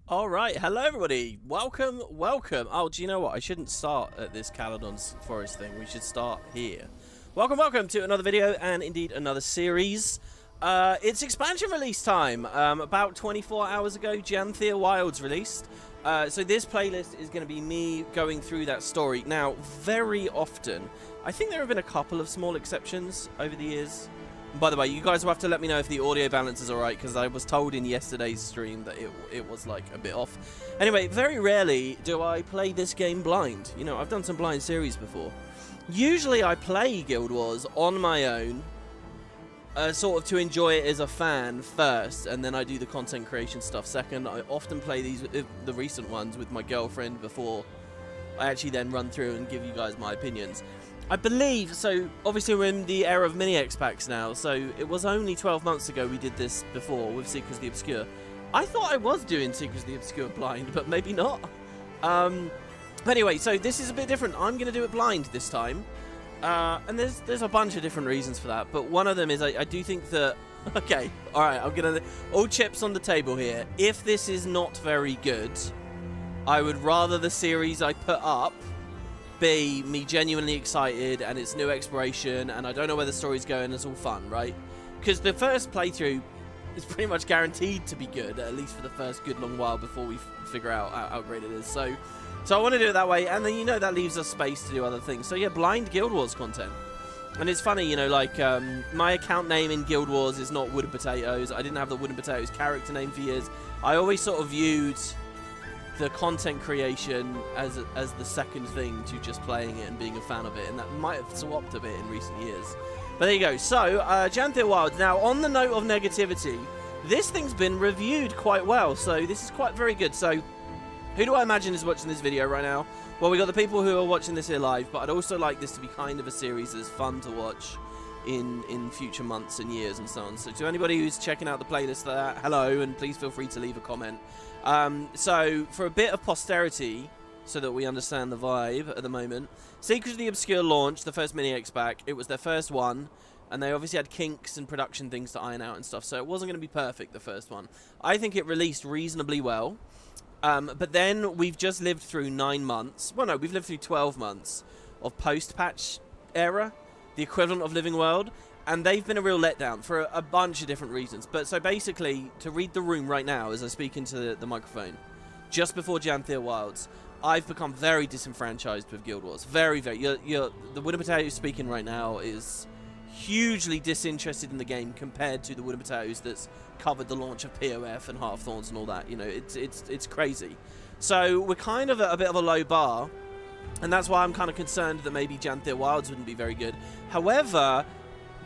All right, hello everybody. Welcome. Oh, do you know what? I shouldn't start at this Caledon's Forest thing. We should start here. Welcome to another video and indeed another series. It's expansion release time. About 24 hours ago, Janthir Wilds released. So this playlist is going to be me going through that story. Now, very often, I think there have been a couple of small exceptions over the years. By the way, you guys will have to let me know if the audio balance is alright, because I was told in yesterday's stream that it was like a bit off. Anyway, very rarely do I play this game blind. You know, I've done some blind series before. Usually I play Guild Wars on my own, sort of to enjoy it as a fan first, and then I do the content creation stuff second. I often play the recent ones with my girlfriend before I actually then run through and give you guys my opinions. I believe, so obviously we're in the era of mini X-Packs now, so it was only 12 months ago we did this before with Seekers of the Obscure. I thought I was doing Seekers of the Obscure blind, but maybe not. Anyway, so this is a bit different. I'm going to do it blind this time, and there's a bunch of different reasons for that, but one of them is I do think that, okay, alright, I'm going to, all chips on the table here. If this is not very good, I would rather the series I put up be me genuinely excited and it's new exploration and I don't know where the story's going, it's all fun, right? Because the first playthrough is pretty much guaranteed to be good, at least for the first good long while before we figure out how great it is. So I want to do it that way, and then, you know, that leaves us space to do other things. So yeah, blind Guild Wars content. And it's funny, you know, like, my account name in Guild Wars is not WoodenPotatoes. I didn't have the WoodenPotatoes character name for years. I always sort of viewed the content creation as the second thing to just playing it and being a fan of it, and that might have swapped a bit in recent years. But there you go. So, Janthir Wilds. Now, on the note of negativity, this thing's been reviewed quite well, so this is quite very good. So, who do I imagine is watching this video right now? Well, we got the people who are watching this here live, but I'd also like this to be kind of a series that's fun to watch in future months and years and so on. So to anybody who's checking out the playlist there, hello, and please feel free to leave a comment. So for a bit of posterity, so that we understand the vibe at the moment, Seekers of the Obscure launched the first mini X-Pack. It was their first one, and they obviously had kinks and production things to iron out and stuff, so it wasn't going to be perfect, the first one. I think it released reasonably well, but then we've just lived through 9 months, well no, we've lived through 12 months of post-patch era, the equivalent of Living World, and they've been a real letdown for a bunch of different reasons. But so basically, to read the room right now as I speak into the microphone, just before Janthir Wilds, I've become very disenfranchised with Guild Wars. Very, very. The WoodenPotatoes speaking right now is hugely disinterested in the game compared to the WoodenPotatoes that's covered the launch of POF and Heart of Thorns and all that. You know, it's crazy. So we're kind of at a bit of a low bar, and that's why I'm kind of concerned that maybe Janthir Wilds wouldn't be very good. However,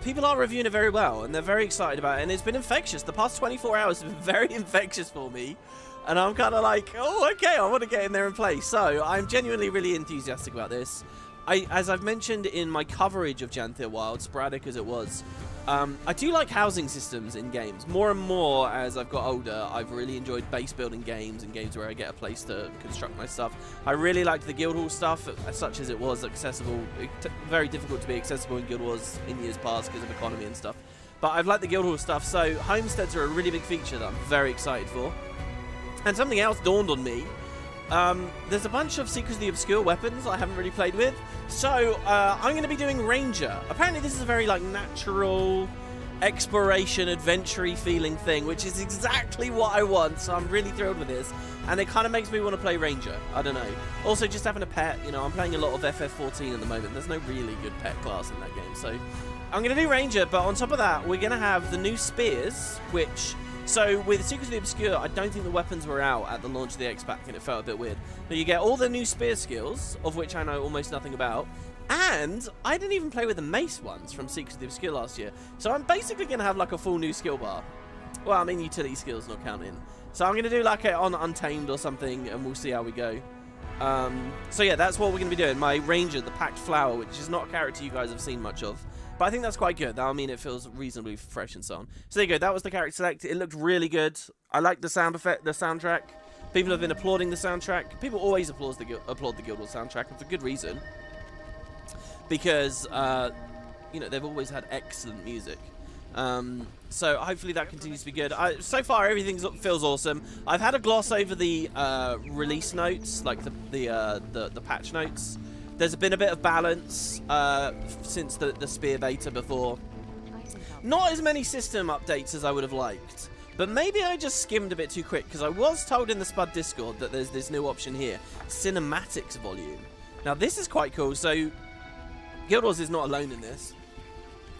people are reviewing it very well, and they're very excited about it, and it's been infectious. The past 24 hours have been very infectious for me, and I'm kind of like, oh, okay, I want to get in there and play. So I'm genuinely really enthusiastic about this. As I've mentioned in my coverage of Janthir Wilds, sporadic as it was, I do like housing systems in games. More and more as I've got older, I've really enjoyed base building games and games where I get a place to construct my stuff. I really liked the Guild Hall stuff, such as it was accessible. Very difficult to be accessible in Guild Wars in years past because of economy and stuff. But I've liked the Guild Hall stuff, so homesteads are a really big feature that I'm very excited for. And something else dawned on me. There's a bunch of Seekers of the Obscure weapons I haven't really played with, so I'm going to be doing Ranger. Apparently this is a very like natural exploration, adventure-y feeling thing, which is exactly what I want, so I'm really thrilled with this, and it kind of makes me want to play Ranger. I don't know. Also, just having a pet, you know, I'm playing a lot of FF14 at the moment. There's no really good pet class in that game, so I'm going to do Ranger, but on top of that, we're going to have the new spears, which... So, with Secrets of the Obscure, I don't think the weapons were out at the launch of the X-Pack, and it felt a bit weird. But you get all the new spear skills, of which I know almost nothing about, and I didn't even play with the mace ones from Secrets of the Obscure last year. So I'm basically going to have like a full new skill bar. Well, I mean, utility skills not counting. So I'm going to do like it on Untamed or something, and we'll see how we go. So yeah, that's what we're going to be doing. My Ranger, the Packed Flower, which is not a character you guys have seen much of. But I think that's quite good. That'll mean it feels reasonably fresh and so on. So there you go. That was the character select. It looked really good. I like the sound effect, the soundtrack. People have been applauding the soundtrack. People always applaud the Guild Wars soundtrack, and for good reason. Because, you know, they've always had excellent music. So hopefully that continues to be good. So far everything feels awesome. I've had a gloss over the release notes, like the patch notes. There's been a bit of balance since the Spear beta before. Not as many system updates as I would have liked, but maybe I just skimmed a bit too quick, because I was told in the Spud Discord that there's this new option here, Cinematics Volume. Now this is quite cool. So Guild Wars is not alone in this.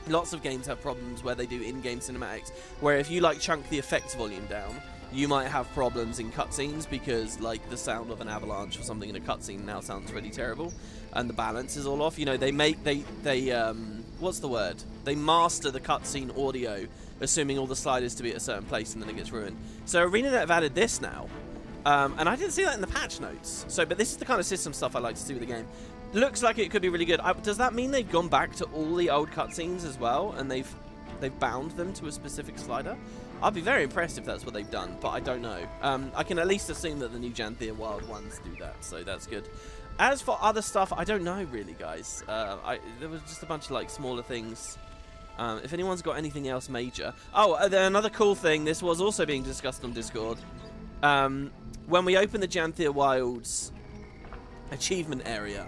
Lots of games have problems where they do in-game cinematics, where if you like chunk the effects volume down, you might have problems in cutscenes because like the sound of an avalanche or something in a cutscene now sounds really terrible, and the balance is all off. You know, they what's the word? They master the cutscene audio, assuming all the sliders to be at a certain place, and then it gets ruined. So ArenaNet have added this now, and I didn't see that in the patch notes. So, but this is the kind of system stuff I like to see with the game. Looks like it could be really good. Does that mean they've gone back to all the old cutscenes as well, and they've bound them to a specific slider? I'd be very impressed if that's what they've done, but I don't know. I can at least assume that the new Janthir Wild ones do that, so that's good. As for other stuff, I don't know really, guys. There was just a bunch of like smaller things. If anyone's got anything else major. Oh, another cool thing. This was also being discussed on Discord. When we open the Janthir Wilds achievement area,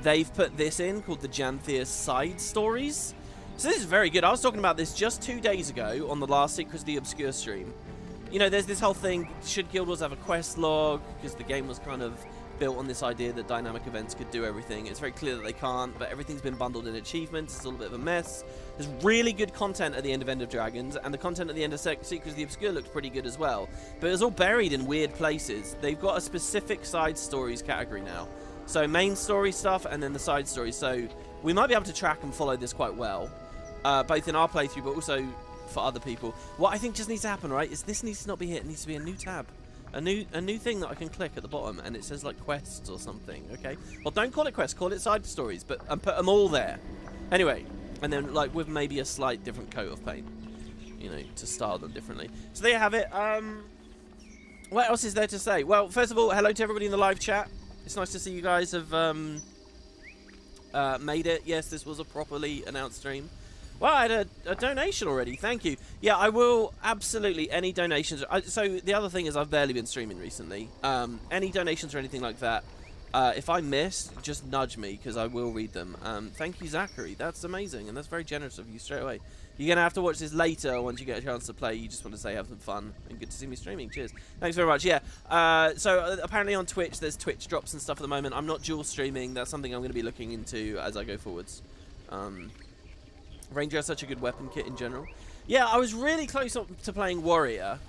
they've put this in called the Janthir Side Stories. So this is very good. I was talking about this just 2 days ago on the last Secrets of the Obscure stream. You know, there's this whole thing, should Guild Wars have a quest log? Because the game was kind of built on this idea that dynamic events could do everything. It's very clear that they can't, but everything's been bundled in achievements. It's all a bit of a mess. There's really good content at the end of End of Dragons, and the content at the end of Secrets of the Obscure looked pretty good as well. But it was all buried in weird places. They've got a specific side stories category now. So main story stuff and then the side stories. So we might be able to track and follow this quite well, both in our playthrough but also for other people. What I think just needs to happen, right, is this needs to not be here. It needs to be a new tab. A new thing that I can click at the bottom, and it says like quests or something, okay? Well, don't call it quests, call it side stories, and put them all there. Anyway, and then like with maybe a slight different coat of paint, you know, to style them differently. So there you have it. What else is there to say? Well, first of all, hello to everybody in the live chat. It's nice to see you guys have made it. Yes, this was a properly announced stream. Well, I had a donation already. Thank you. Yeah, I will absolutely. Any donations. So the other thing is I've barely been streaming recently. Any donations or anything like that, if I miss, just nudge me because I will read them. Thank you, Zachary. That's amazing, and that's very generous of you straight away. You're going to have to watch this later once you get a chance to play. You just want to say have some fun and good to see me streaming. Cheers. Thanks very much. Yeah. So apparently on Twitch, there's Twitch drops and stuff at the moment. I'm not dual streaming. That's something I'm going to be looking into as I go forwards. Ranger has such a good weapon kit in general. Yeah, I was really close to playing Warrior.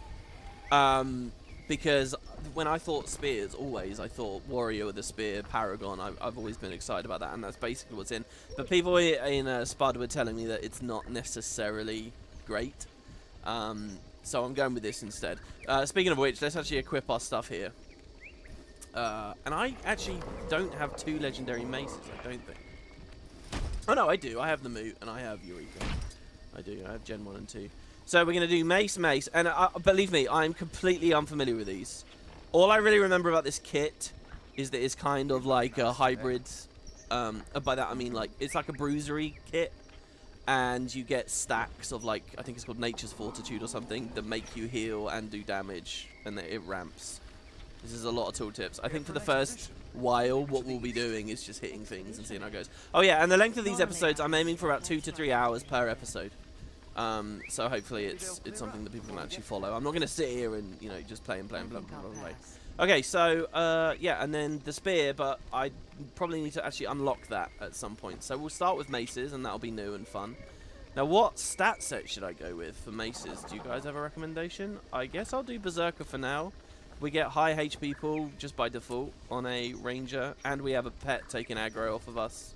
Because when I thought spears, always, I thought Warrior with a spear, Paragon. I've always been excited about that, and that's basically what's in. But people in Spud were telling me that it's not necessarily great. So I'm going with this instead. Speaking of which, let's actually equip our stuff here. And I actually don't have 2 legendary maces, I don't think. Oh no, I do. I have the Moot and I have Eureka. I do. I have Gen 1 and 2. So we're going to do Mace, and believe me, I'm completely unfamiliar with these. All I really remember about this kit is that it's kind of like a hybrid. By that I mean like it's like a bruisery kit, and you get stacks of like, I think it's called Nature's Fortitude or something, that make you heal and do damage, and that it ramps. This is a lot of tooltips. I think for the first while, what we'll be doing is just hitting things and seeing how it goes. Oh yeah, and the length of these episodes, I'm aiming for about 2 to 3 hours per episode. So hopefully it's something that people can actually follow. I'm not going to sit here and, you know, just play and play and play and play. Okay, so, yeah, and then the spear, but I probably need to actually unlock that at some point. So we'll start with maces, and that'll be new and fun. Now, what stat set should I go with for maces? Do you guys have a recommendation? I guess I'll do Berserker for now. We get high HP pool just by default on a ranger, and we have a pet taking aggro off of us.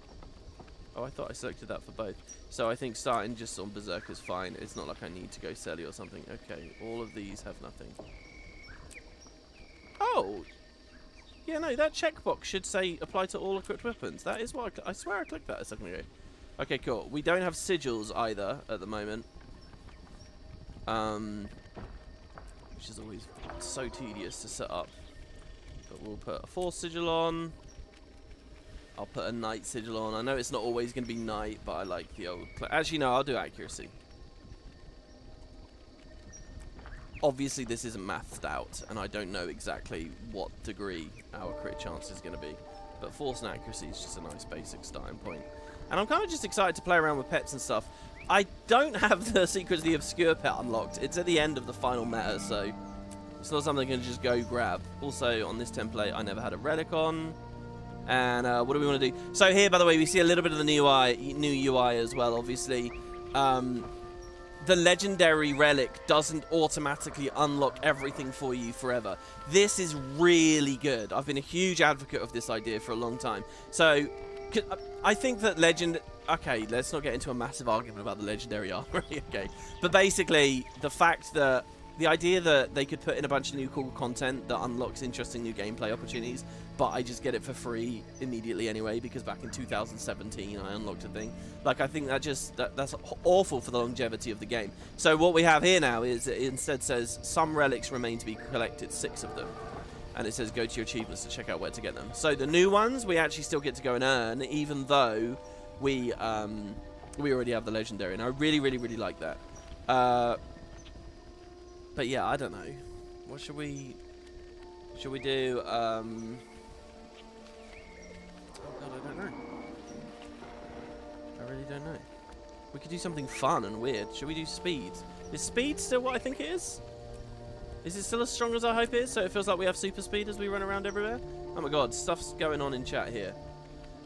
Oh, I thought I selected that for both. So I think starting just on Berserker's fine. It's not like I need to go Selly or something. Okay, all of these have nothing. Oh! Yeah, no, that checkbox should say apply to all equipped weapons. That is what I swear I clicked that a second ago. Okay, cool. We don't have sigils either at the moment. Which is always so tedious to set up. But we'll put a Force sigil on. I'll put a Knight sigil on. I know it's not always going to be Knight, but I like the old... Actually, no, I'll do Accuracy. obviously this isn't mathed out, and I don't know exactly what degree our crit chance is going to be. But force and accuracy is just a nice basic starting point. And I'm kind of just excited to play around with pets and stuff. I don't have the Secrets of the Obscure pet unlocked. It's at the end of the final meta, so it's not something I can just go grab. Also, on this template, I never had a relic on. And what do we want to do? So here, by the way, we see a little bit of the new UI as well, obviously. The legendary relic doesn't automatically unlock everything for you forever. This is really good. I've been a huge advocate of this idea for a long time. So I think that okay, let's not get into a massive argument about the legendary armor. Okay, but basically the fact that the idea that they could put in a bunch of new cool content that unlocks interesting new gameplay opportunities, but I just get it for free immediately anyway, because back in 2017 I unlocked a thing. Like, I think that's awful for the longevity of the game. So what we have here now is it instead says some relics remain to be collected, 6 of them. And it says go to your achievements to check out where to get them. So the new ones we actually still get to go and earn, even though we already have the legendary, and I really, really, really like that. But yeah, I don't know. What should we do? Oh god, I don't know. I really don't know. We could do something fun and weird. Should we do speed? Is speed still what I think it is? Is it still as strong as I hope it is? So it feels like we have super speed as we run around everywhere? Oh my god, stuff's going on in chat here.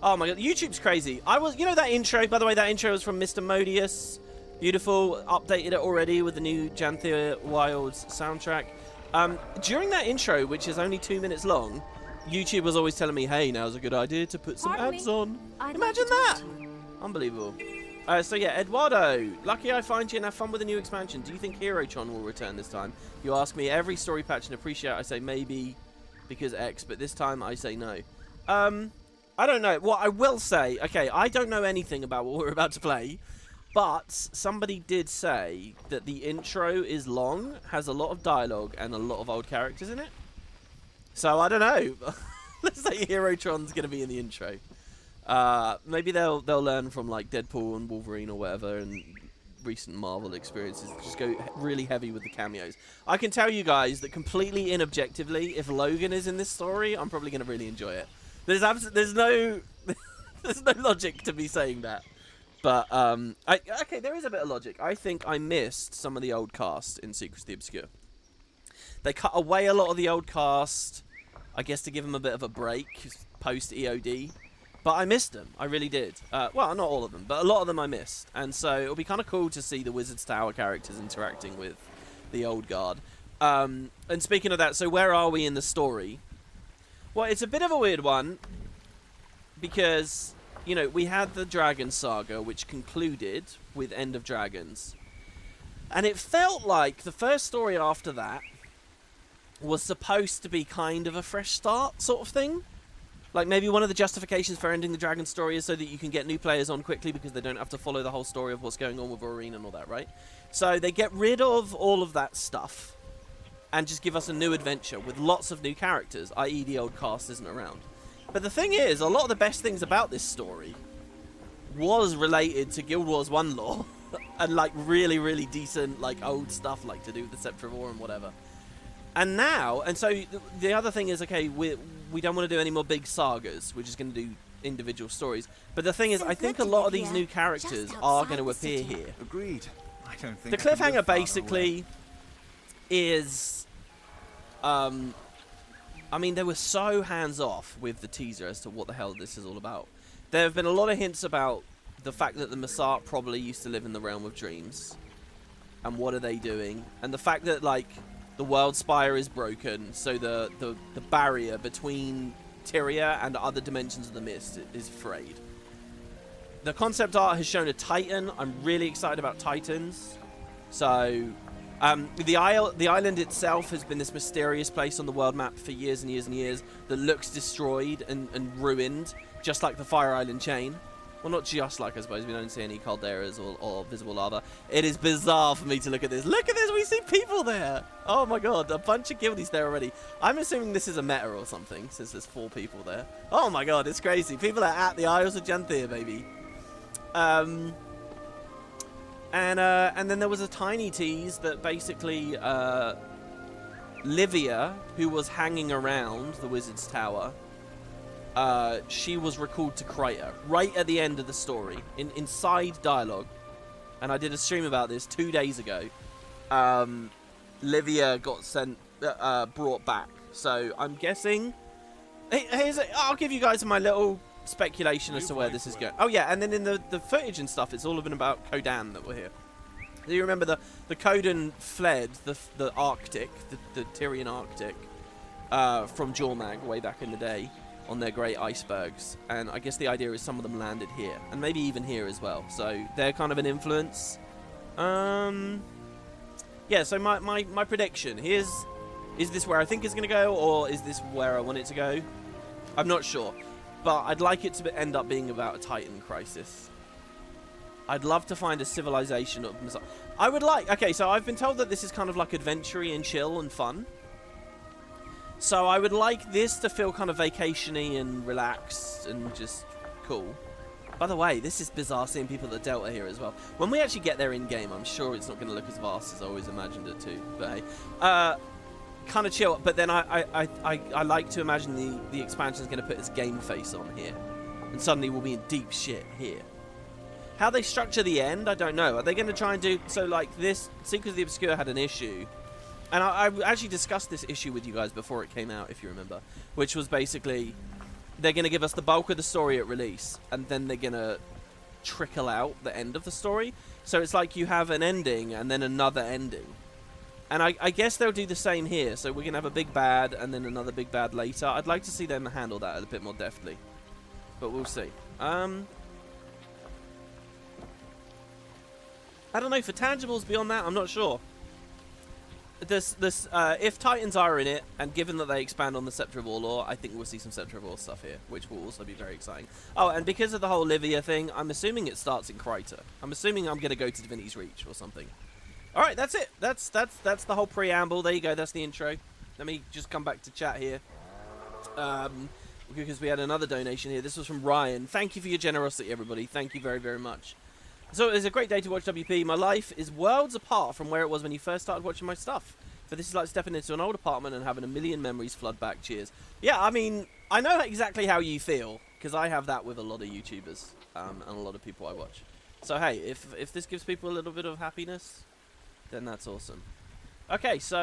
Oh my god, YouTube's crazy. You know that intro, by the way, that intro was from Mr. Modius. Beautiful, updated it already with the new Janthir Wilds soundtrack. During that intro, which is only 2 minutes long, YouTube was always telling me, hey, now's a good idea to put some ads on. Imagine that! Unbelievable. So yeah, Eduardo, lucky I find you and have fun with the new expansion. Do you think Herotron will return this time? You ask me every story patch and appreciate, I say maybe because X, but this time I say no. I don't know. What I will say, okay, I don't know anything about what we're about to play. But somebody did say that the intro is long, has a lot of dialogue, and a lot of old characters in it. So, I don't know. Let's say Herotron's going to be in the intro. Maybe they'll learn from, like, Deadpool and Wolverine or whatever, and recent Marvel experiences. Just go really heavy with the cameos. I can tell you guys that completely inobjectively, if Logan is in this story, I'm probably going to really enjoy it. There's no there's no logic to me saying that. But, okay, there is a bit of logic. I think I missed some of the old cast in Secrets of the Obscure. They cut away a lot of the old cast, I guess to give them a bit of a break, post-EOD. But I missed them. I really did. Well, not all of them, but a lot of them I missed. And so it'll be kind of cool to see the Wizard's Tower characters interacting with the old guard. And speaking of that, so where are we in the story? Well, it's a bit of a weird one, because... You know, we had the Dragon Saga, which concluded with End of Dragons. And it felt like the first story after that was supposed to be kind of a fresh start sort of thing. Like, maybe one of the justifications for ending the Dragon story is so that you can get new players on quickly because they don't have to follow the whole story of what's going on with Aurene and all that, right? So they get rid of all of that stuff and just give us a new adventure with lots of new characters, i.e. the old cast isn't around. But the thing is, a lot of the best things about this story was related to Guild Wars 1 lore and like really, really decent like old stuff like to do with the Scepter of War and whatever. And now, and so the other thing is, okay, we don't want to do any more big sagas. We're just going to do individual stories. But the thing is, I think a lot of these new characters are going to appear here. Agreed. I don't think the cliffhanger basically is... I mean, they were so hands-off with the teaser as to what the hell this is all about. There have been a lot of hints about the fact that the Mursaat probably used to live in the realm of dreams. And what are they doing? And the fact that, like, the world spire is broken, so the barrier between Tyria and other dimensions of the mist is frayed. The concept art has shown a Titan. I'm really excited about Titans. So... the island itself has been this mysterious place on the world map for years and years and years that looks destroyed and ruined, just like the Fire Island chain. Well, not just like, I suppose. We don't see any calderas or visible lava. It is bizarre for me to look at this. Look at this! We see people there! Oh my god, a bunch of guildies there already. I'm assuming this is a meta or something, since there's 4 people there. Oh my god, it's crazy. People are at the Isles of Janthir, baby. And then there was a tiny tease that basically Livia, who was hanging around the Wizard's Tower, she was recalled to Crater right at the end of the story, inside dialogue. And I did a stream about this 2 days ago. Livia got brought back. So I'm guessing. I'll give you guys my little speculation as to where this is going. Oh yeah, and then in the footage and stuff, it's all been about Kodan that we're here. Do you remember the Kodan fled the Arctic, the Tyrian Arctic, from Jormag way back in the day on their great icebergs, and I guess the idea is some of them landed here, and maybe even here as well. So they're kind of an influence. Yeah. So my prediction is this where I think it's going to go, or is this where I want it to go? I'm not sure. But I'd like it to end up being about a Titan crisis. I'd love to find a civilization of Mursaat. I would like... Okay, so I've been told that this is kind of like adventure-y and chill and fun. So I would like this to feel kind of vacation-y and relaxed and just cool. By the way, this is bizarre seeing people at Delta here as well. When we actually get there in-game, I'm sure it's not going to look as vast as I always imagined it to. But hey... kind of chill, but then I like to imagine the expansion is going to put its game face on here, and suddenly we'll be in deep shit here. How they structure the end, I don't know. Are they going to try and do so like this? Seekers of the Obscure had an issue, and I actually discussed this issue with you guys before it came out, if you remember, which was basically they're going to give us the bulk of the story at release, and then they're going to trickle out the end of the story. So it's like you have an ending and then another ending. And I guess they'll do the same here. So we're going to have a big bad and then another big bad later. I'd like to see them handle that a bit more deftly. But we'll see. I don't know. For tangibles beyond that, I'm not sure. If Titans are in it, and given that they expand on the Scepter of Orlor, I think we'll see some Scepter of Orlor stuff here, which will also be very exciting. Oh, and because of the whole Livia thing, I'm assuming it starts in Crater. I'm assuming I'm going to go to Divinity's Reach or something. Alright, that's it. That's the whole preamble. There you go. That's the intro. Let me just come back to chat here. Because we had another donation here. This was from Ryan. Thank you for your generosity, everybody. Thank you very, very much. So, it's a great day to watch WP. My life is worlds apart from where it was when you first started watching my stuff. But this is like stepping into an old apartment and having a million memories flood back. Cheers. Yeah, I mean, I know exactly how you feel. Because I have that with a lot of YouTubers. And a lot of people I watch. So, hey, if this gives people a little bit of happiness... then that's awesome. Okay, so,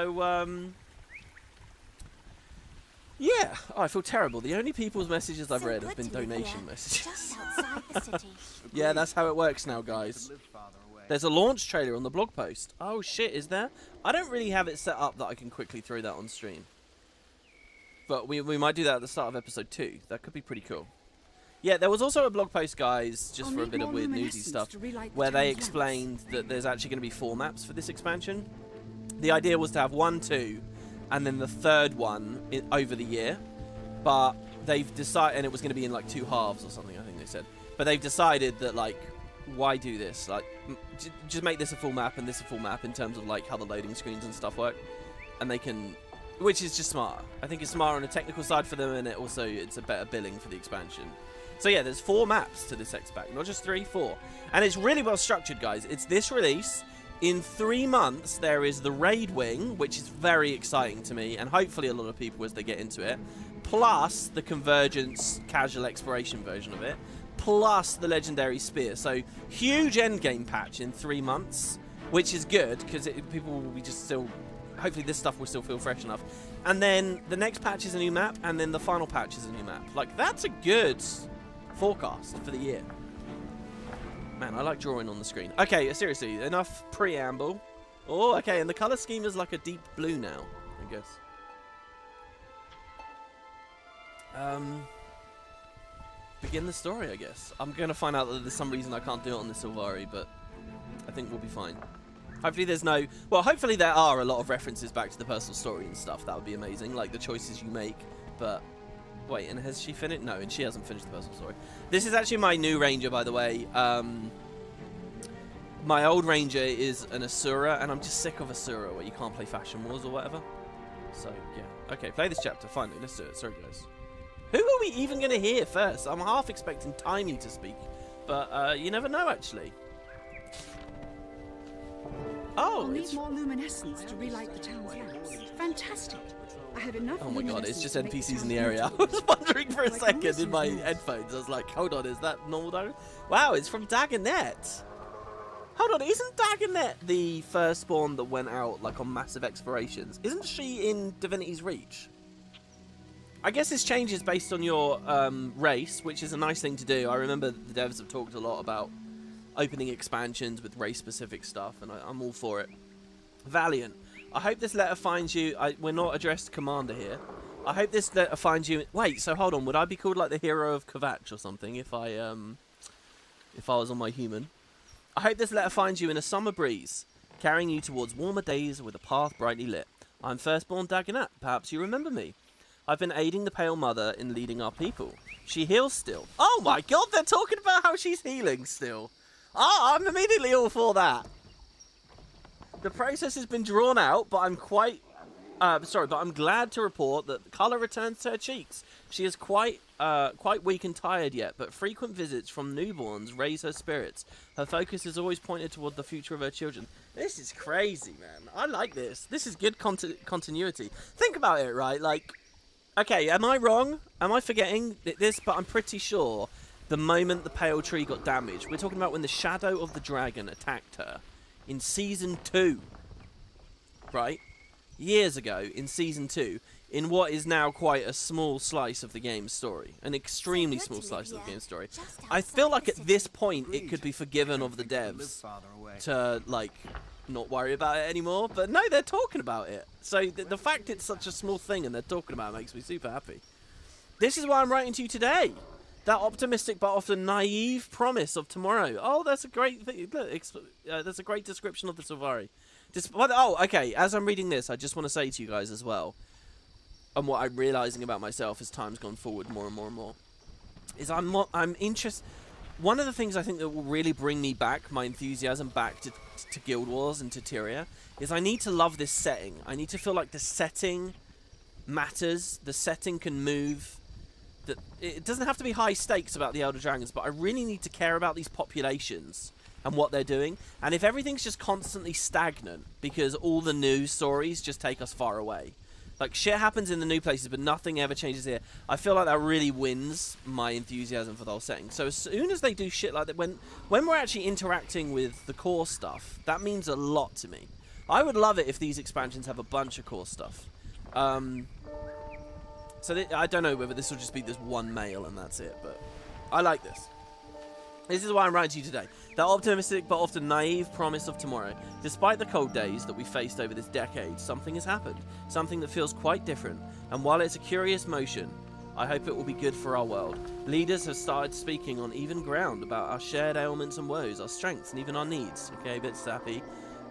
yeah. Oh, I feel terrible. The only people's messages I've read have been donation messages. Just outside the city. Yeah, that's how it works now, guys. There's a launch trailer on the blog post. Oh, shit, is there? I don't really have it set up that I can quickly throw that on stream. But we might do that at the start of episode 2. That could be pretty cool. Yeah, there was also a blog post, guys, just for a bit of weird newsy stuff, where they explained that there's actually going to be 4 maps for this expansion. The idea was to have 1, 2, and then the third one over the year. But they've decided, and it was going to be in like 2 halves or something, I think they said. But they've decided that, like, why do this? Like, just make this a full map and this a full map in terms of, like, how the loading screens and stuff work. And they can... which is just smart. I think it's smart on a technical side for them, and it's a better billing for the expansion. So yeah, there's 4 maps to this X-Pack, not just 3, 4. And it's really well structured, guys. It's this release. In 3 months, there is the Raid Wing, which is very exciting to me, and hopefully a lot of people as they get into it. Plus the Convergence casual exploration version of it. Plus the Legendary Spear. So huge endgame patch in 3 months, which is good, because people will be just still... hopefully this stuff will still feel fresh enough. And then the next patch is a new map, and then the final patch is a new map. Like, that's a good... forecast for the year. Man, I like drawing on the screen. Okay, seriously, enough preamble. Oh, okay, and the color scheme is like a deep blue now, I guess. Begin the story, I guess. I'm gonna find out that there's some reason I can't do it on the Sylvari, but I think we'll be fine. Hopefully there's no... well, hopefully there are a lot of references back to the personal story and stuff. That would be amazing, like the choices you make, but... wait, and has she finished? No, and she hasn't finished the personal story. This is actually my new ranger, by the way. My old ranger is an Asura, and I'm just sick of Asura, where you can't play Fashion Wars or whatever. So, yeah. Okay, play this chapter. Finally, let's do it. Sorry, guys. Who are we even going to hear first? I'm half expecting Tiny to speak, but you never know, actually. Oh, I'll need more luminescence to relight the town's lamps. Fantastic. I have enough. Oh my god, it's just NPCs in the area. I was wondering for a second in my headphones. I was like, hold on, is that normal Dagon? Wow, it's from Dagonet. Hold on, isn't Dagonet the firstborn that went out like on massive explorations? Isn't she in Divinity's Reach? I guess this changes based on your race, which is a nice thing to do. I remember the devs have talked a lot about opening expansions with race-specific stuff, and I'm all for it. Valiant, I hope this letter finds you... we're not addressed Commander here. I hope this letter finds you... Wait, so hold on. Would I be called like the hero of Kvatch or something if I was on my human? I hope this letter finds you in a summer breeze, carrying you towards warmer days with a path brightly lit. I'm firstborn Dagonet. Perhaps you remember me. I've been aiding the Pale Mother in leading our people. She heals still. Oh my god, they're talking about how she's healing still. Ah, I'm immediately all for that. The process has been drawn out, but I'm I'm glad to report that the colour returns to her cheeks. She is quite weak and tired yet, but frequent visits from newborns raise her spirits. Her focus is always pointed toward the future of her children. This is crazy, man. I like this. This is good continuity. Think about it, right? Like, okay, am I wrong? Am I forgetting this? But I'm pretty sure the moment the pale tree got damaged, we're talking about when the shadow of the dragon attacked her in Season 2, right? Years ago, in Season 2, in what is now quite a small slice of the game's story. An extremely small slice of the game's story. I feel like at this point, it could be forgiven of the devs to, like, not worry about it anymore. But no, they're talking about it. So the fact it's such a small thing and they're talking about it makes me super happy. This is why I'm writing to you today. That optimistic but often naive promise of tomorrow. Oh, that's a great thing. That's a great description of the Sylvari. Oh, okay. As I'm reading this, I just want to say to you guys as well, and what I'm realizing about myself as time's gone forward more and more and more, is I'm interested. One of the things I think that will really bring me back, my enthusiasm back to Guild Wars and to Tyria, is I need to love this setting. I need to feel like the setting matters. The setting can move. That it doesn't have to be high stakes about the Elder Dragons, but I really need to care about these populations and what they're doing. And if everything's just constantly stagnant because all the new stories just take us far away, like shit happens in the new places but nothing ever changes here, I feel like that really wins my enthusiasm for the whole setting. So as soon as they do shit like that, when we're actually interacting with the core stuff, that means a lot to me. I would love it if these expansions have a bunch of core stuff. So I don't know whether this will just be this one mail and that's it, but I like this. This is why I'm writing to you today. That optimistic but often naive promise of tomorrow. Despite the cold days that we faced over this decade, something has happened. Something that feels quite different. And while it's a curious motion, I hope it will be good for our world. Leaders have started speaking on even ground about our shared ailments and woes, our strengths and even our needs. Okay, a bit sappy.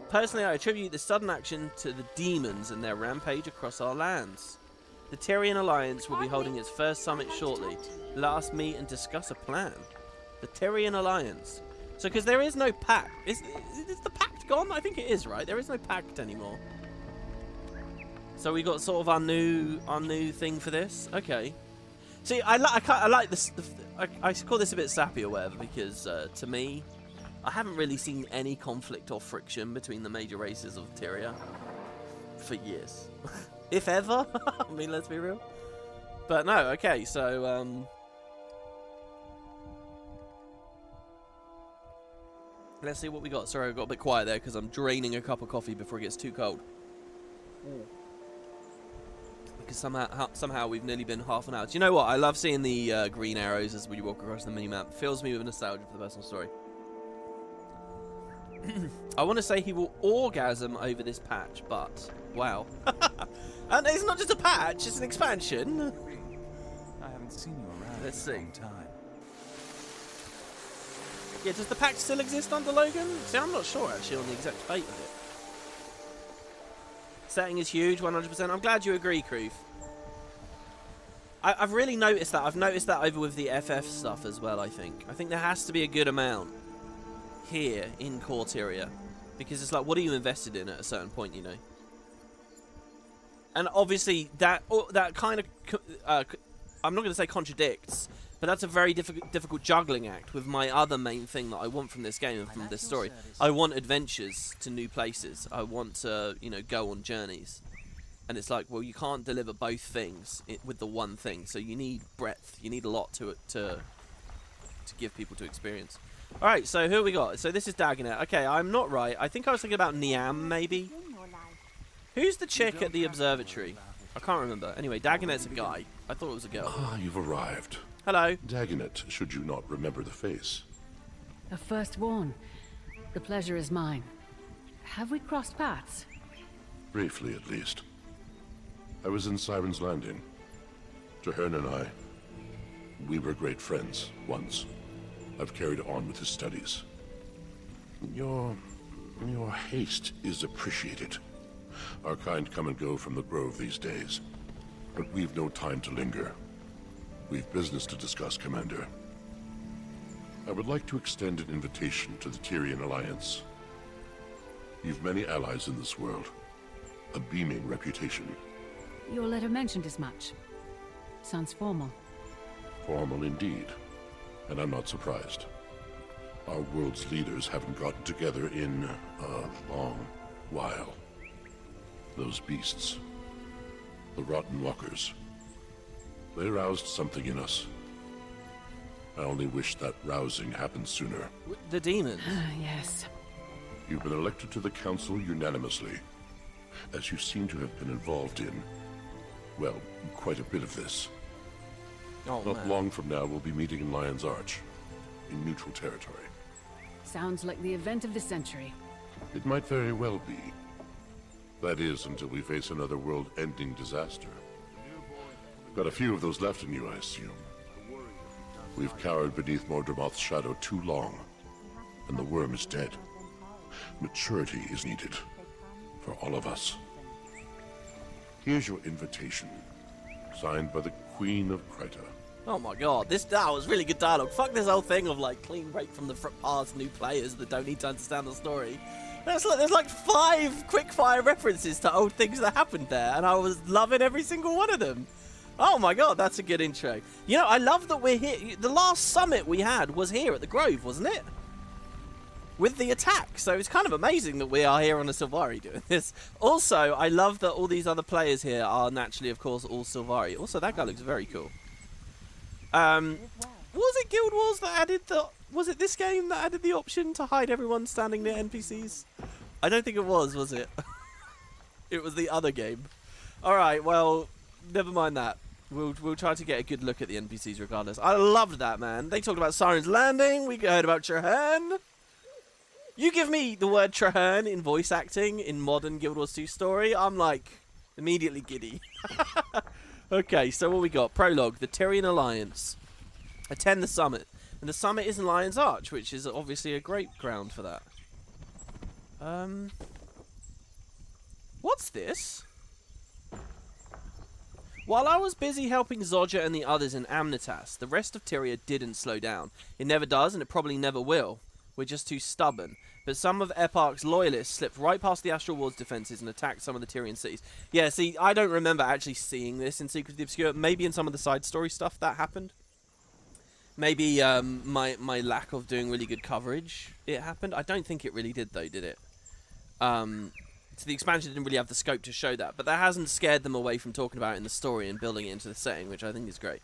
Personally, I attribute this sudden action to the demons and their rampage across our lands. The Tyrian Alliance will be holding its first summit shortly. Let us meet and discuss a plan. The Tyrian Alliance. So, because there is no pact. Is the pact gone? I think it is, right? There is no pact anymore. So we got sort of our new thing for this. Okay. See, I like this. I call this a bit sappy or whatever because to me, I haven't really seen any conflict or friction between the major races of Tyria for years. If ever. I mean, let's be real. But no, okay, so, let's see what we got. Sorry, I got a bit quiet there because I'm draining a cup of coffee before it gets too cold. Because somehow we've nearly been half an hour. Do you know what? I love seeing the green arrows as we walk across the minimap. It fills me with nostalgia for the personal story. I want to say he will orgasm over this patch, but wow. And it's not just a patch, it's an expansion. I haven't seen you around Let's in a see. long time. Yeah, does the patch still exist under Logan? See, I'm not sure actually on the exact fate of it. Setting is huge, 100%. I'm glad you agree, Creef. I've really noticed that. I've noticed that over with the FF stuff as well, I think. I think there has to be a good amount here in Core Tyria. Because it's like, what are you invested in at a certain point, you know? And obviously, that kind of I'm not going to say contradicts, but that's a very difficult juggling act with my other main thing that I want from this game and from this story. I want adventures to new places. I want to, you know, go on journeys. And it's like, well, you can't deliver both things with the one thing. So you need breadth. You need a lot to give people to experience. All right, so who we got? So this is Dagonet. Okay, I'm not right. I think I was thinking about Niam, maybe. Who's the chick at the observatory? I can't remember. Anyway, Dagonet's a guy. I thought it was a girl. Ah, you've arrived. Hello. Dagonet, should you not remember the face. A firstborn. The pleasure is mine. Have we crossed paths? Briefly, at least. I was in Siren's Landing. Traherne and I, we were great friends once. I've carried on with his studies. Your haste is appreciated. Our kind come and go from the Grove these days, but we've no time to linger. We've business to discuss, Commander. I would like to extend an invitation to the Tyrian Alliance. You've many allies in this world, a beaming reputation. Your letter mentioned as much. Sounds formal. Formal indeed, and I'm not surprised. Our world's leaders haven't gotten together in a long while. Those beasts, the rotten walkers, they roused something in us. I only wish that rousing happened sooner. The demons. Yes. You've been elected to the council unanimously, as you seem to have been involved in, well, quite a bit of this. Oh, Not man. long from now, we'll be meeting in Lion's Arch, in neutral territory. Sounds like the event of the century. It might very well be. That is, until we face another world-ending disaster. Got a few of those left in you, I assume. We've cowered beneath Mordramoth's shadow too long, and the worm is dead. Maturity is needed, for all of us. Here's your invitation, signed by the Queen of Kryta. Oh my god, that was really good dialogue. Fuck this whole thing of like clean break from the past, new players that don't need to understand the story. There's like 5 quick-fire references to old things that happened there, and I was loving every single one of them. Oh my god, that's a good intro. You know, I love that we're here. The last summit we had was here at the Grove, wasn't it? With the attack, so it's kind of amazing that we are here on the Sylvari doing this. Also, I love that all these other players here are naturally, of course, all Sylvari. Also, that guy looks very cool. Was it Guild Wars that added the... Was it this game that added the option to hide everyone standing near NPCs? I don't think it was it? It was the other game. Alright, well, never mind that. We'll try to get a good look at the NPCs regardless. I loved that, man. They talked about Siren's Landing. We heard about Traherne. You give me the word Traherne in voice acting in modern Guild Wars 2 story, I'm like immediately giddy. Okay, so what we got? Prologue, the Tyrian Alliance. Attend the summit. And the summit is in Lion's Arch, which is obviously a great ground for that. What's this? While I was busy helping Zodja and the others in Amnitas, the rest of Tyria didn't slow down. It never does, and it probably never will. We're just too stubborn. But some of Eparch's loyalists slipped right past the Astral Ward's defenses and attacked some of the Tyrian cities. Yeah, see, I don't remember actually seeing this in Secret of the Obscure. Maybe in some of the side story stuff that happened. Maybe my lack of doing really good coverage, it happened. I don't think it really did, though, did it? So the expansion didn't really have the scope to show that. But that hasn't scared them away from talking about it in the story and building it into the setting, which I think is great.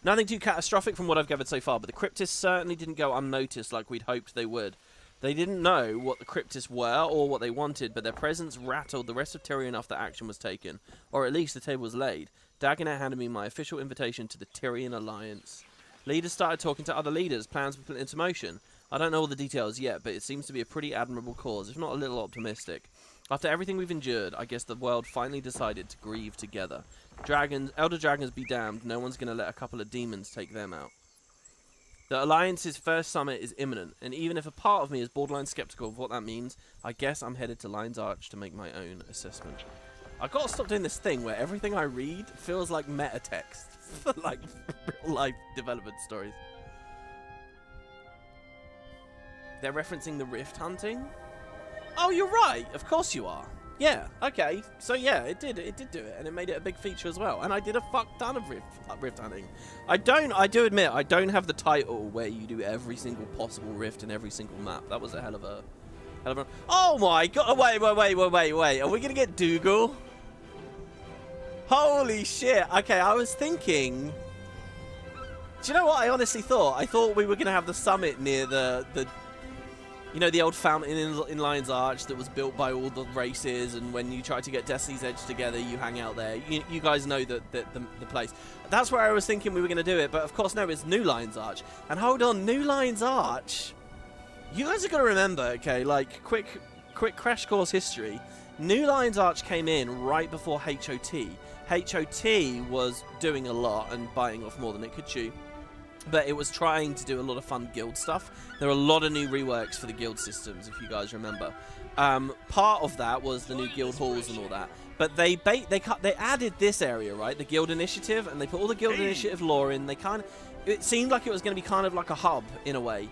Nothing too catastrophic from what I've gathered so far, but the Cryptists certainly didn't go unnoticed like we'd hoped they would. They didn't know what the Cryptists were or what they wanted, but their presence rattled the rest of Tyria enough that action was taken. Or at least the table was laid. Dagonet handed me my official invitation to the Tyrian Alliance. Leaders started talking to other leaders, plans were put into motion. I don't know all the details yet, but it seems to be a pretty admirable cause, if not a little optimistic. After everything we've endured, I guess the world finally decided to grieve together. Elder dragons be damned, no one's going to let a couple of demons take them out. The Alliance's first summit is imminent, and even if a part of me is borderline skeptical of what that means, I guess I'm headed to Lion's Arch to make my own assessment. I've got to stop doing this thing where everything I read feels like meta text for like real life development stories. They're referencing the rift hunting? Oh, you're right. Of course you are. Yeah, okay. So yeah, it did do it, and it made it a big feature as well. And I did a fuck ton of rift hunting. I do admit, I don't have the title where you do every single possible rift in every single map. That was a hell of a... Oh my god, wait. Are we gonna get Dougal? Holy shit. Okay, I was thinking... Do you know what I honestly thought? I thought we were gonna have the summit near the you know, the old fountain in Lion's Arch that was built by all the races, and when you try to get Destiny's Edge together, you hang out there. You guys know the place. That's where I was thinking we were going to do it, but of course, no, it's New Lion's Arch. And hold on, New Lion's Arch... You guys are going to remember, okay, like, quick crash course history. New Lion's Arch came in right before HOT. HOT was doing a lot and biting off more than it could chew. But it was trying to do a lot of fun guild stuff. There are a lot of new reworks for the guild systems, if you guys remember. Part of that was the new guild halls and all that. But they added this area, right, the guild initiative, and they put all the guild initiative lore in. It seemed like it was going to be kind of like a hub in a way.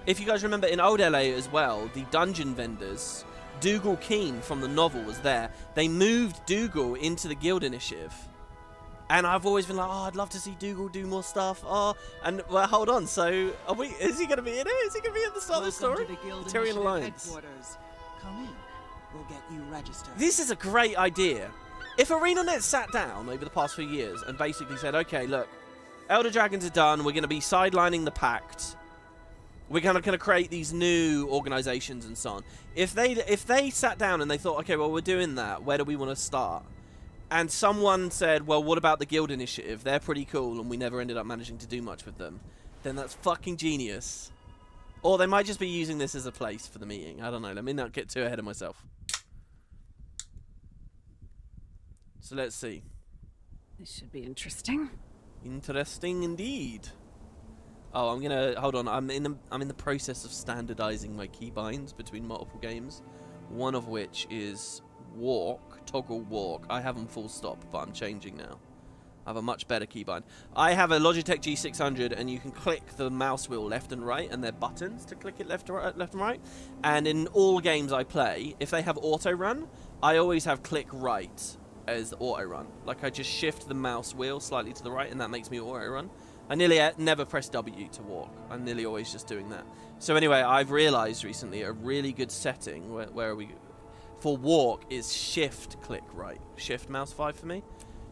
If you guys remember, in Old LA as well, the dungeon vendors, Dougal Keane from the novel was there. They moved Dougal into the guild initiative. And I've always been like, oh, I'd love to see Dougal do more stuff. Oh, and well, hold on. So, is he going to be in it? Is he going to be at the start of the story? Tyrion Alliance. Come in. We'll get you registered. This is a great idea. If ArenaNet sat down over the past few years and basically said, okay, look, Elder Dragons are done. We're going to be sidelining the Pact. We're going to create these new organizations and so on. If they sat down and they thought, okay, well, we're doing that. Where do we want to start? And someone said, well, what about the guild initiative? They're pretty cool, and we never ended up managing to do much with them. Then that's fucking genius. Or they might just be using this as a place for the meeting. I don't know. Let me not get too ahead of myself. So let's see. This should be interesting. Interesting indeed. Oh, I'm gonna hold on. I'm in the process of standardizing my keybinds between multiple games. One of which is toggle walk. I have them full stop, but I'm changing now. I have a much better keybind. I have a Logitech G600, and you can click the mouse wheel left and right, and they're buttons to click it left and right. And in all games I play, if they have auto run, I always have click right as auto run. Like I just shift the mouse wheel slightly to the right, and that makes me auto run. I nearly never press W to walk. I'm nearly always just doing that. So anyway, I've realized recently a really good setting. Where are we? For walk is shift click right. Shift mouse 5 for me.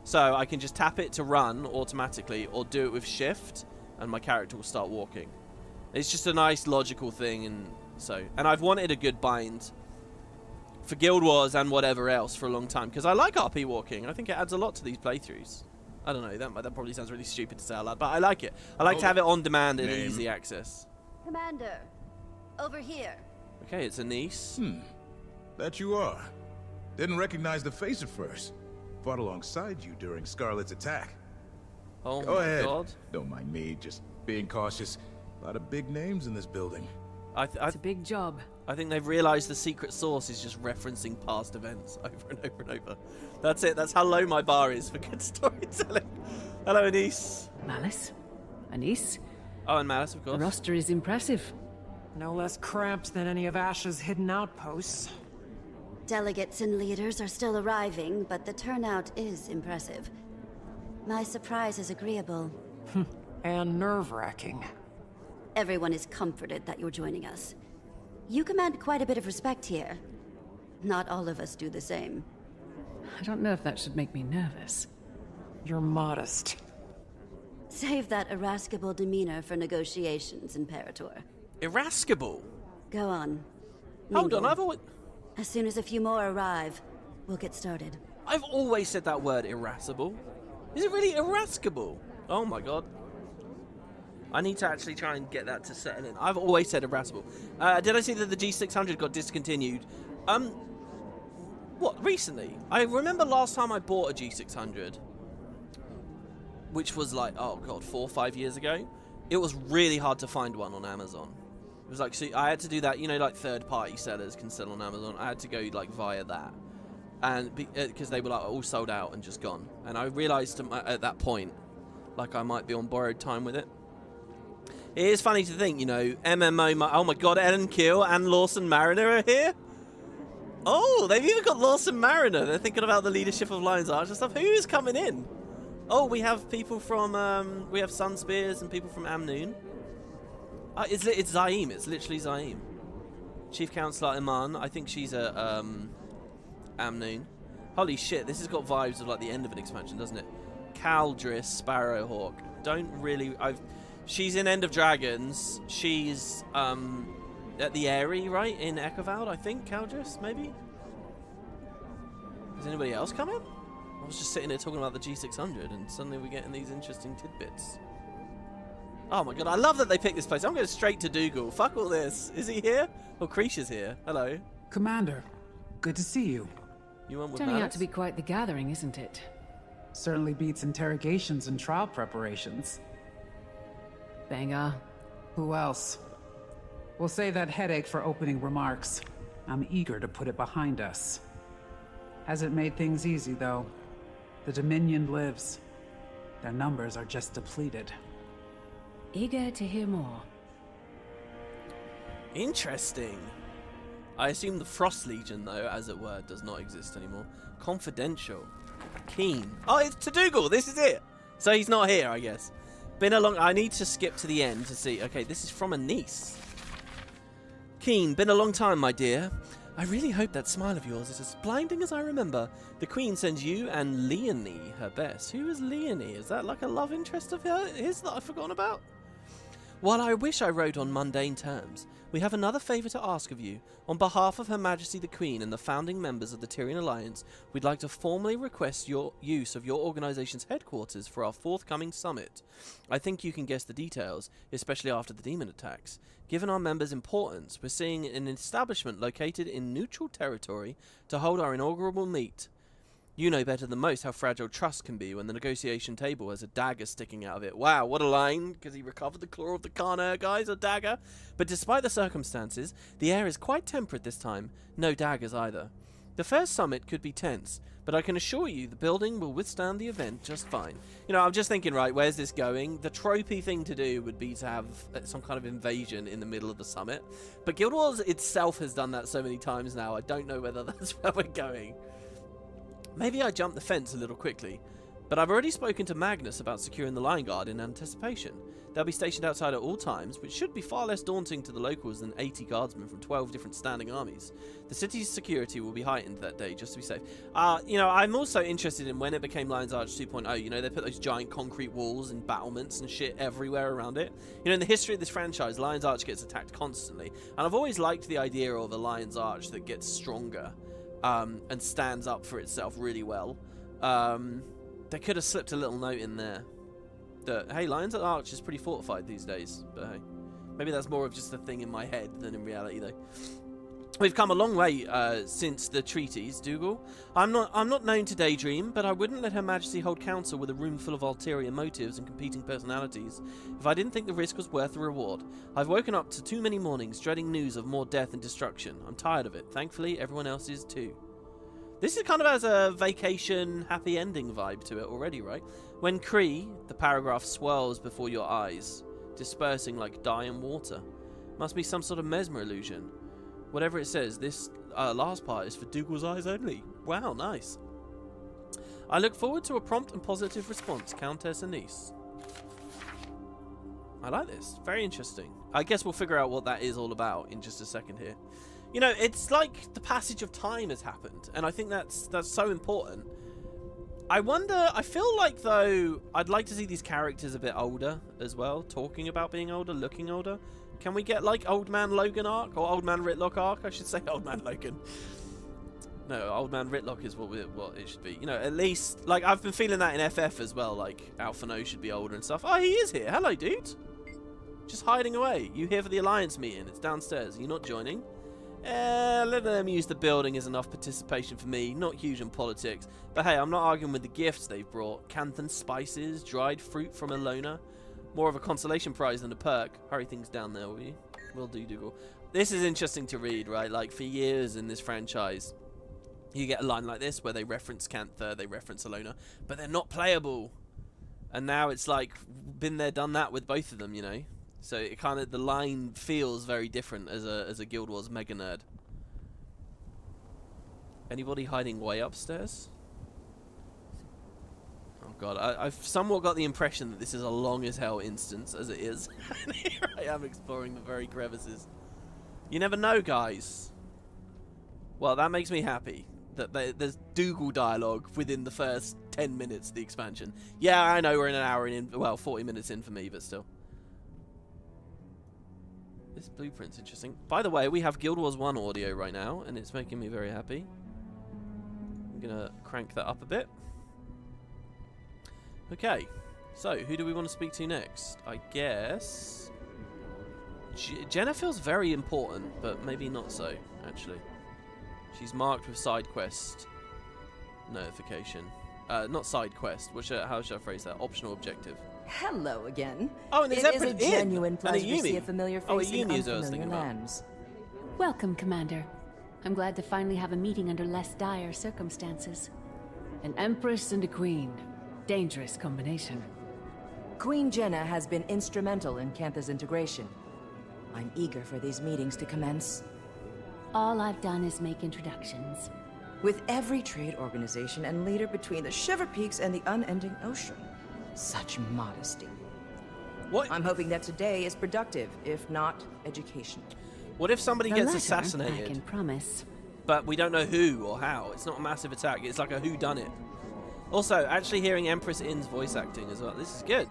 So I can just tap it to run automatically, or do it with shift, and my character will start walking. It's just a nice logical thing, and I've wanted a good bind for Guild Wars and whatever else for a long time, because I like RP walking. I think it adds a lot to these playthroughs. I don't know, that probably sounds really stupid to say out loud, but I like it. I like to have it on demand and easy access. Commander, over here. Okay, it's Anise. That you are. Didn't recognize the face at first. Fought alongside you during Scarlet's attack. Oh Go my ahead. god. Don't mind me, just being cautious. A lot of big names in this building. It's a big job. I think they've realized the secret source is just referencing past events over and over and over. That's it. That's how low my bar is for good storytelling. Hello, Anise. Malice? Anise? Oh, and Malice, of The course. roster is impressive. No less cramped than any of Ash's hidden outposts. Delegates and leaders are still arriving, but the turnout is impressive. My surprise is agreeable. And nerve-wracking. Everyone is comforted that you're joining us. You command quite a bit of respect here. Not all of us do the same. I don't know if that should make me nervous. You're modest. Save that irascible demeanor for negotiations, Imperator. Irascible? Go on. Hold on, Mingle. As soon as a few more arrive, we'll get started. I've always said that word, irascible. Is it really irascible? Oh my god. I need to actually try and get that to settle in. I've always said irascible. Did I see that the G600 got discontinued? What, recently? I remember last time I bought a G600, which was like, oh god, 4 or 5 years ago. It was really hard to find one on Amazon. It was like, so I had to do that, you know, like third-party sellers can sell on Amazon. I had to go like via that, and because they were like all sold out and just gone. And I realized at that point, like I might be on borrowed time with it. It is funny to think, you know, MMO. Oh my god, Ellen Keel and Lawson Mariner are here. Oh, they've even got Lawson Mariner. They're thinking about the leadership of Lion's Arch and stuff. Who's coming in? Oh, we have people from, we have Sun Spears and people from Amnoon. It's Zaim. It's literally Zaim. Chief Counselor Iman. I think she's a, Amnoon. Holy shit, this has got vibes of like the end of an expansion, doesn't it? Caldris, Sparrowhawk. Don't really... She's in End of Dragons. She's, at the Eyrie, right? In Echovald, I think. Caldris, maybe? Is anybody else coming? I was just sitting there talking about the G600 and suddenly we're getting these interesting tidbits. Oh my god, I love that they picked this place. I'm going straight to Dougal. Fuck all this. Is he here? Oh, Kreesh is here. Hello. Commander, good to see you. You want with Turning out malice? to be quite the gathering, isn't it? Certainly beats interrogations and trial preparations. Benga. Who else? We'll save that headache for opening remarks. I'm eager to put it behind us. Hasn't made things easy, though. The Dominion lives. Their numbers are just depleted. Eager to hear more. Interesting. I assume the Frost Legion, though, as it were, does not exist anymore. Confidential. Keen. Oh, it's to Dougal. This is it. So he's not here, I guess. Been a long... I need to skip to the end to see. Okay, this is from a niece. Keen, been a long time, my dear. I really hope that smile of yours is as blinding as I remember. The Queen sends you and Leonie her best. Who is Leonie? Is that like a love interest of his that I've forgotten about? While I wish I wrote on mundane terms, we have another favour to ask of you. On behalf of Her Majesty the Queen and the founding members of the Tyrian Alliance, we'd like to formally request your use of your organisation's headquarters for our forthcoming summit. I think you can guess the details, especially after the demon attacks. Given our members' importance, we're seeing an establishment located in neutral territory to hold our inaugural meet. You know better than most how fragile trust can be when the negotiation table has a dagger sticking out of it. Wow, what a line, because he recovered the claw of the Kana guys, a dagger. But despite the circumstances, the air is quite temperate this time. No daggers either. The first summit could be tense, but I can assure you the building will withstand the event just fine. You know, I'm just thinking, right, where's this going? The tropey thing to do would be to have some kind of invasion in the middle of the summit. But Guild Wars itself has done that so many times now, I don't know whether that's where we're going. Maybe I jumped the fence a little quickly, but I've already spoken to Magnus about securing the Lion Guard in anticipation. They'll be stationed outside at all times, which should be far less daunting to the locals than 80 guardsmen from 12 different standing armies. The city's security will be heightened that day, just to be safe. You know, I'm also interested in when it became Lion's Arch 2.0, you know, they put those giant concrete walls and battlements and shit everywhere around it. You know, in the history of this franchise, Lion's Arch gets attacked constantly, and I've always liked the idea of a Lion's Arch that gets stronger. And stands up for itself really well. They could have slipped a little note in there that, hey, Lion's Arch is pretty fortified these days, but hey, maybe that's more of just a thing in my head than in reality, though. We've come a long way since the treaties, Dougal. I'm not known to daydream, but I wouldn't let Her Majesty hold council with a room full of ulterior motives and competing personalities if I didn't think the risk was worth the reward. I've woken up to too many mornings dreading news of more death and destruction. I'm tired of it. Thankfully, everyone else is too. This is kind of has a vacation, happy ending vibe to it already, right? When Kree, the paragraph swirls before your eyes, dispersing like dye and water. Must be some sort of mesmer illusion. Whatever it says, this last part is for Dougal's eyes only. Wow, nice. I look forward to a prompt and positive response, Countess Anise. I like this. Very interesting. I guess we'll figure out what that is all about in just a second here. You know, it's like the passage of time has happened, and I think that's so important. I wonder, I feel like, though, I'd like to see these characters a bit older as well, talking about being older, looking older. Can we get, like, Old Man Logan arc? Or Old Man Ritlock arc? I should say Old Man Logan. No, Old Man Ritlock is what it should be. You know, at least, like, I've been feeling that in FF as well. Like, Alphino should be older and stuff. Oh, he is here. Hello, dude. Just hiding away. You here for the Alliance meeting? It's downstairs. Are you not joining? Let them use the building as enough participation for me. Not huge in politics. But hey, I'm not arguing with the gifts they've brought. Canthan spices, dried fruit from Alona. More of a consolation prize than a perk. Hurry things down there, will you? Will do, Dougal. This is interesting to read, right? Like, for years in this franchise, you get a line like this where they reference Cantha, they reference Alona, but they're not playable. And now it's like, been there, done that with both of them, you know? So it kind of, the line feels very different as a Guild Wars mega nerd. Anybody hiding way upstairs? Oh god, I've somewhat got the impression that this is a long as hell instance as it is. And here I am exploring the very crevices. You never know, guys. Well, that makes me happy. That there's Dougal dialogue within the first 10 minutes of the expansion. Yeah, I know we're in an hour in, well, 40 minutes in for me, but still. This blueprint's interesting. By the way, we have Guild Wars 1 audio right now, and it's making me very happy. I'm gonna crank that up a bit. Okay, so who do we want to speak to next? I guess Jenna feels very important, but maybe not so, actually. She's marked with side quest notification. Not side quest. How should I phrase that? Optional objective. Hello again. Oh, and it is a genuine pleasure to see a familiar face in unfamiliar lands. Welcome, Commander. I'm glad to finally have a meeting under less dire circumstances. An Empress and a Queen. Dangerous combination. Queen Jenna has been instrumental in Cantha's integration. I'm eager for these meetings to commence. All I've done is make introductions. With every trade organization and leader between the Shiver Peaks and the unending ocean. Such modesty. What? I'm hoping that today is productive, if not educational. What if somebody gets assassinated? I can promise. But we don't know who or how. It's not a massive attack. It's like a whodunit. Also, actually hearing Empress Inn's voice acting as well. This is good.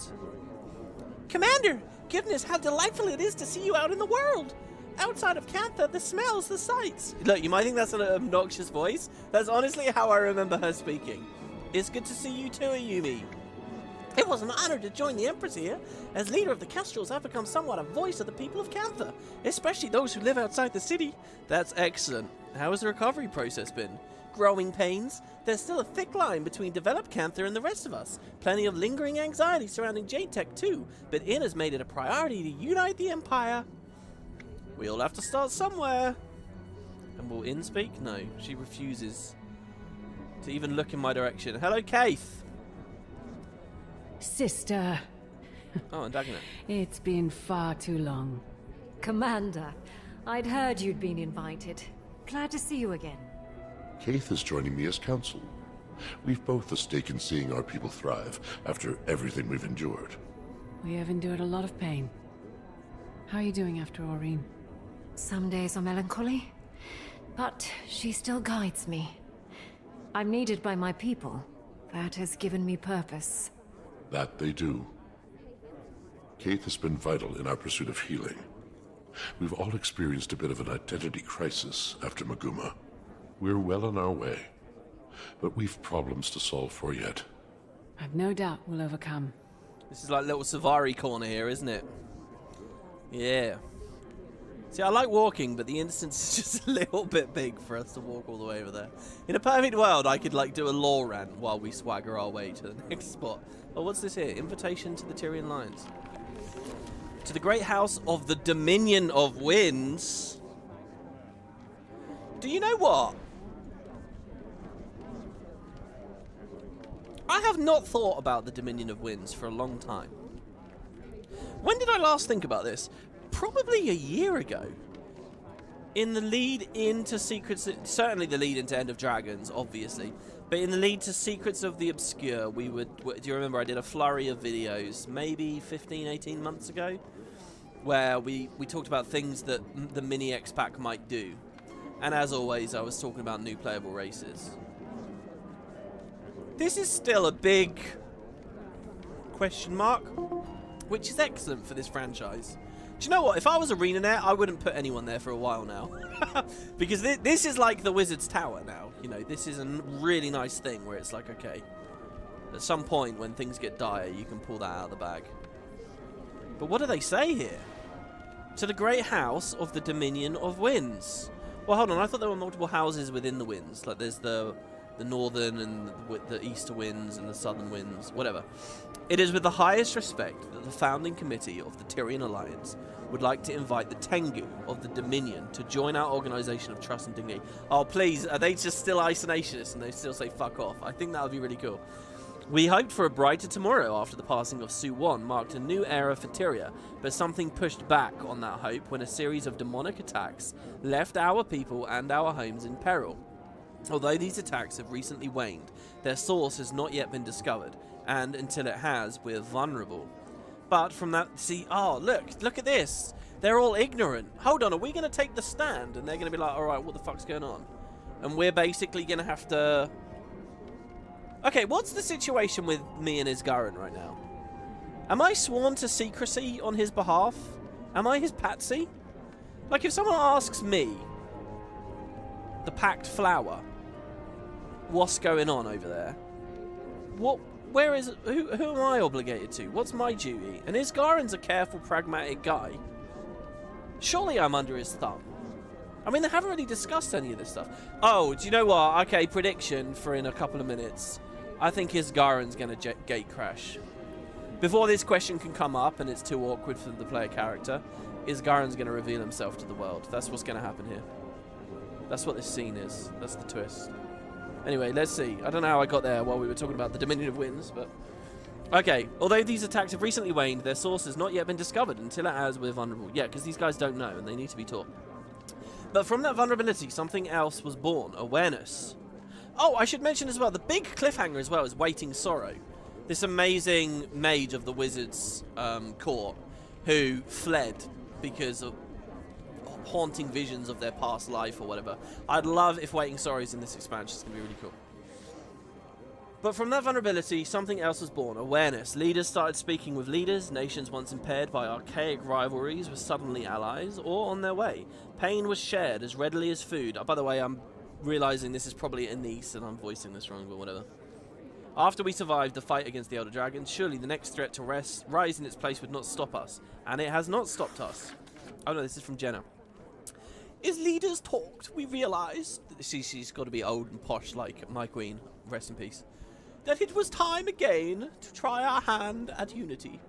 Commander! Goodness, how delightful it is to see you out in the world! Outside of Cantha, the smells, the sights. Look, you might think that's an obnoxious voice. That's honestly how I remember her speaking. It's good to see you too, Ayumi. It was an honor to join the Empress here. As leader of the Kestrels, I've become somewhat a voice of the people of Cantha, especially those who live outside the city. That's excellent. How has the recovery process been? Growing pains? There's still a thick line between developed Cantha and the rest of us. Plenty of lingering anxiety surrounding J-Tech too, but Inn has made it a priority to unite the Empire. We all have to start somewhere. And will Inn speak? No, she refuses to even look in my direction. Hello, Keith. Sister. Oh, and Dagonet. It's been far too long. Commander, I'd heard you'd been invited. Glad to see you again. Keith is joining me as counsel. We've both a stake in seeing our people thrive after everything we've endured. We have endured a lot of pain. How are you doing after Aureen? Some days are melancholy, but she still guides me. I'm needed by my people. That has given me purpose. That they do. Keith has been vital in our pursuit of healing. We've all experienced a bit of an identity crisis after Maguma. We're well on our way, but we've problems to solve for yet. I've no doubt we'll overcome. This is like little Savari corner here, isn't it? Yeah. See, I like walking, but the instance is just a little bit big for us to walk all the way over there. In a perfect world, I could like do a lore rant while we swagger our way to the next spot. Oh, what's this here? Invitation to the Tyrian Lions. To the great house of the Dominion of Winds. Do you know what? I have not thought about the Dominion of Winds for a long time. When did I last think about this? Probably a year ago. In the lead into Secrets... Certainly the lead into End of Dragons, obviously. But in the lead to Secrets of the Obscure, we would... Do you remember I did a flurry of videos, maybe 15, 18 months ago? Where we talked about things that the mini X-Pack might do. And as always, I was talking about new playable races. This is still a big question mark, which is excellent for this franchise. Do you know what? If I was ArenaNet, I wouldn't put anyone there for a while now. Because this is like the Wizard's Tower now. You know, this is a really nice thing where it's like, okay, at some point when things get dire, you can pull that out of the bag. But what do they say here? To the great house of the Dominion of Winds. Well, hold on. I thought there were multiple houses within the winds. Like there's the northern and the easter winds and the southern winds, whatever. It is with the highest respect that the founding committee of the Tyrian Alliance would like to invite the Tengu of the Dominion to join our organization of trust and dignity. Oh, please, are they just still isolationists and they still say fuck off? I think that would be really cool. We hoped for a brighter tomorrow after the passing of Su-1 marked a new era for Tyria, but something pushed back on that hope when a series of demonic attacks left our people and our homes in peril. Although these attacks have recently waned, their source has not yet been discovered, and until it has, we're vulnerable. But from that, see, oh, look at this. They're all ignorant. Hold on, are we going to take the stand? And they're going to be like, all right, what the fuck's going on? And we're basically going to have to... Okay, what's the situation with me and Isgarin right now? Am I sworn to secrecy on his behalf? Am I his patsy? Like, if someone asks me, the Packed Flower, what's going on over there? Where is it? Who am I obligated to? What's my duty? And Isgarin's a careful, pragmatic guy. Surely I'm under his thumb. I mean, they haven't really discussed any of this stuff. Oh, do you know what? Okay, prediction for in a couple of minutes. I think Isgarin's going to gate crash. Before this question can come up, and it's too awkward for the player character, Isgarin's going to reveal himself to the world. That's what's going to happen here. That's what this scene is. That's the twist. Anyway, let's see. I don't know how I got there while we were talking about the Dominion of Winds, but... Okay, although these attacks have recently waned, their source has not yet been discovered. Until it has, we're vulnerable. Yeah, because these guys don't know, and they need to be taught. But from that vulnerability, something else was born. Awareness. Oh, I should mention as well, the big cliffhanger as well is Waiting Sorrow. This amazing mage of the wizard's court who fled because of haunting visions of their past life or whatever. I'd love if Waiting Sorrow is in this expansion. It's going to be really cool. But from that vulnerability, something else was born. Awareness. Leaders started speaking with leaders. Nations once impaired by archaic rivalries were suddenly allies or on their way. Pain was shared as readily as food. Oh, by the way, I'm realizing this is probably Anise and I'm voicing this wrong, but whatever. After we survived the fight against the Elder Dragon, surely the next threat to rise in its place would not stop us. And it has not stopped us. Oh no, this is from Jenna. As leaders talked, we realized... She's got to be old and posh like my queen. Rest in peace. That it was time again to try our hand at unity.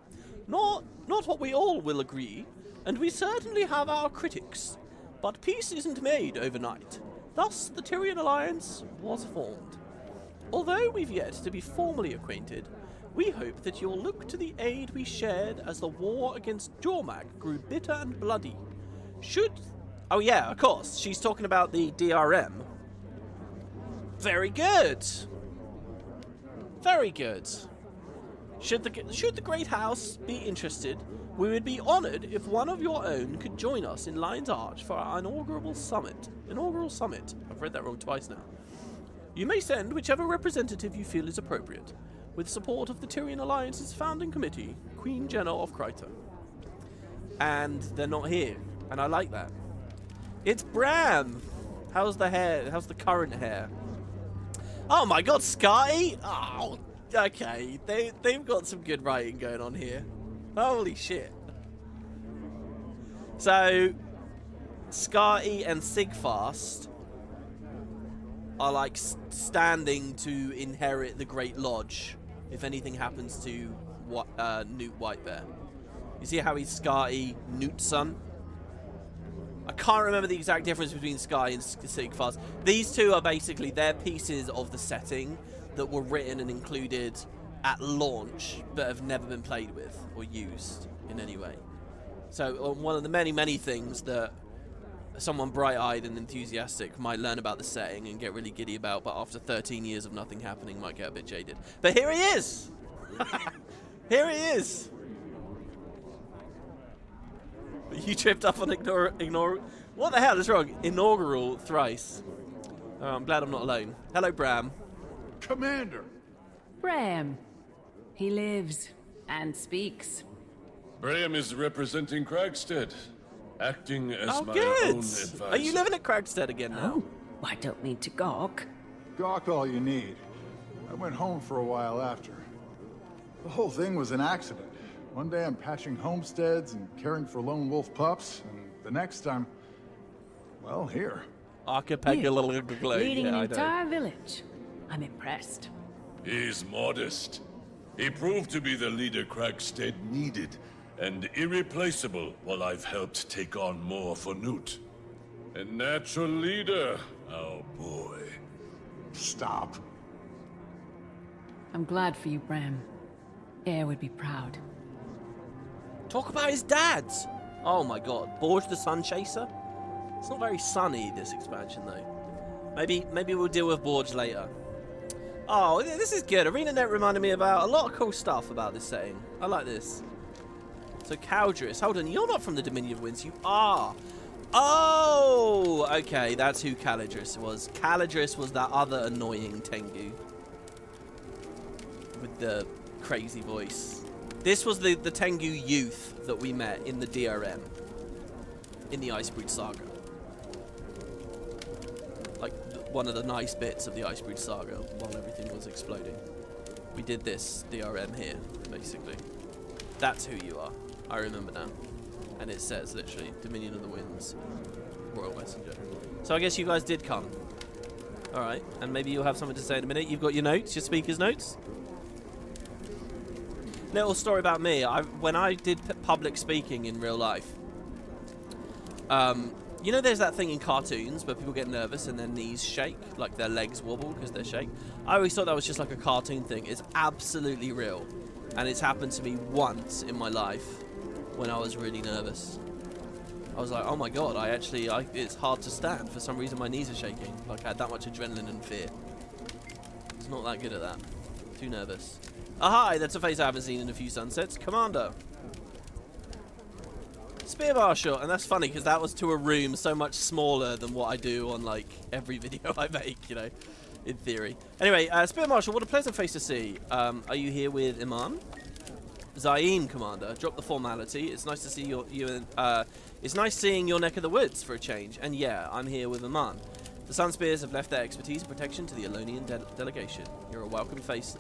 Not what we all will agree, and we certainly have our critics. But peace isn't made overnight. Thus, the Tyrian Alliance was formed. Although we've yet to be formally acquainted, we hope that you'll look to the aid we shared as the war against Jormak grew bitter and bloody. Oh yeah, of course, she's talking about the DRM. Very good. Very good. Should the Great House be interested, we would be honoured if one of your own could join us in Lion's Arch for our inaugural summit. I've read that wrong twice now. You may send whichever representative you feel is appropriate, with support of the Tyrian Alliance's founding committee, Queen Jenna of Kryta. And they're not here, and I like that. It's Bram! How's the hair? How's the current hair? Oh my god, Scotty! Oh, okay. They've got some good writing going on here. Holy shit. So, Scotty and Sigfast are like standing to inherit the Great Lodge if anything happens to Newt Whitebear. You see how he's Scotty, Newt's son? I can't remember the exact difference between Sky and Sigfast. These two are basically, they're pieces of the setting that were written and included at launch, but have never been played with or used in any way. So one of the many, many things that someone bright-eyed and enthusiastic might learn about the setting and get really giddy about, but after 13 years of nothing happening might get a bit jaded. But here he is! Here he is! You tripped up on ignore. What the hell is wrong? Inaugural thrice. Oh, I'm glad I'm not alone. Hello, Bram. Commander! Bram. He lives and speaks. Bram is representing Kragstead, acting as my good. own advisor. Are you living at Kragstead again now? Oh, I don't mean to gawk. Gawk all you need. I went home for a while after. The whole thing was an accident. One day I'm patching homesteads and caring for lone wolf pups, and the next I'm, well, here. Leading an entire village. I'm impressed. He's modest. He proved to be the leader Kragstead needed, and irreplaceable while I've helped take on more for Newt. A natural leader, oh boy. Stop. I'm glad for you, Bram. Air would be proud. Talk about his dads. Oh my god. Borge the Sun Chaser? It's not very sunny, this expansion, though. Maybe we'll deal with Borge later. Oh, this is good. ArenaNet reminded me about a lot of cool stuff about this setting. I like this. So Caldris, hold on, you're not from the Dominion of Winds, you are. Oh, okay, that's who Caldris was. Caldris was that other annoying Tengu with the crazy voice. This was the Tengu youth that we met in the DRM, in the Icebreed Saga. Like, one of the nice bits of the Icebreed Saga while everything was exploding. We did this DRM here, basically. That's who you are. I remember now. And it says, literally, Dominion of the Winds, Royal Messenger. So I guess you guys did come. Alright, and maybe you'll have something to say in a minute. You've got your notes, your speaker's notes. Little story about me. When I did public speaking in real life, you know there's that thing in cartoons where people get nervous and their knees shake, like their legs wobble because they're shake? I always thought that was just like a cartoon thing. It's absolutely real. And it's happened to me once in my life when I was really nervous. I was like, oh my god, it's hard to stand. For some reason my knees are shaking. Like I had that much adrenaline and fear. It's not that good at that. Too nervous. Oh, hi, that's a face I haven't seen in a few sunsets. Commander. Spear Marshal, and that's funny because that was to a room so much smaller than what I do on like every video I make, you know, in theory. Anyway, Spear Marshal, what a pleasant face to see. Are you here with Imam? Zaim, Commander, drop the formality. It's nice to see it's nice seeing your neck of the woods for a change. And yeah, I'm here with Imam. The Sun Spears have left their expertise and protection to the Elonian delegation. You're a welcome face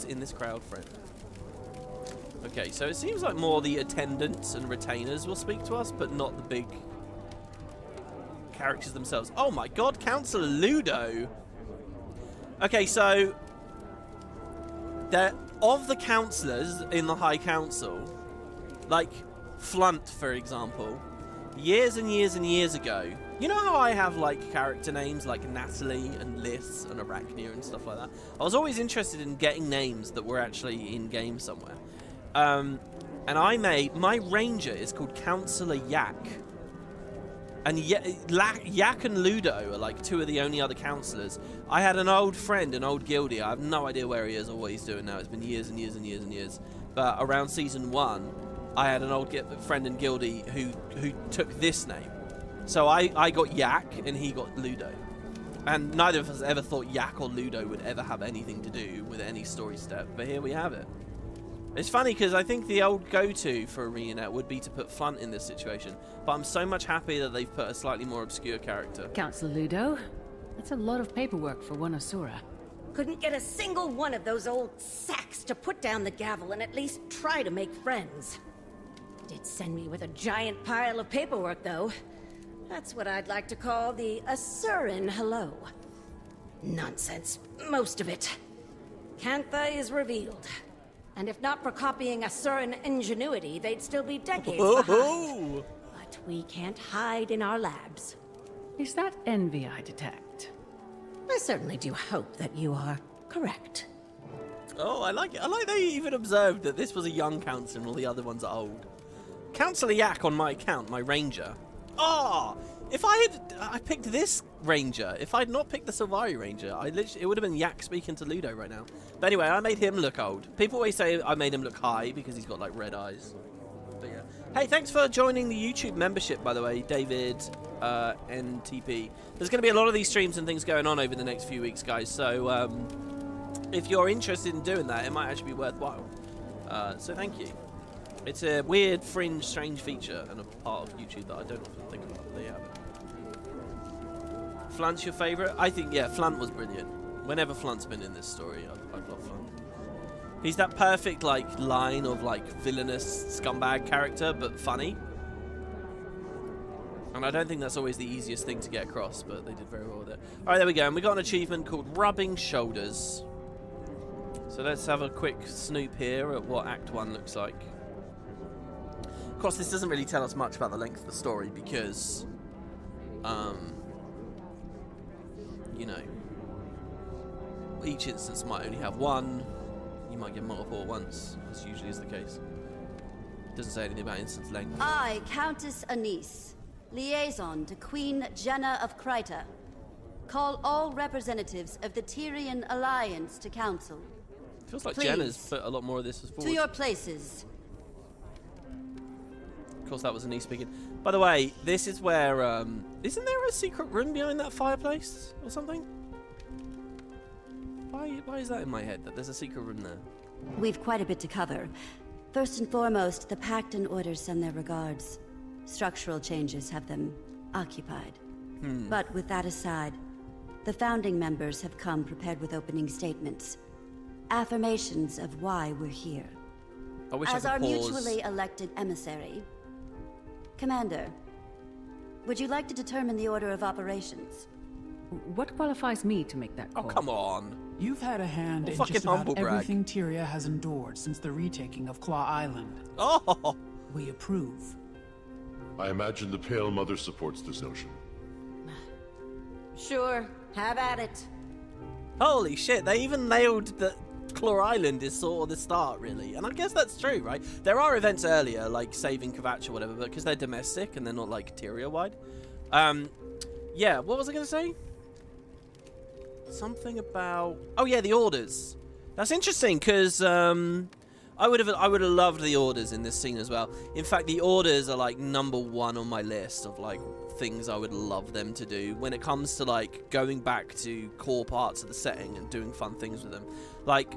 in this crowd, friend. Okay, so it seems like more the attendants and retainers will speak to us, but not the big characters themselves. Oh my god, Councillor Ludo! Okay, so of the councillors in the High Council, like Flunt, for example, years and years and years ago, you know how I have like character names like Natalie and Liz and Arachnia and stuff like that? I was always interested in getting names that were actually in game somewhere. And my ranger is called Councillor Yak. And Yak and Ludo are like two of the only other councillors. I had an old friend, an old guildie. I have no idea where he is or what he's doing now. It's been years and years and years and years. But around season 1, I had an old friend and guildie who took this name. So I got Yak and he got Ludo. And neither of us ever thought Yak or Ludo would ever have anything to do with any story step. But here we have it. It's funny because I think the old go-to for ArenaNet would be to put Flunt in this situation. But I'm so much happy that they've put a slightly more obscure character. Councillor Ludo, that's a lot of paperwork for one Asura. Couldn't get a single one of those old sacks to put down the gavel and at least try to make friends. Did send me with a giant pile of paperwork, though. That's what I'd like to call the Asuran hello. Nonsense, most of it. Cantha is revealed. And if not for copying Asuran ingenuity, they'd still be decades behind. But we can't hide in our labs. Is that envy I detect? I certainly do hope that you are correct. Oh, I like it. I like that you even observed that this was a young councillor and all the other ones are old. Councillor Yak on my account, my ranger. Oh, if I picked this ranger, if I'd not picked the Sylvari ranger, it would have been Yak speaking to Ludo right now. But anyway, I made him look old. People always say I made him look high because he's got like red eyes. But yeah. Hey, thanks for joining the YouTube membership, by the way, David NTP. There's going to be a lot of these streams and things going on over the next few weeks, guys. So if you're interested in doing that, it might actually be worthwhile. So thank you. It's a weird, fringe, strange feature and a part of YouTube that I don't often think about. But there you have it. Flunt's your favourite? I think, yeah, Flunt was brilliant. Whenever Flunt's been in this story, I've loved Flunt. He's that perfect, like, line of, like, villainous scumbag character, but funny. And I don't think that's always the easiest thing to get across, but they did very well with it. Alright, there we go. And we got an achievement called Rubbing Shoulders. So let's have a quick snoop here at what Act 1 looks like. Of course, this doesn't really tell us much about the length of the story because, you know, each instance might only have one. You might get multiple at once, as usually is the case. It doesn't say anything about instance length. I, Countess Anise, liaison to Queen Jenna of Kryta. Call all representatives of the Tyrian Alliance to council. Feels like Please. Jenna's put a lot more of this as forward. To your places. Of course, that was Anise speaking. By the way, this is where, isn't there a secret room behind that fireplace or something? Why is that in my head, that there's a secret room there? We've quite a bit to cover. First and foremost, the Pact and Orders send their regards. Structural changes have them occupied. But with that aside, the founding members have come prepared with opening statements. Affirmations of why we're here. I wish As I our could pause. mutually elected emissary, Commander, would you like to determine the order of operations? What qualifies me to make that call? Oh, come on. You've had a hand Well, in fucking just about humble brag. everything Tyria has endured since the retaking of Claw Island. Oh! We approve. I imagine the Pale Mother supports this notion. Sure, have at it. Holy shit, they even nailed that Claw Island is sort of the start, really. And I guess that's true, right? There are events earlier, like saving Kvatch or whatever, but because they're domestic and they're not, like, Tyria-wide. Yeah, what was I going to say? Something about... Oh, yeah, the Orders. That's interesting, because I would have loved the Orders in this scene as well. In fact, the Orders are, like, #1 on my list of, like, things I would love them to do when it comes to, like, going back to core parts of the setting and doing fun things with them. Like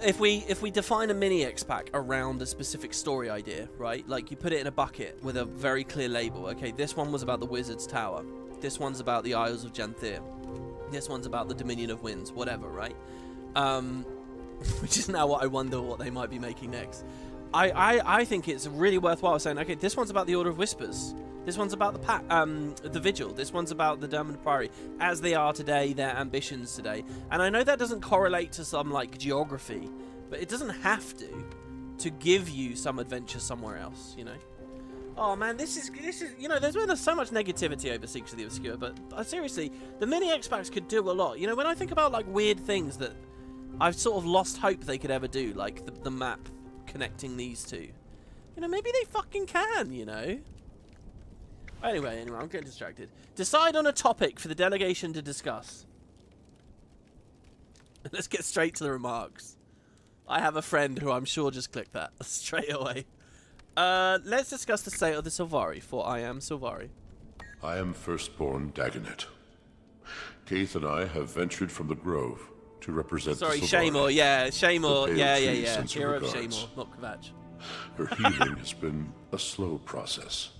if we define a mini X-Pack around a specific story idea, right? Like, you put it in a bucket with a very clear label. Okay, this one was about the Wizard's Tower. This one's about the Isles of Janthir. This one's about the Dominion of Winds, whatever, right? Which is now what I wonder what they might be making next. I think it's really worthwhile saying, okay, this one's about the Order of Whispers. This one's about the Vigil. This one's about the Dermot Priory. As they are today, their ambitions today. And I know that doesn't correlate to some, like, geography, but it doesn't have to give you some adventure somewhere else, you know? Oh, man, this is you know, there's been so much negativity over Seeks of the Obscure, but seriously, the mini X-Packs could do a lot. You know, when I think about, like, weird things that I've sort of lost hope they could ever do, like the map connecting these two. You know, maybe they fucking can, you know? Anyway, I'm getting distracted. Decide on a topic for the delegation to discuss. Let's get straight to the remarks. I have a friend who I'm sure just clicked that straight away. Let's discuss the state of the Sylvari, for I am Sylvari. I am Firstborn Dagonet. Keith and I have ventured from the Grove to represent Sorry, the Sylvari. Shaymor, yeah, Shaymor, The pale yeah. tree sends her Hero of regards. Shaymor, not Kvatch. Her healing has been a slow process,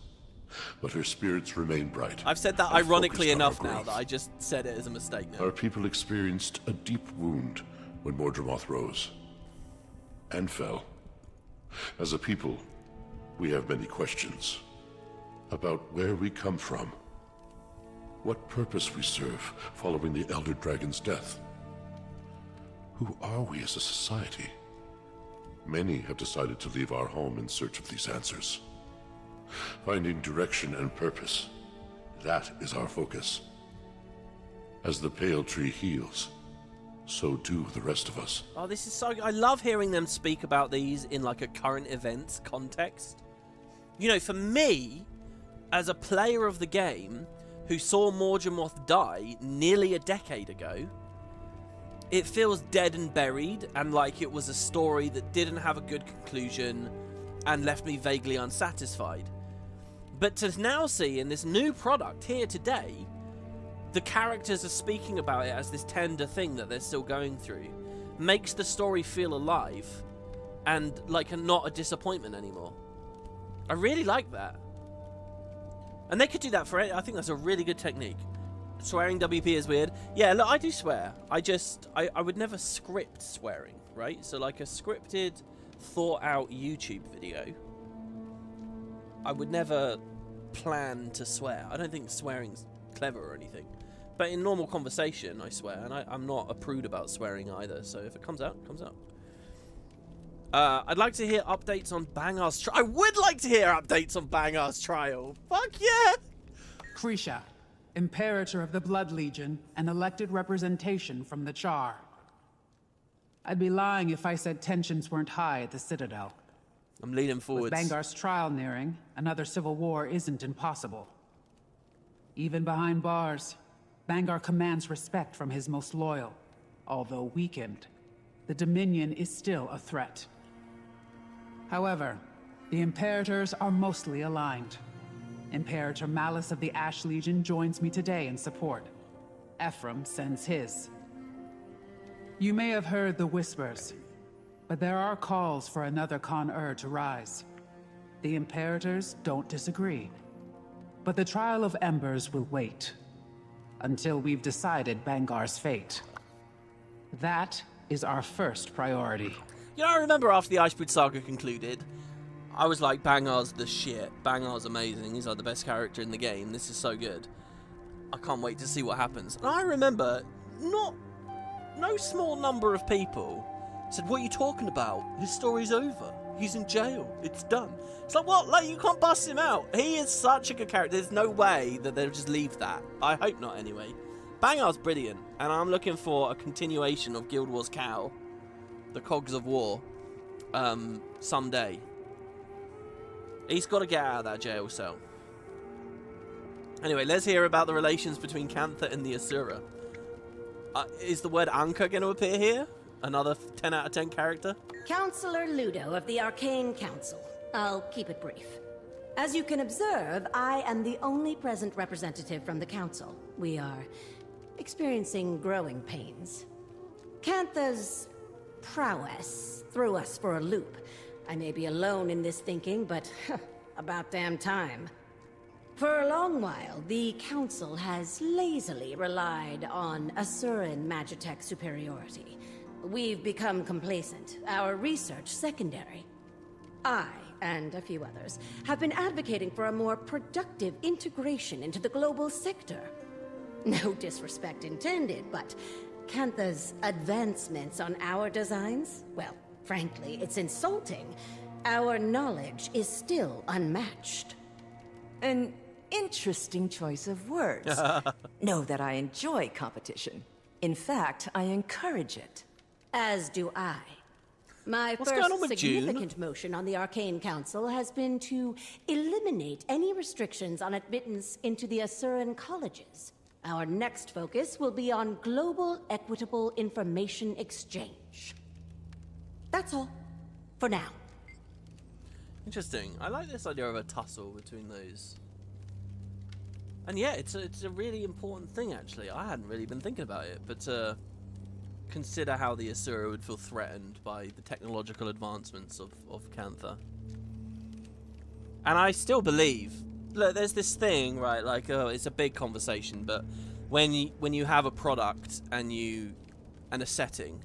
but her spirits remain bright. I've said that and ironically focused on our enough now growth. that I just said it as a mistake now. Our people experienced a deep wound when Mordramoth rose and fell. As a people, we have many questions about where we come from, what purpose we serve following the Elder Dragon's death. Who are we as a society? Many have decided to leave our home in search of these answers. Finding direction and purpose, that is our focus. As the pale tree heals, so do the rest of us. Oh, this is so... I love hearing them speak about these in, like, a current events context. You know, for me, as a player of the game who saw Mordramoth die nearly a decade ago, it feels dead and buried, and like it was a story that didn't have a good conclusion and left me vaguely unsatisfied. But to now see in this new product here today, the characters are speaking about it as this tender thing that they're still going through, makes the story feel alive and like not a disappointment anymore. I really like that. And they could do that for it. I think that's a really good technique. Swearing WP is weird. Yeah, look, I do swear. I would never script swearing, right? So like a scripted, thought out YouTube video, I would never plan to swear. I don't think swearing's clever or anything. But in normal conversation, I swear. And I'm not a prude about swearing either. So if it comes out, it comes out. I'd like to hear updates on Bangar's trial. I would like to hear updates on Bangar's trial. Fuck yeah! Krisha, Imperator of the Blood Legion, and elected representation from the Char. I'd be lying if I said tensions weren't high at the Citadel. I'm leaning forwards. With Bangar's trial nearing, another civil war isn't impossible. Even behind bars, Bangar commands respect from his most loyal. Although weakened, the Dominion is still a threat. However, the Imperators are mostly aligned. Imperator Malice of the Ash Legion joins me today in support. Ephraim sends his. You may have heard the whispers, but there are calls for another Con-Ur to rise. The Imperators don't disagree. But the Trial of Embers will wait until we've decided Bangar's fate. That is our first priority. You know, I remember after the Icebreed Saga concluded, I was like, Bangar's the shit. Bangar's amazing. He's like the best character in the game. This is so good. I can't wait to see what happens. And I remember no small number of people said, what are you talking about? His story's over. He's in jail. It's done. It's like, what? Like, you can't bust him out. He is such a good character. There's no way that they'll just leave that. I hope not, anyway. Bangar's brilliant, and I'm looking for a continuation of Guild Wars Cow, the Cogs of War, someday. He's got to get out of that jail cell. Anyway, let's hear about the relations between Janthir and the Asura. Is the word Anka going to appear here? Another 10 out of 10 character? Counselor Ludo of the Arcane Council. I'll keep it brief. As you can observe, I am the only present representative from the Council. We are experiencing growing pains. Janthir's prowess threw us for a loop. I may be alone in this thinking, but about damn time. For a long while, the Council has lazily relied on Asuran Magitech superiority. We've become complacent, our research secondary. I, and a few others, have been advocating for a more productive integration into the global sector. No disrespect intended, but Janthir's advancements on our designs, well, frankly, it's insulting. Our knowledge is still unmatched. An interesting choice of words. Know that I enjoy competition. In fact, I encourage it. As do I. My What's first going on with significant June? motion on the Arcane Council has been to eliminate any restrictions on admittance into the Asuran colleges. Our next focus will be on global equitable information exchange. That's all. For now. Interesting. I like this idea of a tussle between those. And yeah, it's a really important thing, actually. I hadn't really been thinking about it, but consider how the Asura would feel threatened by the technological advancements of Janthir. And I still believe, look, there's this thing, right, like, it's a big conversation, but when you have a product and a setting,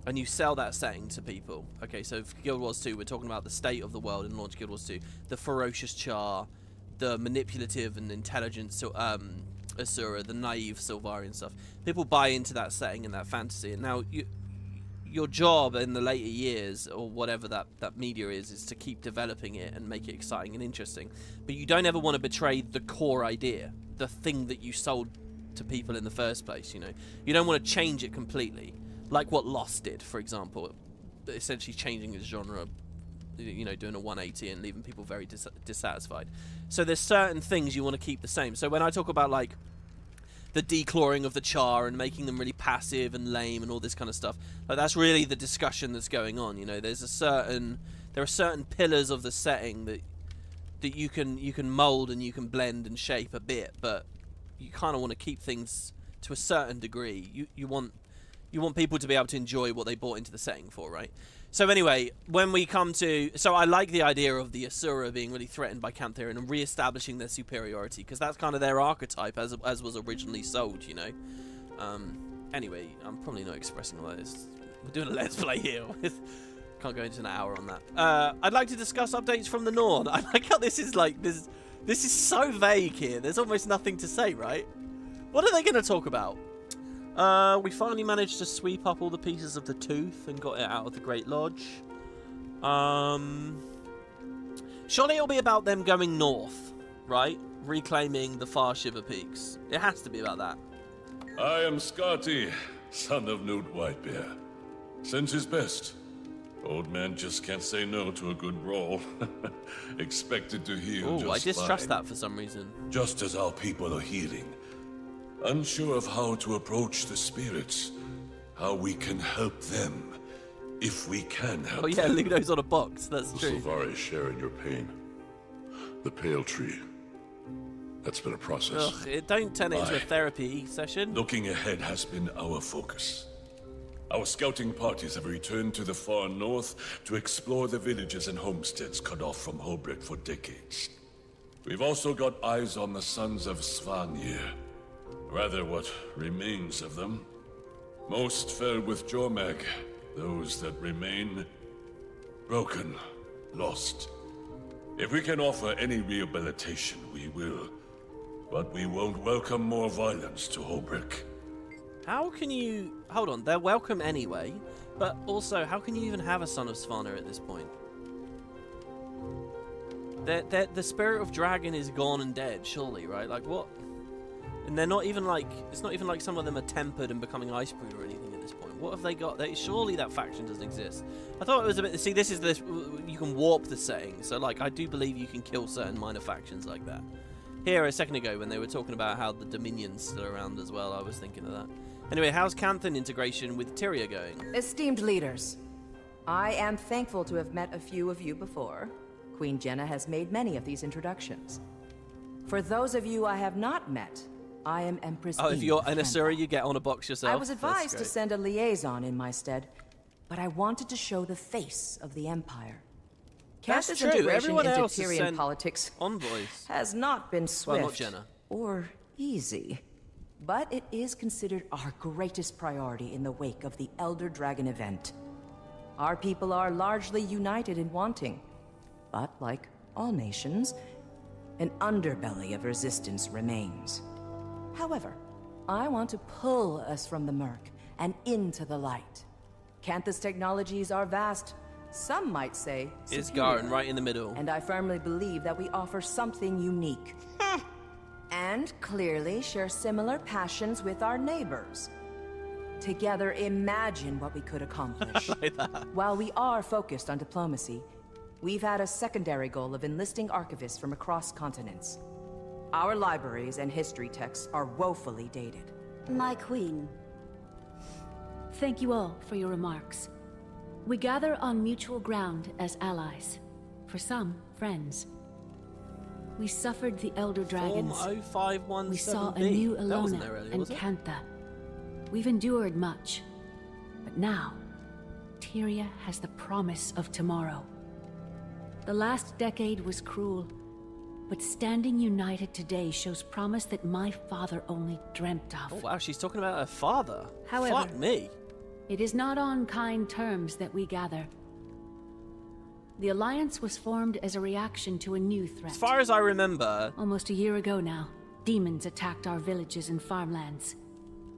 and you sell that setting to people, okay, so for Guild Wars 2, we're talking about the state of the world in launch Guild Wars 2, the ferocious Char, the manipulative and intelligent Asura, the naive Silvarian stuff. People buy into that setting and that fantasy, and now your job in the later years, or whatever that media is to keep developing it and make it exciting and interesting. But you don't ever want to betray the core idea, the thing that you sold to people in the first place, you know. You don't want to change it completely, like what Lost did, for example, essentially changing its genre, you know, doing a 180 and leaving people very dissatisfied. So there's certain things you want to keep the same. So when I talk about, like, the declawing of the Char and making them really passive and lame and all this kind of stuff, like, that's really the discussion that's going on, you know. There are certain pillars of the setting that you can mold and you can blend and shape a bit, but you kind of want to keep things to a certain degree. You want people to be able to enjoy what they bought into the setting for, right? So anyway, when we come to... So I like the idea of the Asura being really threatened by Janthir and re-establishing their superiority, because that's kind of their archetype as was originally sold, you know? Anyway, I'm probably not expressing all this. We're doing a Let's Play here. Can't go into an hour on that. I'd like to discuss updates from the North. I like how this is like... This is so vague here. There's almost nothing to say, right? What are they going to talk about? We finally managed to sweep up all the pieces of the tooth and got it out of the Great Lodge. Surely it'll be about them going north, right? Reclaiming the far Shiver Peaks. It has to be about that. I am Skati, son of Newt Whitebear. Sends his best. Old man just can't say no to a good brawl. Expected to heal just Oh, I distrust fine. that for some reason. Just as our people are healing. Unsure of how to approach the spirits. How we can help them. If we can help Oh yeah, them. Ludo's on a box. That's The true. Sylvari share in your pain. The Pale Tree. That's been a process. Ugh, don't turn it into a Aye. therapy session. Looking ahead has been our focus. Our scouting parties have returned to the far north to explore the villages and homesteads cut off from Holbrook for decades. We've also got eyes on the sons of Svanir. Rather, what remains of them. Most fell with Jormag. Those that remain, broken, lost. If we can offer any rehabilitation, we will. But we won't welcome more violence to Holbrook. How can you... Hold on, they're welcome anyway. But also, how can you even have a son of Svanir at this point? The spirit of dragon is gone and dead, surely, right? Like, what? And they're not even like... It's not even like some of them are tempered and becoming ice brood or anything at this point. What have they got? Surely that faction doesn't exist. I thought it was a bit... See, this is this... You can warp the saying. So, like, I do believe you can kill certain minor factions like that. Here, a second ago, when they were talking about how the Dominion's still around as well, I was thinking of that. Anyway, how's Canthan integration with Tyria going? Esteemed leaders, I am thankful to have met a few of you before. Queen Jenna has made many of these introductions. For those of you I have not met, I am Empress Oh, if Eve you're of an Cantha. Asura, you get on a box yourself. I was That's advised to great. send a liaison in my stead, but I wanted to show the face of the Empire. That's Cantha's true. integration Everyone into else has Tyrian sent politics envoys. has not been swift Well, not Jenna. or easy. But it is considered our greatest priority in the wake of the Elder Dragon event. Our people are largely united in wanting, but like all nations, an underbelly of resistance remains. However, I want to pull us from the murk and into the light. Cantha's technologies are vast. Some might say Is superior. Garen right in the middle? And I firmly believe that we offer something unique. And clearly share similar passions with our neighbors. Together, imagine what we could accomplish. Like that. While we are focused on diplomacy, we've had a secondary goal of enlisting archivists from across continents. Our libraries and history texts are woefully dated. My queen. Thank you all for your remarks. We gather on mutual ground as allies. For some, friends. We suffered the Elder Dragons. Form 0517B. We saw a new That wasn't Alona there earlier, and was it? Cantha. We've endured much. But now, Tyria has the promise of tomorrow. The last decade was cruel, but standing united today shows promise that my father only dreamt of. Oh wow, she's talking about her father. However, Fuck me. It is not on kind terms that we gather. The Alliance was formed as a reaction to a new threat. As far as I remember... Almost a year ago now, demons attacked our villages and farmlands.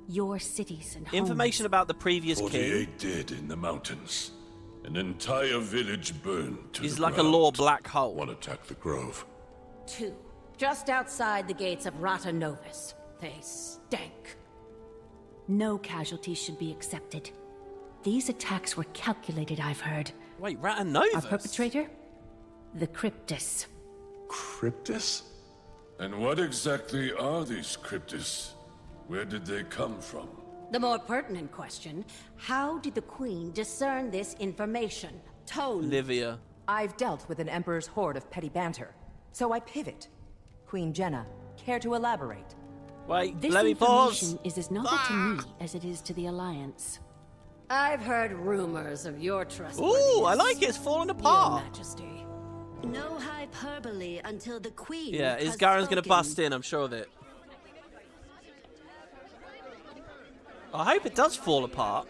Your cities and homes. Information about the previous king 48 dead in the mountains. An entire village burned to is the like a ground. law black hole. One attacked the grove. 2, just outside the gates of Rata Novus. They stank. No casualties should be accepted. These attacks were calculated, I've heard. Wait, Ratanovus? Our perpetrator? The Cryptus. Cryptus? And what exactly are these cryptis? Where did they come from? The more pertinent question, how did the Queen discern this information? Tone. Livia. I've dealt with an Emperor's horde of petty banter, so I pivot. Queen Jenna, care to elaborate? Wait, This let me pause. information is as novel to me as it is to the Alliance. I've heard rumors of your trustworthiness. Ooh, I like it. It's falling Your apart. Majesty. No hyperbole until the queen. Yeah, has Garen's gonna spoken. bust in, I'm sure of it. I hope it does fall apart.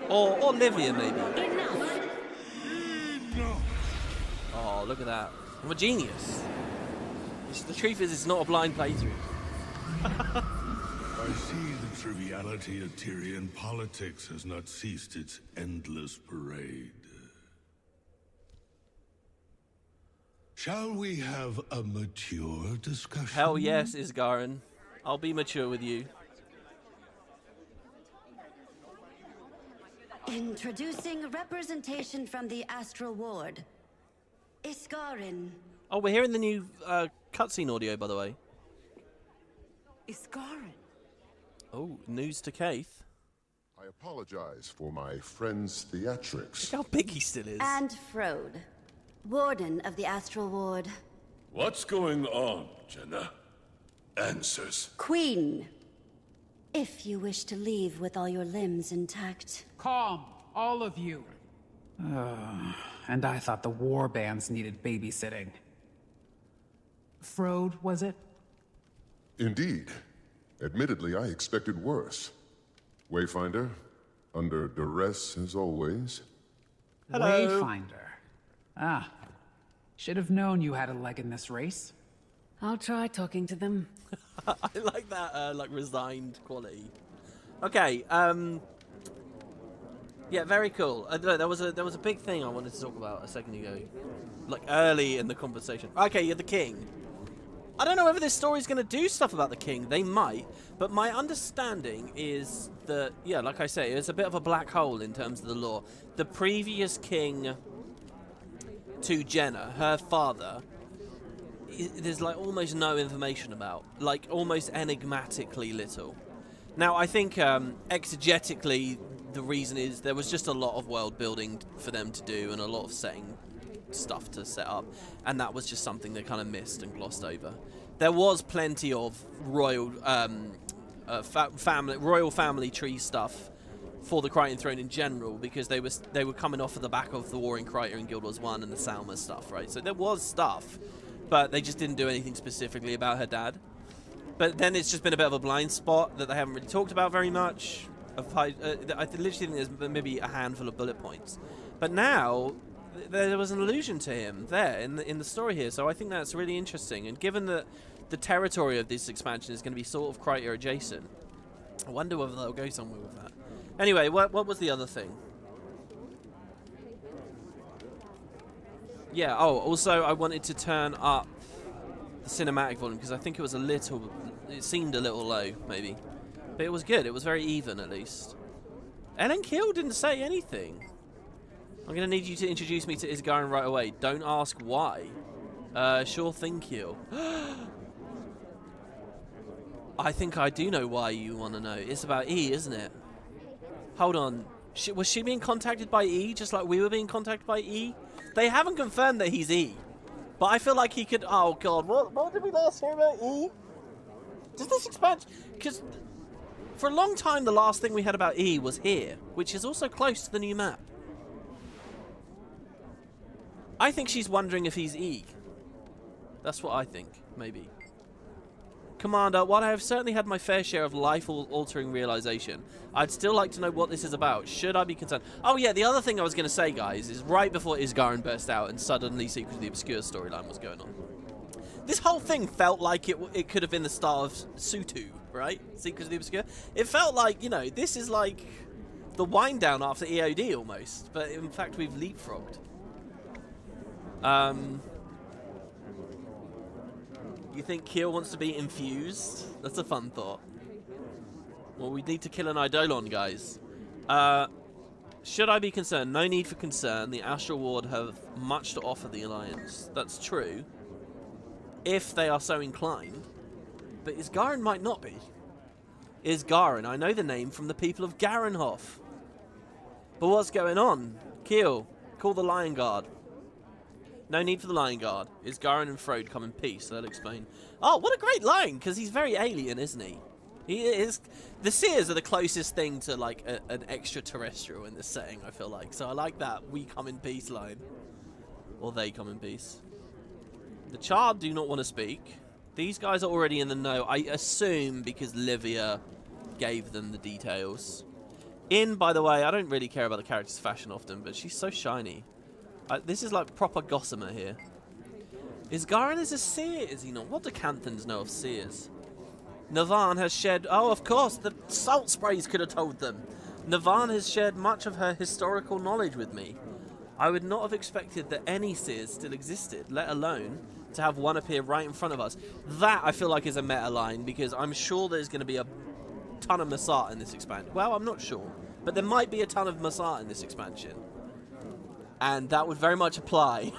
Or Livia, maybe. Oh, look at that. I'm a genius. The truth is, it's not a blind playthrough. I see the triviality of Tyrian politics has not ceased its endless parade. Shall we have a mature discussion? Hell yes, Isgaren. I'll be mature with you. Introducing representation from the Astral Ward. Iskarin. Oh, we're hearing the new cutscene audio, by the way. Iskarin. Oh, news to Keith. I apologize for my friend's theatrics. Look how big he still is. And Frode, Warden of the Astral Ward. What's going on, Jenna? Answers. Queen. If you wish to leave with all your limbs intact. Calm, all of you. And I thought the war bands needed babysitting. Frode, was it? Indeed. Admittedly, I expected worse. Wayfinder, under duress as always. Hello. Wayfinder. Ah. Should have known you had a leg in this race. I'll try talking to them. I like that, like, resigned quality. Okay, yeah, very cool. There was a big thing I wanted to talk about a second ago, like early in the conversation. Okay, you're the king. I don't know whether this story's going to do stuff about the king. They might, but my understanding is that, yeah, like I say, it's a bit of a black hole in terms of the lore. The previous king to Jenna, her father, there's like almost no information about, like almost enigmatically little. Now, I think exegetically, the reason is there was just a lot of world building for them to do and a lot of setting stuff to set up, and that was just something they kind of missed and glossed over. There was plenty of royal family tree stuff for the Crichton Throne in general, because they were coming off of the back of the War in Crichton, Guild Wars 1 and the Salma stuff, right? So there was stuff, but they just didn't do anything specifically about her dad. But then it's just been a bit of a blind spot that they haven't really talked about very much. I literally think there's maybe a handful of bullet points. But now, there was an allusion to him there in the story here, so I think that's really interesting. And given that the territory of this expansion is going to be sort of Crichton adjacent, I wonder whether they'll go somewhere with that. Anyway, what was the other thing? Yeah, oh, also I wanted to turn up the cinematic volume because I think it seemed a little low, maybe. But it was good, it was very even at least. Ellen Keel didn't say anything. I'm going to need you to introduce me to Isgarin right away. Don't ask why. Sure thing, Keel. I think I do know why you want to know. It's about E, isn't it? Hold on. Was she being contacted by E just like we were being contacted by E? They haven't confirmed that he's E. But I feel like he could... Oh, God. What did we last hear about E? Does this expansion... Because for a long time, the last thing we had about E was here, which is also close to the new map. I think she's wondering if he's E. That's what I think, maybe. Commander, while I have certainly had my fair share of life-altering realization, I'd still like to know what this is about. Should I be concerned? Oh yeah, the other thing I was going to say, guys, is right before Isgarin burst out and suddenly Secrets of the Obscure storyline was going on. This whole thing felt like it could have been the start of Sutu, right? Secrets of the Obscure. It felt like, you know, this is like the wind down after EOD almost, but in fact we've leapfrogged. You think Keel wants to be infused? That's a fun thought. Well, we need to kill an Eidolon, guys. Should I be concerned? No need for concern. The Astral Ward have much to offer the Alliance. That's true. If they are so inclined. But Isgarin might not be. Isgarin, I know the name from the people of Garenhof. But what's going on? Keel, call the Lion Guard. No need for the Lion Guard. Isgarin and Frode come in peace, they'll explain. Oh, what a great line, because he's very alien, isn't he? He is. The Seers are the closest thing to, like, an extraterrestrial in this setting, I feel like. So I like that we come in peace line. Or they come in peace. The Charred do not want to speak. These guys are already in the know, I assume, because Livia gave them the details. By the way, I don't really care about the character's fashion often, but she's so shiny. This is like proper gossamer here. Isgarin is a seer, is he not? What do Canthans know of seers? Navan has shared... Oh, of course, the salt sprays could have told them. Navan has shared much of her historical knowledge with me. I would not have expected that any seers still existed, let alone to have one appear right in front of us. That, I feel like, is a meta line, because I'm sure there's going to be a ton of Mursaat in this expansion. Well, I'm not sure. But there might be a ton of Mursaat in this expansion. And that would very much apply.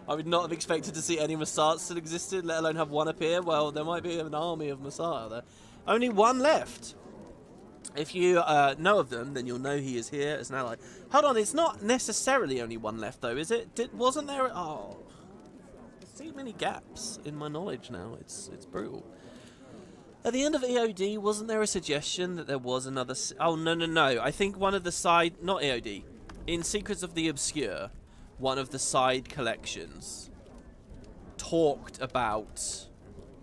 I would not have expected to see any Mursaat still existed, let alone have one appear. Well, there might be an army of Mursaat out there. Only one left. If you know of them, then you'll know he is here as an ally. Hold on, it's not necessarily only one left, though, is it? Wasn't there... Oh, there's too many gaps in my knowledge now. It's brutal. At the end of EOD, wasn't there a suggestion that there was another... Oh, no. I think one of the side... Not EOD. In Secrets of the Obscure, one of the side collections talked about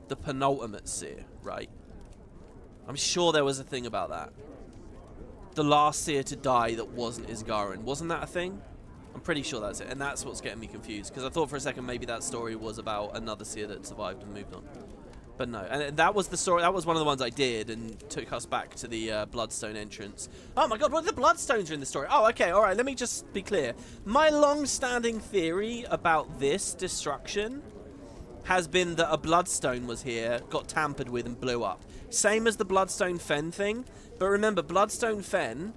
the penultimate seer, right? I'm sure there was a thing about that. The last seer to die that wasn't Isgarin. Wasn't that a thing? I'm pretty sure that's it. And that's what's getting me confused. Because I thought for a second maybe that story was about another seer that survived and moved on. But no. And that was the story. That was one of the ones I did and took us back to the Bloodstone entrance. Oh my god, what are the Bloodstones are in the story? Oh, okay. Alright, let me just be clear. My long-standing theory about this destruction has been that a Bloodstone was here, got tampered with and blew up. Same as the Bloodstone Fen thing. But remember, Bloodstone Fen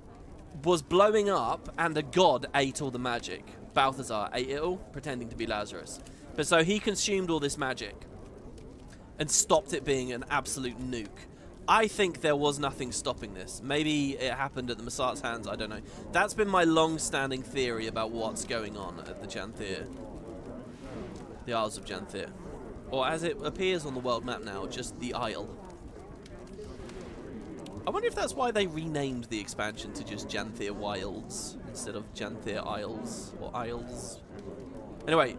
was blowing up and a god ate all the magic. Balthazar ate it all, pretending to be Lazarus. But so he consumed all this magic and stopped it being an absolute nuke. I think there was nothing stopping this. Maybe it happened at the Mursaat's hands, I don't know. That's been my long-standing theory about what's going on at the Janthir. The Isles of Janthir. Or as it appears on the world map now, just the Isle. I wonder if that's why they renamed the expansion to just Janthir Wilds instead of Janthir Isles or Isles. Anyway,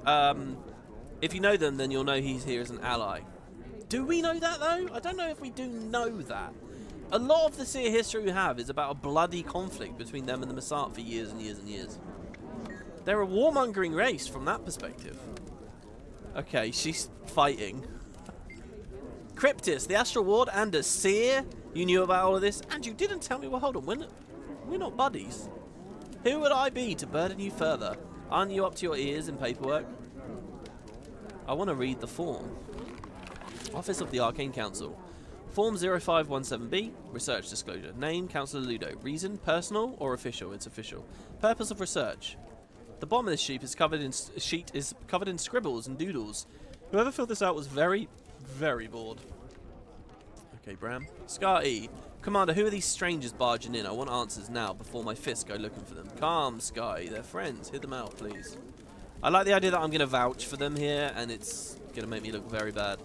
if you know them, then you'll know he's here as an ally. Do we know that, though? I don't know if we do know that. A lot of the Seer history we have is about a bloody conflict between them and the Mursaat for years and years and years. They're a warmongering race from that perspective. Okay, she's fighting. Cryptus, the Astral Ward, and a Seer. You knew about all of this, and you didn't tell me. Well, hold on, we're not buddies. Who would I be to burden you further? Aren't you up to your ears in paperwork? I want to read the form. Office of the Arcane Council. Form 0517B, Research Disclosure. Name, Councillor Ludo. Reason, personal or official? It's official. Purpose of research. The bottom of this sheet is covered in scribbles and doodles. Whoever filled this out was very, very bored. Okay, Bram. Scar E. Commander, who are these strangers barging in? I want answers now before my fists go looking for them. Calm, Sky. They're friends. Hit them out, please. I like the idea that I'm going to vouch for them here, and it's going to make me look very bad.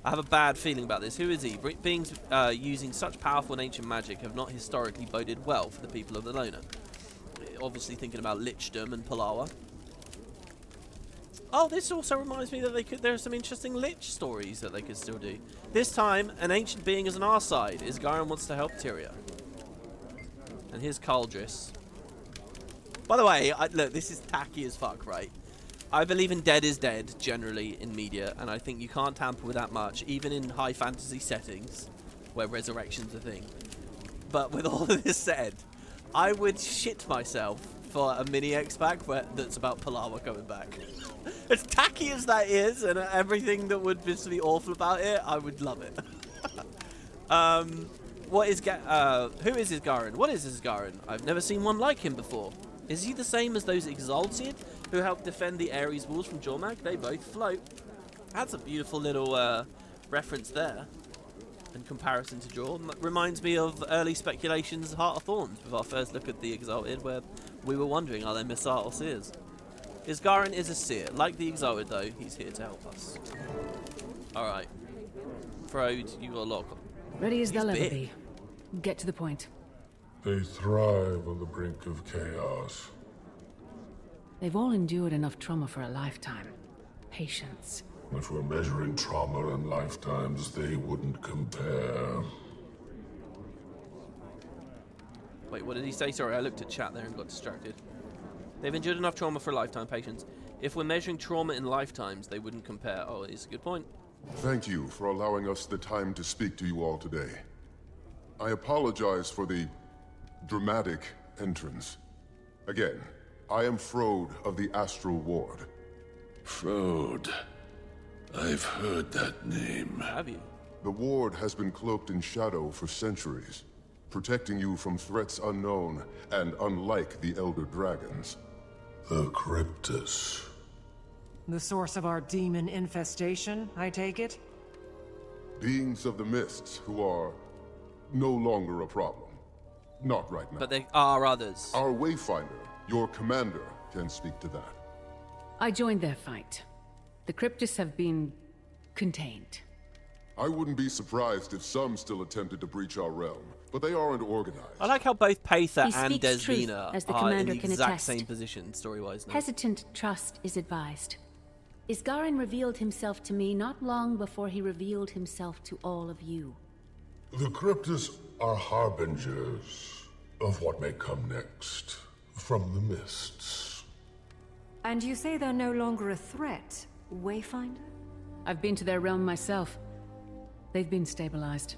I have a bad feeling about this. Who is he? Beings using such powerful and ancient magic have not historically boded well for the people of the Lona. Obviously thinking about Lichdom and Palawa. Oh, this also reminds me that there are some interesting Lich stories that they could still do. This time, an ancient being is on our side. Isgarin wants to help Tyria. And here's Caldris. By the way, look, this is tacky as fuck, right? I believe in dead is dead, generally, in media, and I think you can't tamper with that much, even in high fantasy settings, where resurrection's a thing. But with all of this said, I would shit myself for a mini X-Pack that's about Palawa coming back. As tacky as that is, and everything that would just be awful about it, I would love it. Who is Isgarin? What is Isgarin? I've never seen one like him before. Is he the same as those Exalted who helped defend the Ares walls from Jormag? They both float. That's a beautiful little reference there. In comparison to Jor, reminds me of early speculations of Heart of Thorns with our first look at the Exalted, where we were wondering, are they Mursaat or Seers? Isgarin is a Seer. Like the Exalted, though, he's here to help us. Alright. Frode, you got a lot of... Ready as they'll ever be. Get to the point. They thrive on the brink of chaos. They've all endured enough trauma for a lifetime. Patience. If we're measuring trauma and lifetimes, they wouldn't compare. Wait, what did he say? Sorry, I looked at chat there and got distracted. They've endured enough trauma for a lifetime, patience. If we're measuring trauma in lifetimes, they wouldn't compare. Oh, it's a good point. Thank you for allowing us the time to speak to you all today. I apologize for the dramatic entrance. Again, I am Frode of the Astral Ward. Frode. I've heard that name. Have you? The Ward has been cloaked in shadow for centuries, protecting you from threats unknown and unlike the Elder Dragons. The Cryptus. The source of our demon infestation, I take it? Beings of the mists who are no longer a problem. Not right now. But they are others. Our Wayfinder, your commander, can speak to that. I joined their fight. The Cryptus have been contained. I wouldn't be surprised if some still attempted to breach our realm, but they aren't organized. I like how both Patha He and speaks truth, Desvina as the are in commander the can exact attest. same position, story-wise. Hesitant trust is advised. Isgarin revealed himself to me not long before he revealed himself to all of you. The Cryptus are harbingers of what may come next from the mists. And you say they're no longer a threat, Wayfinder? I've been to their realm myself. They've been stabilized.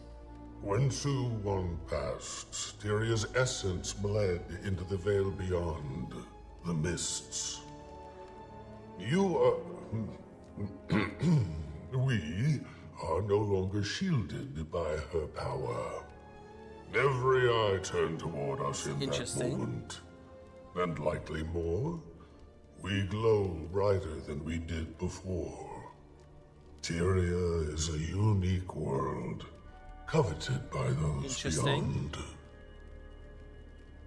When Su-1 passed, Tyria's essence bled into the veil beyond the mists. We are no longer shielded by her power. Every eye turned toward us in that moment. And likely more, we glow brighter than we did before. Tyria is a unique world, coveted by those beyond.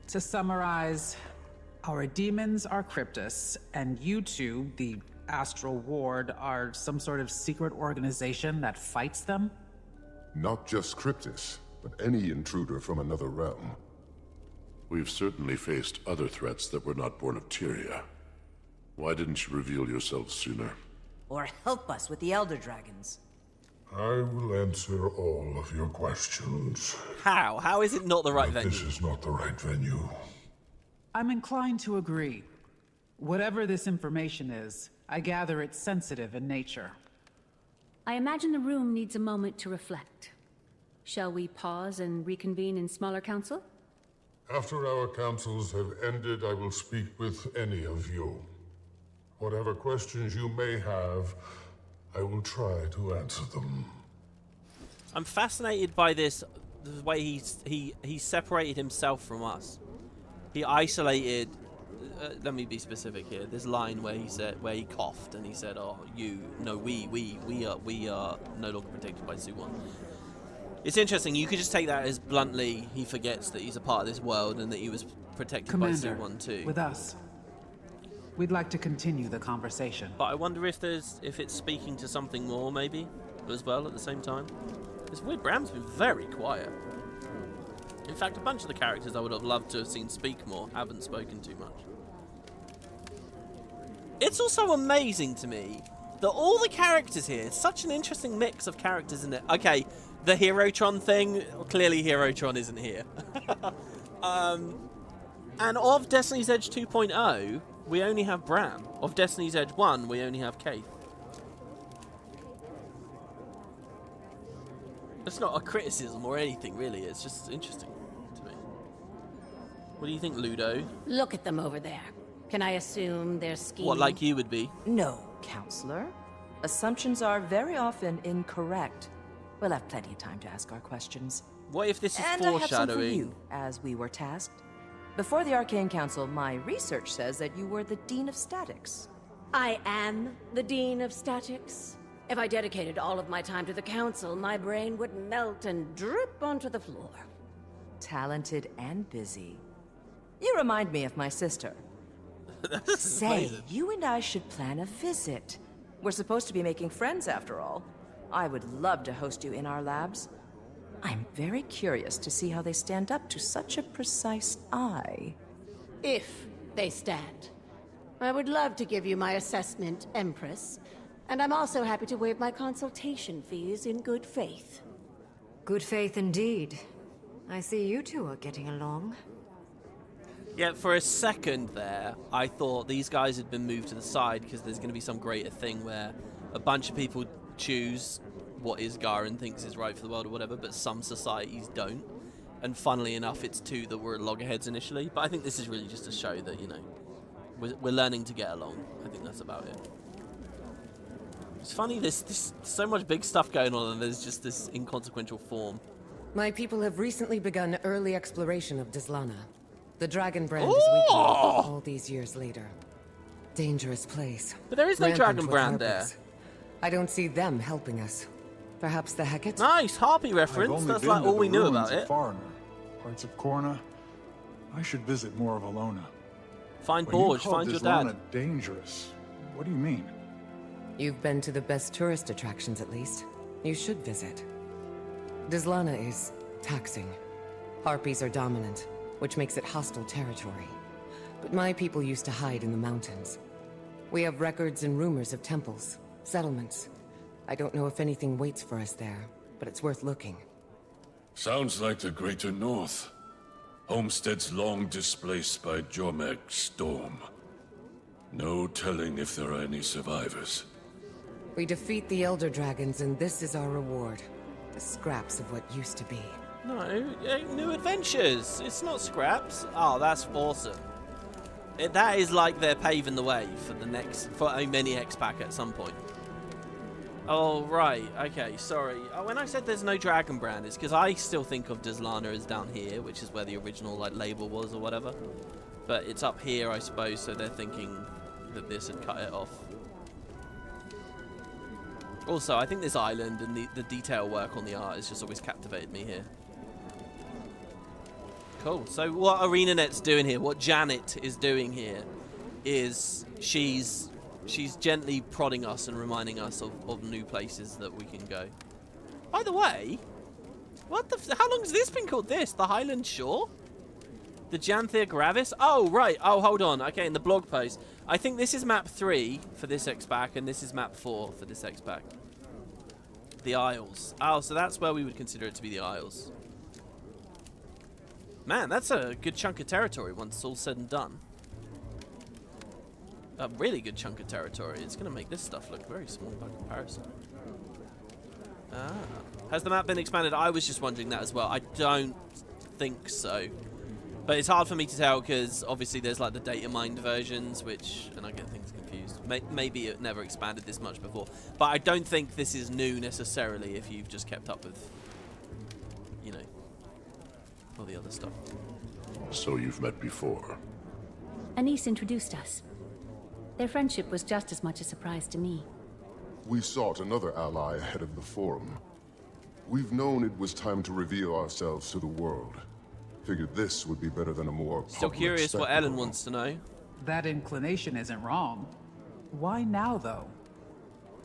To summarize, our demons are Cryptus, and you two, the Astral Ward, are some sort of secret organization that fights them? Not just Cryptus, but any intruder from another realm. We've certainly faced other threats that were not born of Tyria. Why didn't you reveal yourself sooner? Or help us with the Elder Dragons. I will answer all of your questions. How? How is it not the right venue? This is not the right venue. I'm inclined to agree. Whatever this information is, I gather it's sensitive in nature. I imagine the room needs a moment to reflect. Shall we pause and reconvene in smaller council? After our councils have ended, I will speak with any of you. Whatever questions you may have, I will try to answer them. I'm fascinated by the way he separated himself from us. He isolated. Let me be specific here. This line where he coughed and he said, "Oh, we are no longer protected by Su-1." It's interesting. You could just take that as bluntly. He forgets that he's a part of this world and that he was protected Commander, by Su-1 too. with us. We'd like to continue the conversation. But I wonder if it's speaking to something more, maybe, as well at the same time. This weird Bram's been very quiet. In fact, a bunch of the characters I would have loved to have seen speak more haven't spoken too much. It's also amazing to me that all the characters here, it's such an interesting mix of characters in it. Okay, the Herotron thing, clearly Herotron isn't here. And of Destiny's Edge 2.0, we only have Bram. Of Destiny's Edge 1, we only have Keith. It's not a criticism or anything, really. It's just interesting to me. What do you think, Ludo? Look at them over there. Can I assume they're scheming? What, like you would be? No, Counselor. Assumptions are very often incorrect. We'll have plenty of time to ask our questions. What if this is and foreshadowing? I have some for you, as we were tasked. Before the Arcane Council, my research says that you were the Dean of Statics. I am the Dean of Statics. If I dedicated all of my time to the Council, my brain would melt and drip onto the floor. Talented and busy. You remind me of my sister. Say, you and I should plan a visit. We're supposed to be making friends after all. I would love to host you in our labs. I'm very curious to see how they stand up to such a precise eye. If they stand. I would love to give you my assessment, Empress. And I'm also happy to waive my consultation fees in good faith. Good faith indeed. I see you two are getting along. Yeah, for a second there, I thought these guys had been moved to the side because there's going to be some greater thing where a bunch of people choose what Isgarin thinks is right for the world or whatever, but some societies don't. And funnily enough, it's two that were at loggerheads initially. But I think this is really just to show that, you know, we're learning to get along. I think that's about it. It's funny, there's so much big stuff going on and there's just this inconsequential form. My people have recently begun early exploration of Dizlana. The dragon brand is weakening all these years later. Dangerous place. But there is no dragon brand there. I don't see them helping us. Perhaps the Hecate? Nice Harpy reference. That's like all we knew about it. Foreigner, parts of Korna. I should visit more of Alona. Find Borge, find your dad. Dangerous. What do you mean? You've been to the best tourist attractions, at least. You should visit. Dizlana is taxing. Harpies are dominant, which makes it hostile territory. But my people used to hide in the mountains. We have records and rumors of temples, settlements. I don't know if anything waits for us there, but it's worth looking. Sounds like the Greater North. Homesteads long displaced by Jormag's storm. No telling if there are any survivors. We defeat the Elder Dragons, and this is our reward. The scraps of what used to be. No, new adventures. It's not scraps. Oh, that's awesome. That is like they're paving the way for a mini X-Pack at some point. Oh, right. Okay, sorry. When I said there's no dragon brand, it's because I still think of Dizlana as down here, which is where the original label was or whatever. But it's up here, I suppose, so they're thinking that this had cut it off. Also, I think this island and the detail work on the art has just always captivated me here. Cool. So what ArenaNet's doing here, what Janet is doing here, is she's gently prodding us and reminding us of new places that we can go. By the way, how long has this been called this? The Highland Shore? The Janthir Gravis? Oh, right. Oh, hold on. Okay, in the blog post. I think this is map 3 for this X-Pack, and this is map 4 for this X-Pack. The Isles. Oh, so that's where we would consider it to be the Isles. Man, that's a good chunk of territory once it's all said and done. A really good chunk of territory. It's going to make this stuff look very small by comparison. Ah. Has the map been expanded? I was just wondering that as well. I don't think so. But it's hard for me to tell because obviously there's like the data mined versions, and I get things confused. Maybe it never expanded this much before. But I don't think this is new necessarily if you've just kept up with, you know, all the other stuff. So you've met before? Anise introduced us. Their friendship was just as much a surprise to me. We sought another ally ahead of the forum. We've known it was time to reveal ourselves to the world. Figured this would be better than a more Still curious what Ellen wants to know. That inclination isn't wrong. Why now, though?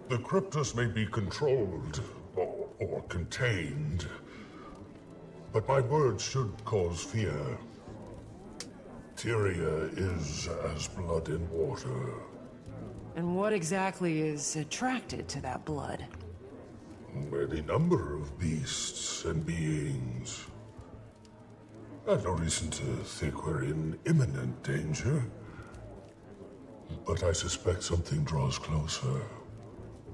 The Cryptus may be controlled or contained, but my words should cause fear. Tyria is as blood in water. And what exactly is attracted to that blood? Any number of beasts and beings. I've no reason to think we're in imminent danger. But I suspect something draws closer.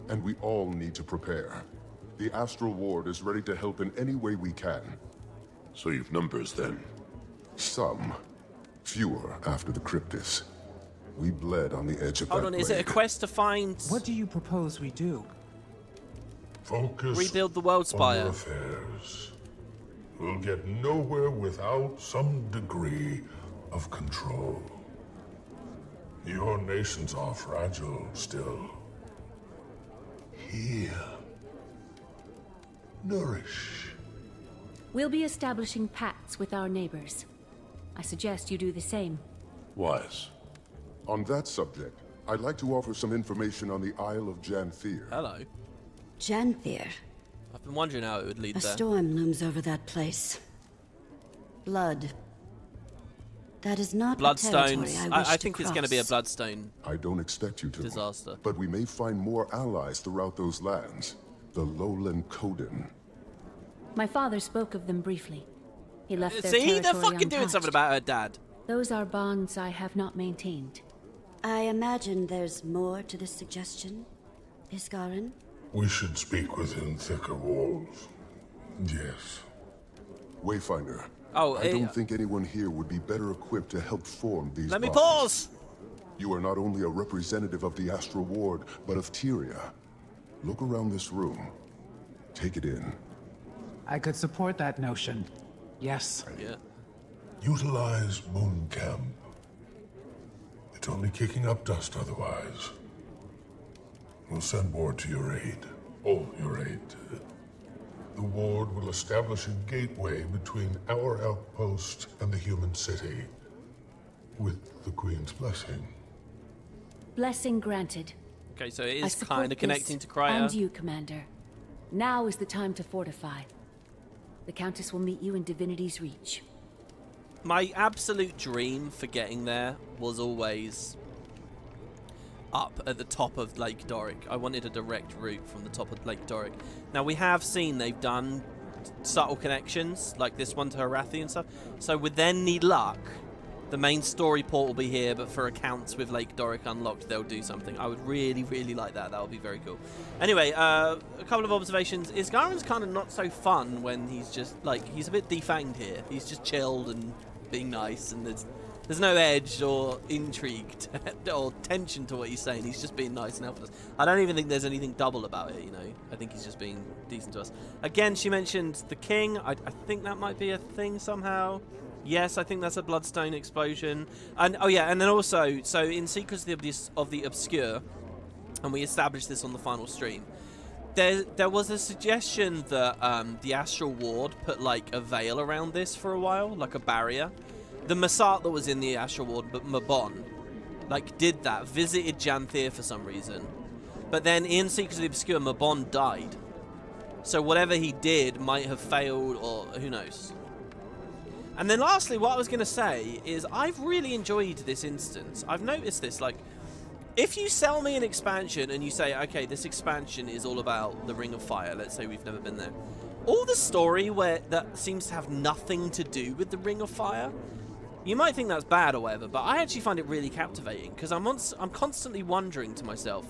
And we all need to prepare. The Astral Ward is ready to help in any way we can. So you've numbers then? Some. Fewer after the Cryptus. We bled on the edge of Hold on, is it a quest to find... What do you propose we do? Focus rebuild the world spire. On your affairs. We'll get nowhere without some degree of control. Your nations are fragile still. Heal. Nourish. We'll be establishing pacts with our neighbors. I suggest you do the same. Wise. On that subject, I'd like to offer some information on the Isle of Janthir. Hello. Janthir. I've been wondering how it would lead there. A storm looms over that place. Blood. That is not Bloodstones. I think it's going to be a Bloodstone. I don't expect you to. Disaster. But we may find more allies throughout those lands. The Lowland Coden. My father spoke of them briefly. He left their See, they're territory fucking doing untouched. something about her dad. Those are bonds I have not maintained. I imagine there's more to this suggestion, Iskarin? We should speak within thicker walls. Yes. Wayfinder. Oh, I don't think anyone here would be better equipped to help form these Let me bonds. pause! You are not only a representative of the Astral Ward, but of Tyria. Look around this room. Take it in. I could support that notion. Yes. Yeah. Utilize Moon Camp. It's only kicking up dust otherwise. We'll send ward to your aid. All your aid. The ward will establish a gateway between our outpost and the human city. With the Queen's blessing. Blessing granted. Okay, so it I is support kind of connecting this to Cryer. And you, Commander. Now is the time to fortify. The Countess will meet you in Divinity's Reach. My absolute dream for getting there was always up at the top of Lake Doric. I wanted a direct route from the top of Lake Doric. Now, we have seen they've done subtle connections, like this one to Harathi and stuff. So with then need luck, the main story port will be here, but for accounts with Lake Doric unlocked, they'll do something. I would really, really like that. That would be very cool. Anyway, a couple of observations. Isgaren's kind of not so fun when he's just, like, he's a bit defanged here. He's just chilled and being nice, and there's no edge or intrigue or tension to what he's saying. He's just being nice and helping us. I don't even think there's anything double about it, you know. I think he's just being decent to us. Again, she mentioned the king. I think that might be a thing somehow. Yes, I think that's a bloodstone explosion. And oh yeah, and then also, so in Secrets of the Obscure, and we established this on the final stream, there was a suggestion that the Astral Ward put like a veil around this for a while, like a barrier. The Mursaat that was in the Astral Ward, but Mabon, like did that, visited Janthir for some reason. But then in Secrets of the Obscure, Mabon died. So whatever he did might have failed, or who knows. And then lastly, what I was going to say is I've really enjoyed this instance. I've noticed this, like, if you sell me an expansion and you say, okay, this expansion is all about the Ring of Fire, let's say we've never been there, all the story that seems to have nothing to do with the Ring of Fire, you might think that's bad or whatever, but I actually find it really captivating, because I'm constantly wondering to myself,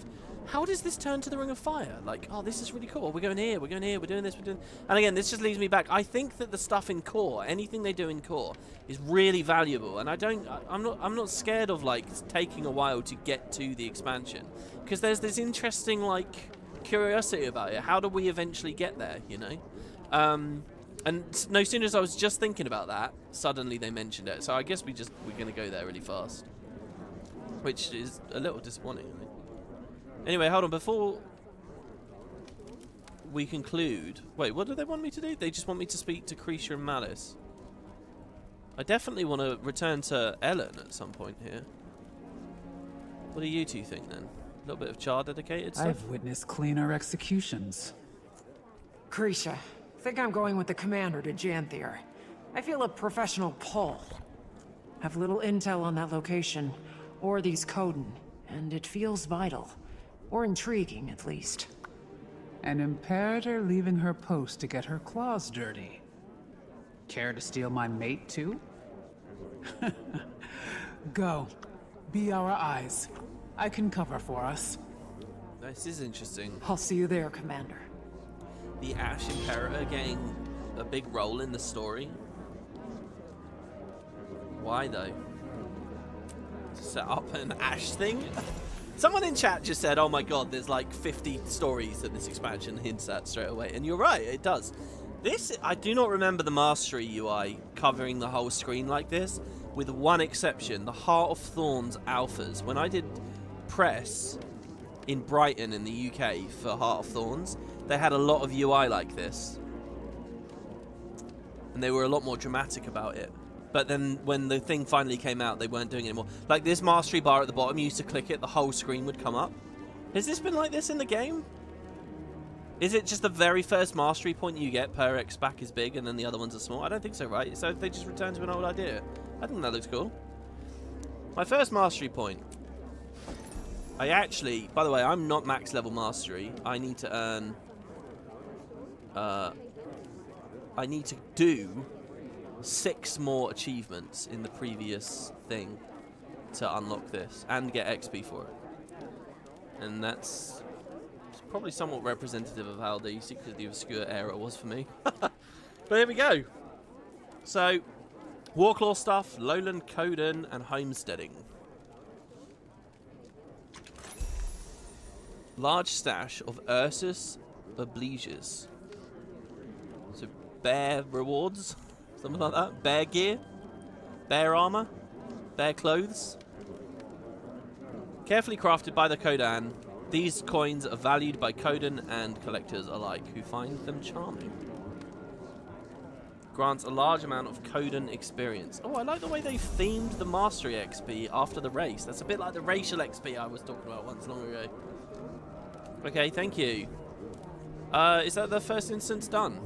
how does this turn to the Ring of Fire? Like, oh, this is really cool. We're going here, we're going here, we're doing this, we're doing... And again, this just leads me back. I think that the stuff in core, anything they do in core, is really valuable. And I'm not scared of, like, taking a while to get to the expansion. Because there's this interesting, like, curiosity about it. How do we eventually get there, you know? And no sooner as I was just thinking about that, suddenly they mentioned it. So I guess we're going to go there really fast. Which is a little disappointing, I think. Anyway, hold on, before we conclude... Wait, what do they want me to do? They just want me to speak to Krisha and Malice. I definitely want to return to Ellen at some point here. What do you two think, then? A little bit of char dedicated stuff? I've witnessed cleaner executions. Krisha, think I'm going with the commander to Janthir. I feel a professional pull. Have little intel on that location, or these Coden, and it feels vital. Or intriguing, at least. An Imperator leaving her post to get her claws dirty. Care to steal my mate, too? Go. Be our eyes. I can cover for us. This is interesting. I'll see you there, Commander. The Ash Imperator getting a big role in the story. Why, though? To set up an Ash thing? Someone in chat just said, oh my god, there's like 50 stories that this expansion hints at straight away. And you're right, it does. This, I do not remember the Mastery UI covering the whole screen like this, with one exception, the Heart of Thorns alphas. When I did press in Brighton in the UK for Heart of Thorns, they had a lot of UI like this. And they were a lot more dramatic about it. But then when the thing finally came out, they weren't doing it anymore. Like this mastery bar at the bottom, you used to click it, the whole screen would come up. Has this been like this in the game? Is it just the very first mastery point you get per X back is big and then the other ones are small? I don't think so, right? So they just returned to an old idea. I think that looks cool. My first mastery point. I actually, by the way, I'm not max level mastery. I need to earn... I need to do 6 more achievements in the previous thing to unlock this and get XP for it. And that's probably somewhat representative of how the Secret of the Obscure era was for me. But here we go. So, Warclaw stuff, Lowland Coden, and homesteading. Large stash of Ursus Obliges. So bear rewards, something like that. Bear gear, bear armor, bear clothes. Carefully crafted by the Kodan, these coins are valued by Kodan and collectors alike, who find them charming. Grants a large amount of Kodan experience. Oh, I like the way they themed the Mastery XP after the race. That's a bit like the racial XP I was talking about once long ago. Okay, thank you. Is that the first instance done?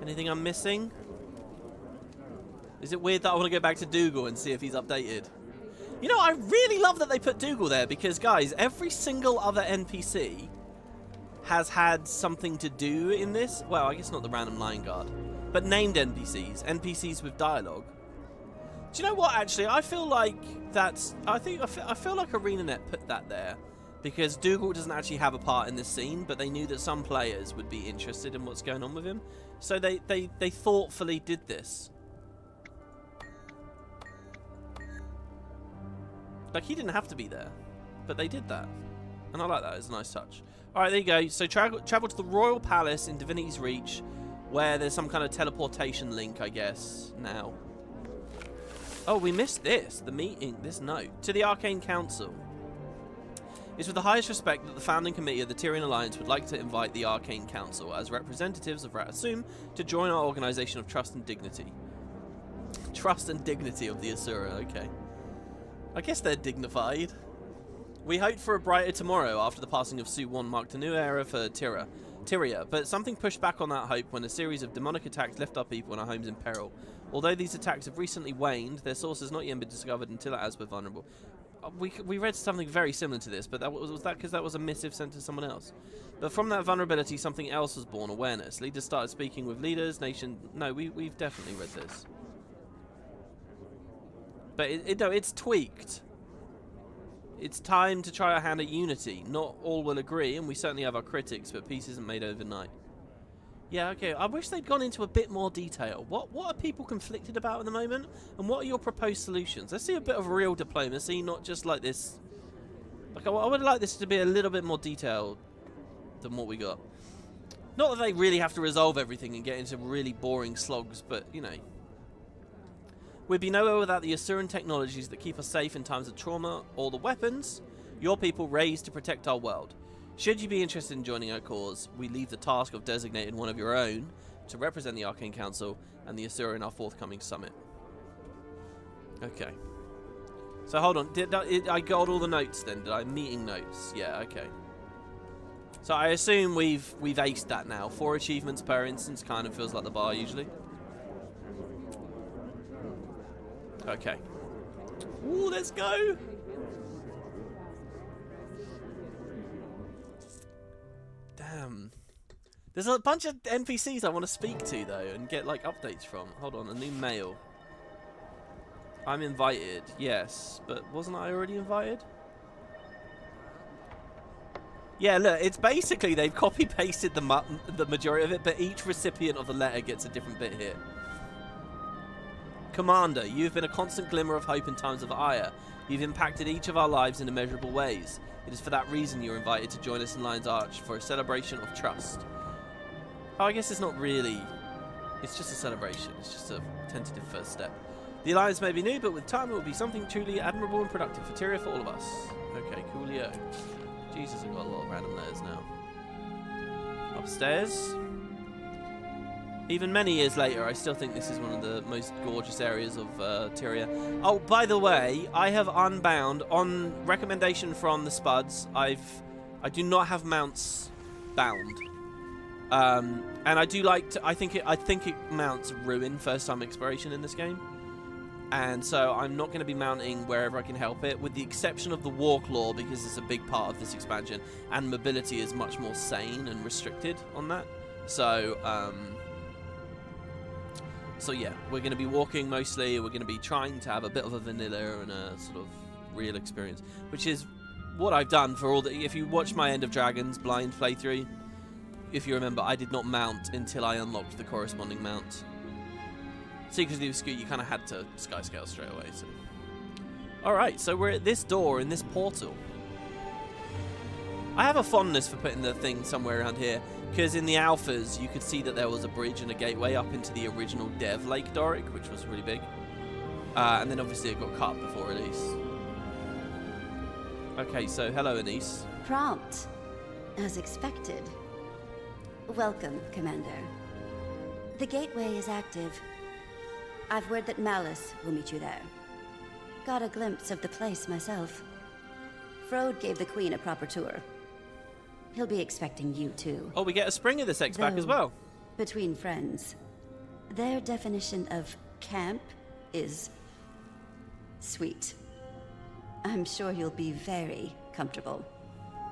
Anything I'm missing? Is it weird that I want to go back to Dougal and see if he's updated? You know, I really love that they put Dougal there because, guys, every single other NPC has had something to do in this. Well, I guess not the random line guard, but named NPCs, NPCs with dialogue. Do you know what? Actually, I feel like that's. I feel like ArenaNet put that there because Dougal doesn't actually have a part in this scene, but they knew that some players would be interested in what's going on with him, so they thoughtfully did this. Like, he didn't have to be there, but they did that, and I like that. It's a nice touch. Alright, there you go. So travel to the Royal Palace in Divinity's Reach, where there's some kind of teleportation link, I guess, now. Oh, we missed this. The meeting, this note. To the Arcane Council. It's with the highest respect that the founding committee of the Tyrian Alliance would like to invite the Arcane Council, as representatives of Rat Asum, to join our organization of trust and dignity. Trust and dignity of the Asura, okay. I guess they're dignified. We hoped for a brighter tomorrow after the passing of Su-1 marked a new era for Tyria, but something pushed back on that hope when a series of demonic attacks left our people and our homes in peril. Although these attacks have recently waned, their source has not yet been discovered until as we're vulnerable. We read something very similar to this, but was that because that was a missive sent to someone else? But from that vulnerability, something else was born, awareness. Leaders started speaking with leaders, No, we've definitely read this. But no, it's tweaked. It's time to try our hand at unity. Not all will agree, and we certainly have our critics, but peace isn't made overnight. Yeah, okay. I wish they'd gone into a bit more detail. What are people conflicted about at the moment? And what are your proposed solutions? Let's see a bit of real diplomacy, not just like this. Like, I would like this to be a little bit more detailed than what we got. Not that they really have to resolve everything and get into really boring slogs, but, you know. We'd be nowhere without the Asuran technologies that keep us safe in times of trauma, or the weapons your people raised to protect our world. Should you be interested in joining our cause, we leave the task of designating one of your own to represent the Arcane Council and the Asura in our forthcoming summit. Okay. So hold on, I got all the notes then, did I? Meeting notes, yeah, okay. So I assume we've aced that now. 4 achievements per instance kind of feels like the bar usually. Okay. Ooh, let's go! Damn. There's a bunch of NPCs I want to speak to, though, and get, like, updates from. Hold on, a new mail. I'm invited, yes. But wasn't I already invited? Yeah, look, it's basically they've copy-pasted the majority of it, but each recipient of the letter gets a different bit here. Commander, you have been a constant glimmer of hope in times of ire. You've impacted each of our lives in immeasurable ways. It is for that reason you're invited to join us in Lion's Arch for a celebration of trust. Oh, I guess it's not really... It's just a celebration. It's just a tentative first step. The Alliance may be new, but with time it will be something truly admirable and productive for Tyria, for all of us. Okay, coolio. Jesus, I've got a lot of random letters now. Upstairs. Even many years later, I still think this is one of the most gorgeous areas of Tyria. Oh, by the way, I have unbound on recommendation from the Spuds. I do not have mounts bound, and I do like to. I think it mounts ruin first time exploration in this game, and so I'm not going to be mounting wherever I can help it, with the exception of the Warclaw because it's a big part of this expansion, and mobility is much more sane and restricted on that. So. So yeah, we're going to be walking mostly, we're going to be trying to have a bit of a vanilla and a sort of real experience, which is what I've done for all the... If you watch my End of Dragons blind playthrough, if you remember, I did not mount until I unlocked the corresponding mount. Secret of the Obscure, you kind of had to skyscale straight away. So. Alright, so we're at this door in this portal. I have a fondness for putting the thing somewhere around here, because in the alphas you could see that there was a bridge and a gateway up into the original Dev Lake Doric, which was really big. And then obviously it got cut before release. Okay, so hello, Anise. Prompt, as expected. Welcome, Commander. The gateway is active. I've word that Malice will meet you there. Got a glimpse of the place myself. Frode gave the Queen a proper tour. He'll be expecting you too. Oh, we get a spring of this X back as well. Between friends, their definition of camp is sweet. I'm sure you'll be very comfortable.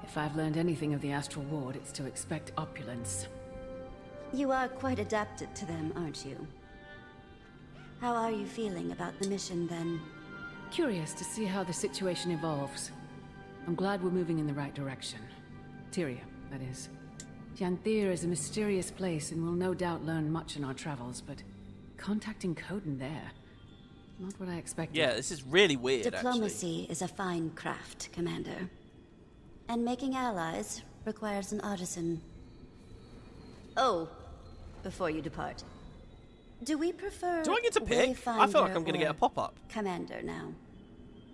If I've learned anything of the Astral Ward, it's to expect opulence. You are quite adapted to them, aren't you? How are you feeling about the mission, then? Curious to see how the situation evolves. I'm glad we're moving in the right direction. Tyria, that is. Janthir is a mysterious place, and we'll no doubt learn much in our travels, but contacting Coden there... not what I expected. Yeah, this is really weird, Diplomacy is a fine craft, Commander. And making allies requires an artisan. Oh, before you depart, do we prefer... Do I get to pick? I feel like I'm going to get a pop-up. Commander now.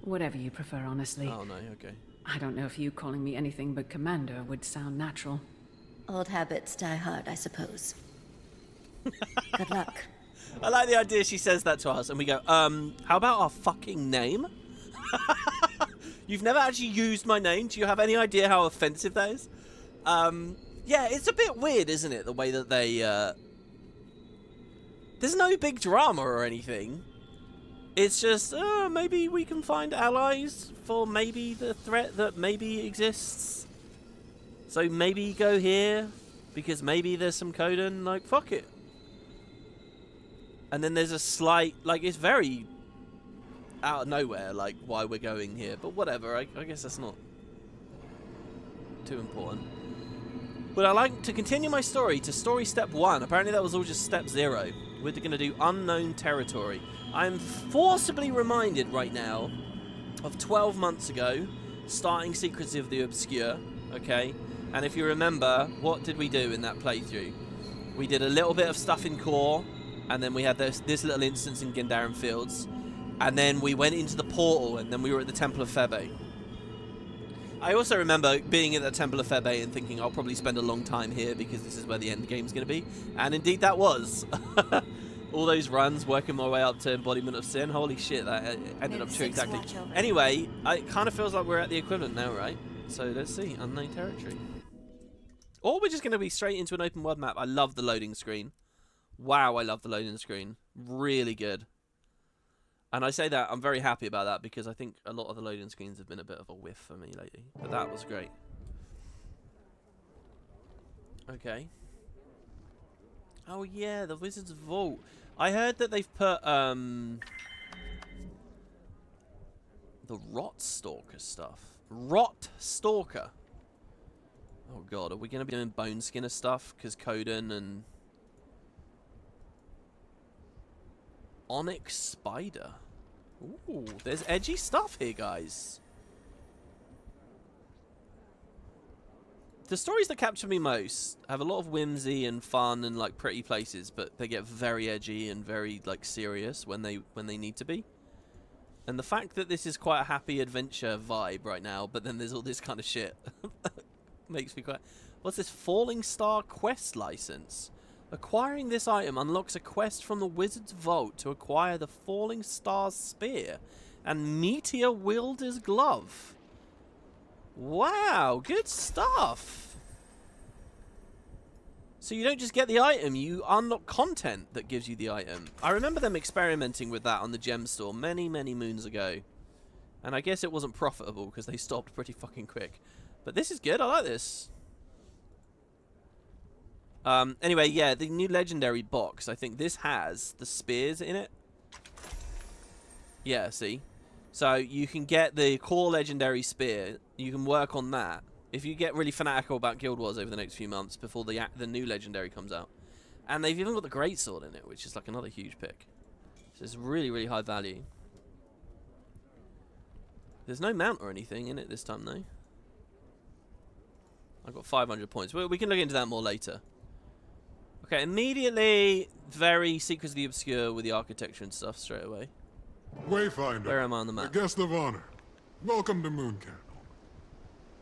Whatever you prefer, honestly. Oh, no, okay. I don't know if you calling me anything but Commander would sound natural. Old habits die hard, I suppose. Good luck. I like the idea she says that to us, and we go, how about our fucking name? You've never actually used my name. Do you have any idea how offensive that is? Yeah, it's a bit weird, isn't it? The way that they, there's no big drama or anything. It's just, maybe we can find allies for maybe the threat that maybe exists. So maybe go here, because maybe there's some Coden, like, fuck it. And then there's a slight, like, it's very out of nowhere, like, why we're going here. But whatever, I guess that's not too important. But I'd like to continue my story to story step 1. Apparently that was all just step 0. We're going to do unknown territory. I'm forcibly reminded right now of 12 months ago, starting Secrets of the Obscure, okay? And if you remember, what did we do in that playthrough? We did a little bit of stuff in Core, and then we had this little instance in Gandaren Fields, and then we went into the portal, and then we were at the Temple of Febe. I also remember being at the Temple of Febe and thinking I'll probably spend a long time here because this is where the end game's going to be, and indeed that was. All those runs, working my way up to Embodiment of Sin, holy shit, that ended up true exactly. Anyway, it kind of feels like we're at the equivalent now, right? So let's see, unknown territory. Or we're just going to be straight into an open world map. I love the loading screen. Wow, I love the loading screen. Really good. And I say that, I'm very happy about that because I think a lot of the loading screens have been a bit of a whiff for me lately. But that was great. Okay. Oh yeah, the Wizard's Vault. I heard that they've put the Rot Stalker stuff. Rot Stalker. Oh god, are we going to be doing Bone Skinner stuff? Because Coden and Onyx Spider. Ooh, there's edgy stuff here, guys. The stories that capture me most have a lot of whimsy and fun and like pretty places, but they get very edgy and very like serious when they need to be. And the fact that this is quite a happy adventure vibe right now, but then there's all this kind of shit makes me quite... What's this? Falling Star Quest license. Acquiring this item unlocks a quest from the Wizard's Vault to acquire the Falling Star's Spear and Meteor Wielder's Glove. Wow, good stuff. So you don't just get the item, you unlock content that gives you the item. I remember them experimenting with that on the gem store many, many moons ago. And I guess it wasn't profitable because they stopped pretty fucking quick. But this is good, I like this. Anyway, yeah, the new legendary box, I think this has the spears in it. Yeah, see? So you can get the core legendary spear, you can work on that. If you get really fanatical about Guild Wars over the next few months before the new legendary comes out. And they've even got the greatsword in it, which is like another huge pick. So it's really, really high value. There's no mount or anything in it this time, though. I've got 500 points. We can look into that more later. Okay, immediately, very Secrets of the Obscure with the architecture and stuff straight away. Wayfinder. Where am I on the map? The guest of honor. Welcome to Mooncamp.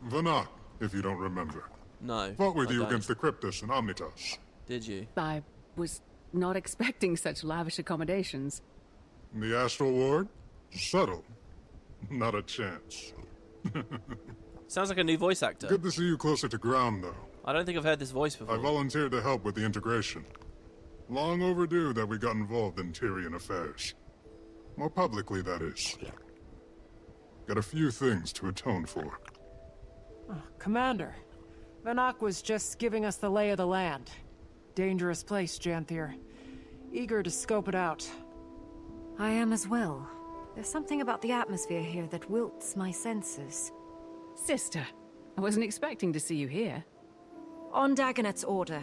Vanak, if you don't remember. No. Fought with you against the Cryptus and Omnitas. Did you? I was not expecting such lavish accommodations. The Astral Ward? Subtle. Not a chance. Sounds like a new voice actor. Good to see you closer to ground, though. I don't think I've heard this voice before. I volunteered to help with the integration. Long overdue that we got involved in Tyrian affairs. More publicly, that is. Got a few things to atone for. Oh, Commander, Vanak was just giving us the lay of the land. Dangerous place, Janthir. Eager to scope it out. I am as well. There's something about the atmosphere here that wilts my senses. Sister, I wasn't expecting to see you here. On Dagonet's order,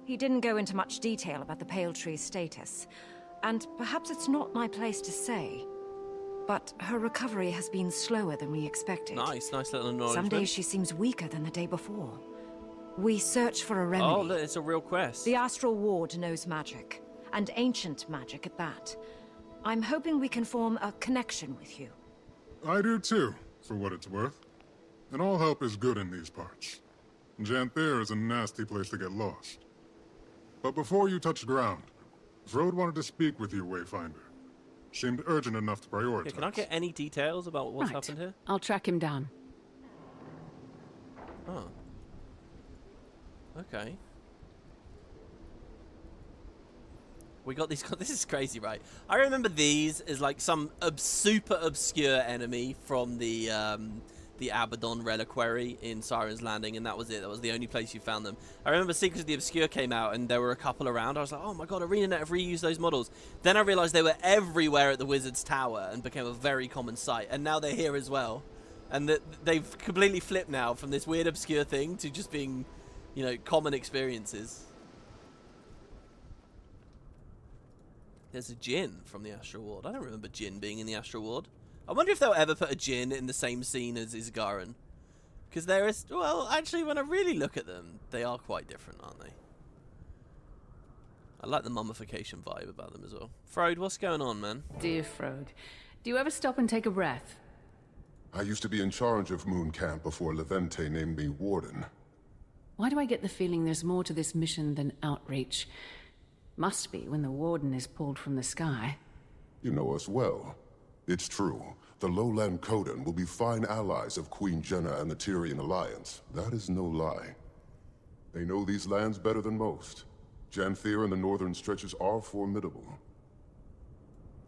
he didn't go into much detail about the Pale Tree's status. And perhaps it's not my place to say, but her recovery has been slower than we expected. Nice little acknowledgement. Some days she seems weaker than the day before. We search for a remedy. Oh, look, it's a real quest. The Astral Ward knows magic, and ancient magic at that. I'm hoping we can form a connection with you. I do too, for what it's worth. And all help is good in these parts. Janthir is a nasty place to get lost. But before you touch ground, Frode wanted to speak with you, Wayfinder. Seemed urgent enough to prioritize. Okay, can I get any details about what's happened here? I'll track him down. Oh. Okay. We got these. This is crazy, right? I remember these as like some super obscure enemy from the Abaddon Reliquary in Siren's Landing, and that was it. That was the only place you found them. I remember Secrets of the Obscure came out, and there were a couple around. I was like, oh my god, ArenaNet have reused those models. Then I realized they were everywhere at the Wizard's Tower and became a very common sight, and now they're here as well. And they've completely flipped now from this weird obscure thing to just being, you know, common experiences. There's a Jinn from the Astral Ward. I don't remember Jinn being in the Astral Ward. I wonder if they'll ever put a Jinn in the same scene as Isgaran. Because there is... Well, actually, when I really look at them, they are quite different, aren't they? I like the mummification vibe about them as well. Frode, what's going on, man? Dear Frode, do you ever stop and take a breath? I used to be in charge of Mooncamp before Levente named me Warden. Why do I get the feeling there's more to this mission than outreach? Must be when the Warden is pulled from the sky. You know us well. It's true. The Lowland Codan will be fine allies of Queen Jenna and the Tyrian Alliance. That is no lie. They know these lands better than most. Janthir and the northern stretches are formidable.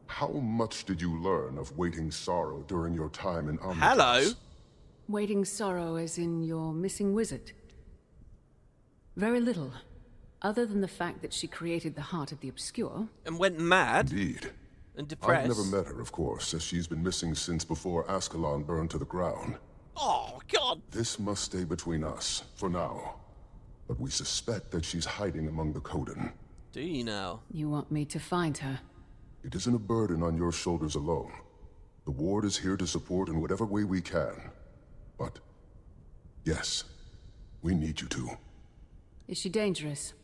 How much did you learn of Waiting Sorrow during your time in Omnitas? Hello? Waiting Sorrow as in your missing wizard? Very little. Other than the fact that she created the Heart of the Obscure. And went mad. Indeed. And depressed. I've never met her, of course, as she's been missing since before Ascalon burned to the ground. Oh, God! This must stay between us, for now. But we suspect that she's hiding among the Codan. Do you now? You want me to find her? It isn't a burden on your shoulders alone. The Ward is here to support in whatever way we can. But, yes, we need you to. Is she dangerous?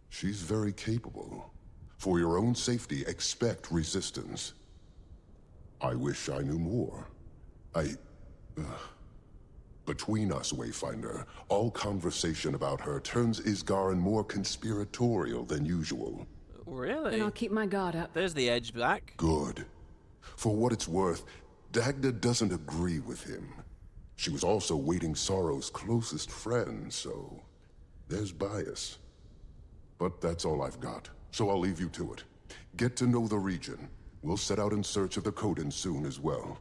She's very capable. For your own safety, expect resistance. I wish I knew more. Between us, Wayfinder, all conversation about her turns Isgaran more conspiratorial than usual. Really? Then I'll keep my guard up. There's the edge back. Good. For what it's worth, Dagda doesn't agree with him. She was also Waiting Sorrow's closest friend, so there's bias. But that's all I've got, so I'll leave you to it. Get to know the region. We'll set out in search of the Codan soon as well.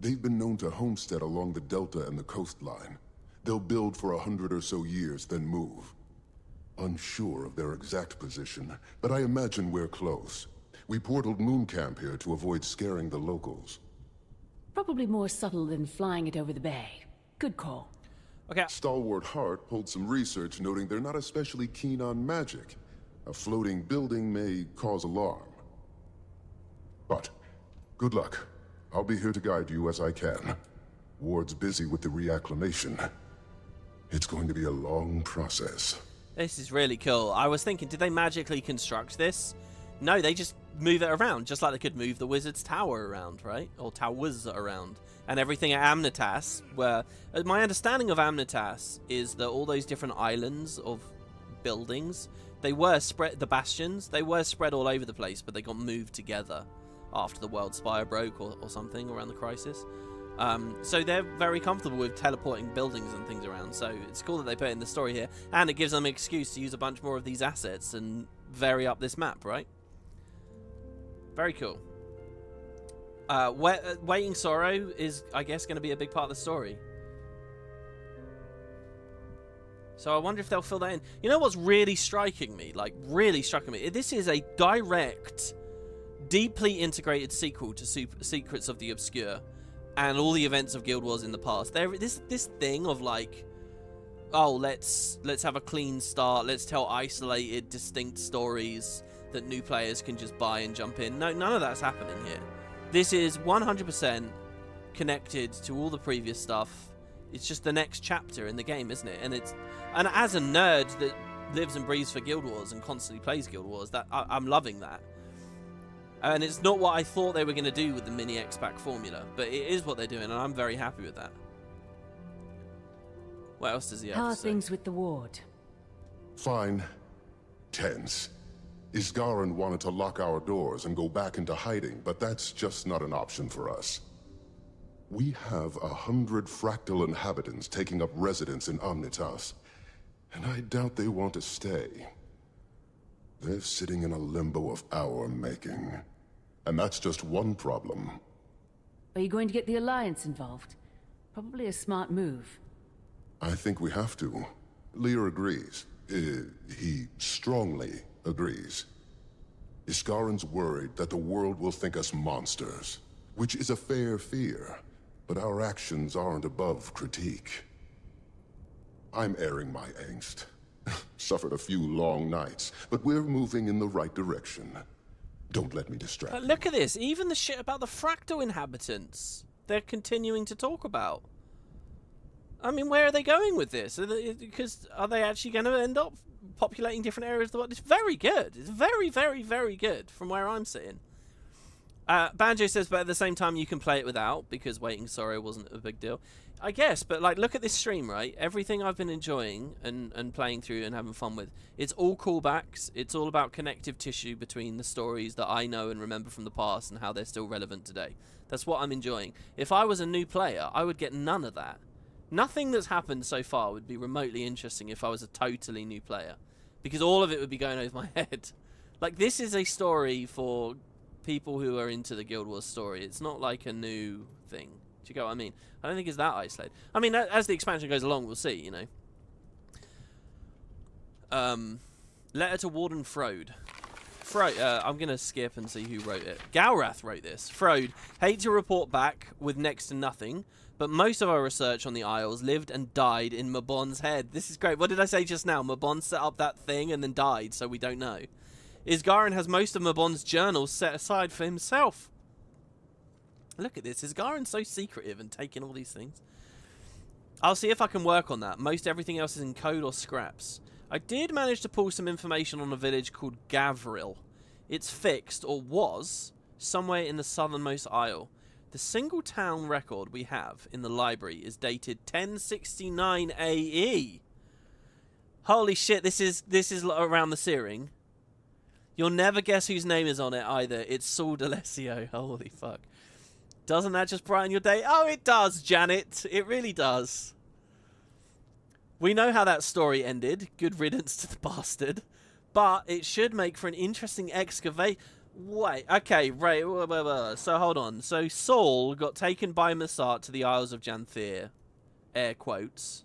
They've been known to homestead along the delta and the coastline. They'll build for 100 or so years, then move. Unsure of their exact position, but I imagine we're close. We portaled Mooncamp here to avoid scaring the locals. Probably more subtle than flying it over the bay. Good call. Okay. Stalwart Hart pulled some research noting they're not especially keen on magic. A floating building may cause alarm. But, good luck. I'll be here to guide you as I can. Ward's busy with the reacclimation. It's going to be a long process. This is really cool. I was thinking, did they magically construct this? No, they just move it around, just like they could move the wizard's tower around, right? Or towers around. And everything at Amnitas, where... my understanding of Amnitas is that all those different islands of buildings, they were spread... The bastions, they were spread all over the place, but they got moved together after the world spire broke or something around the crisis. So they're very comfortable with teleporting buildings and things around. So it's cool that they put it in the story here. And it gives them an excuse to use a bunch more of these assets and vary up this map, right? Very cool. Waiting Sorrow is, I guess, going to be a big part of the story. So I wonder if they'll fill that in. You know what's really striking me? Like, really striking me? This is a direct, deeply integrated sequel to Secrets of the Obscure and all the events of Guild Wars in the past. This thing of, like, oh, let's have a clean start. Let's tell isolated, distinct stories that new players can just buy and jump in. No, none of that's happening here. This is 100% connected to all the previous stuff. It's just the next chapter in the game, isn't it? And as a nerd that lives and breathes for Guild Wars and constantly plays Guild Wars, I'm loving that. And it's not what I thought they were going to do with the mini X-Pack formula, but it is what they're doing, and I'm very happy with that. What else does he have How to are say? things with the ward? Fine. Tense. Isgarin wanted to lock our doors and go back into hiding, but that's just not an option for us. We have 100 fractal inhabitants taking up residence in Omnitas, and I doubt they want to stay. They're sitting in a limbo of our making, and that's just one problem. Are you going to get the Alliance involved? Probably a smart move. I think we have to. Lear agrees. He strongly agrees. Iskarin's worried that the world will think us monsters, which is a fair fear, but our actions aren't above critique. I'm airing my angst. Suffered a few long nights, but we're moving in the right direction. Don't let me distract you. Look at this. Even the shit about the fractal inhabitants, they're continuing to talk about. I mean, where are they going with this? Because are they actually going to end up populating different areas of the world? It's very good. It's very, very, very good from where I'm sitting. Banjo says, but at the same time you can play it without, because Waiting Sorrow wasn't a big deal. I guess, but like, look at this stream, right? Everything I've been enjoying and playing through and having fun with, it's all callbacks. It's all about connective tissue between the stories that I know and remember from the past and how they're still relevant today. That's what I'm enjoying. If I was a new player, I would get none of that. Nothing that's happened so far would be remotely interesting if I was a totally new player, because all of it would be going over my head. Like, this is a story for people who are into the Guild Wars story. It's not like a new thing. Do you get what I mean? I don't think it's that isolated. I mean, as the expansion goes along, we'll see, you know. Letter to Warden Frode. I'm going to skip and see who wrote it. Galrath wrote this. Frode, hate to report back with next to nothing, but most of our research on the Isles lived and died in Mabon's head. This is great. What did I say just now? Mabon set up that thing and then died, so we don't know. Isgarin has most of Mabon's journals set aside for himself. Look at this. Isgarin's so secretive and taking all these things. I'll see if I can work on that. Most everything else is in code or scraps. I did manage to pull some information on a village called Gavril. It's fixed, or was, somewhere in the southernmost isle. The single town record we have in the library is dated 1069 AE. Holy shit, this is around the Searing. You'll never guess whose name is on it either. It's Saul D'Alessio. Holy fuck. Doesn't that just brighten your day? Oh, it does, Janet. It really does. We know how that story ended. Good riddance to the bastard. But it should make for an interesting excavate. Wait, okay, right. So hold on. So Saul got taken by Mursaat to the Isles of Janthir. Air quotes.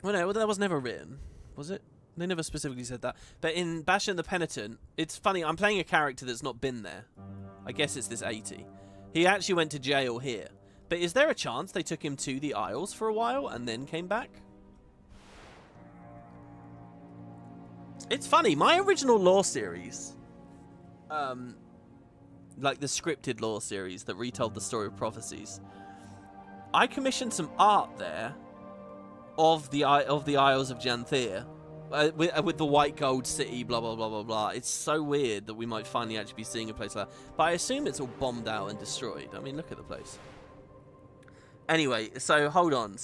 Well, no, that was never written, was it? They never specifically said that. But in Bashan the Penitent, it's funny, I'm playing a character that's not been there. I guess it's this 80. He actually went to jail here. But is there a chance they took him to the Isles for a while and then came back? It's funny, my original lore series, like the scripted lore series that retold the story of prophecies, I commissioned some art there of the Isles of Janthir, with the white gold city, blah blah blah blah blah. It's so weird that we might finally actually be seeing a place like that. But I assume it's all bombed out and destroyed. I mean, look at the place. Anyway, so hold on.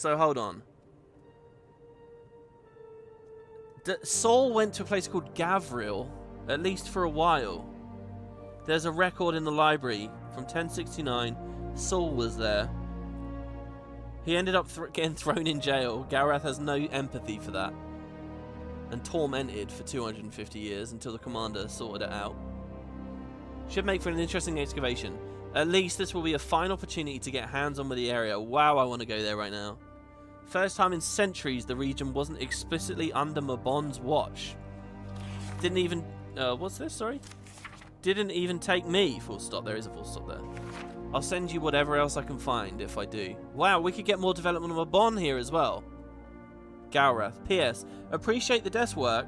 Saul went to a place called Gavril, at least for a while. There's a record in the library from 1069. Saul was there. He ended up getting thrown in jail. Galrath has no empathy for that. And tormented for 250 years until the commander sorted it out. Should make for an interesting excavation. At least this will be a fine opportunity to get hands on with the area. Wow, I want to go there right now. First time in centuries the region wasn't explicitly under Mabon's watch. Didn't even... what's this? Sorry? Didn't even take me. Full stop. There is a full stop there. I'll send you whatever else I can find if I do. Wow, we could get more development of Mabon here as well. Galrath. P.S. Appreciate the desk work.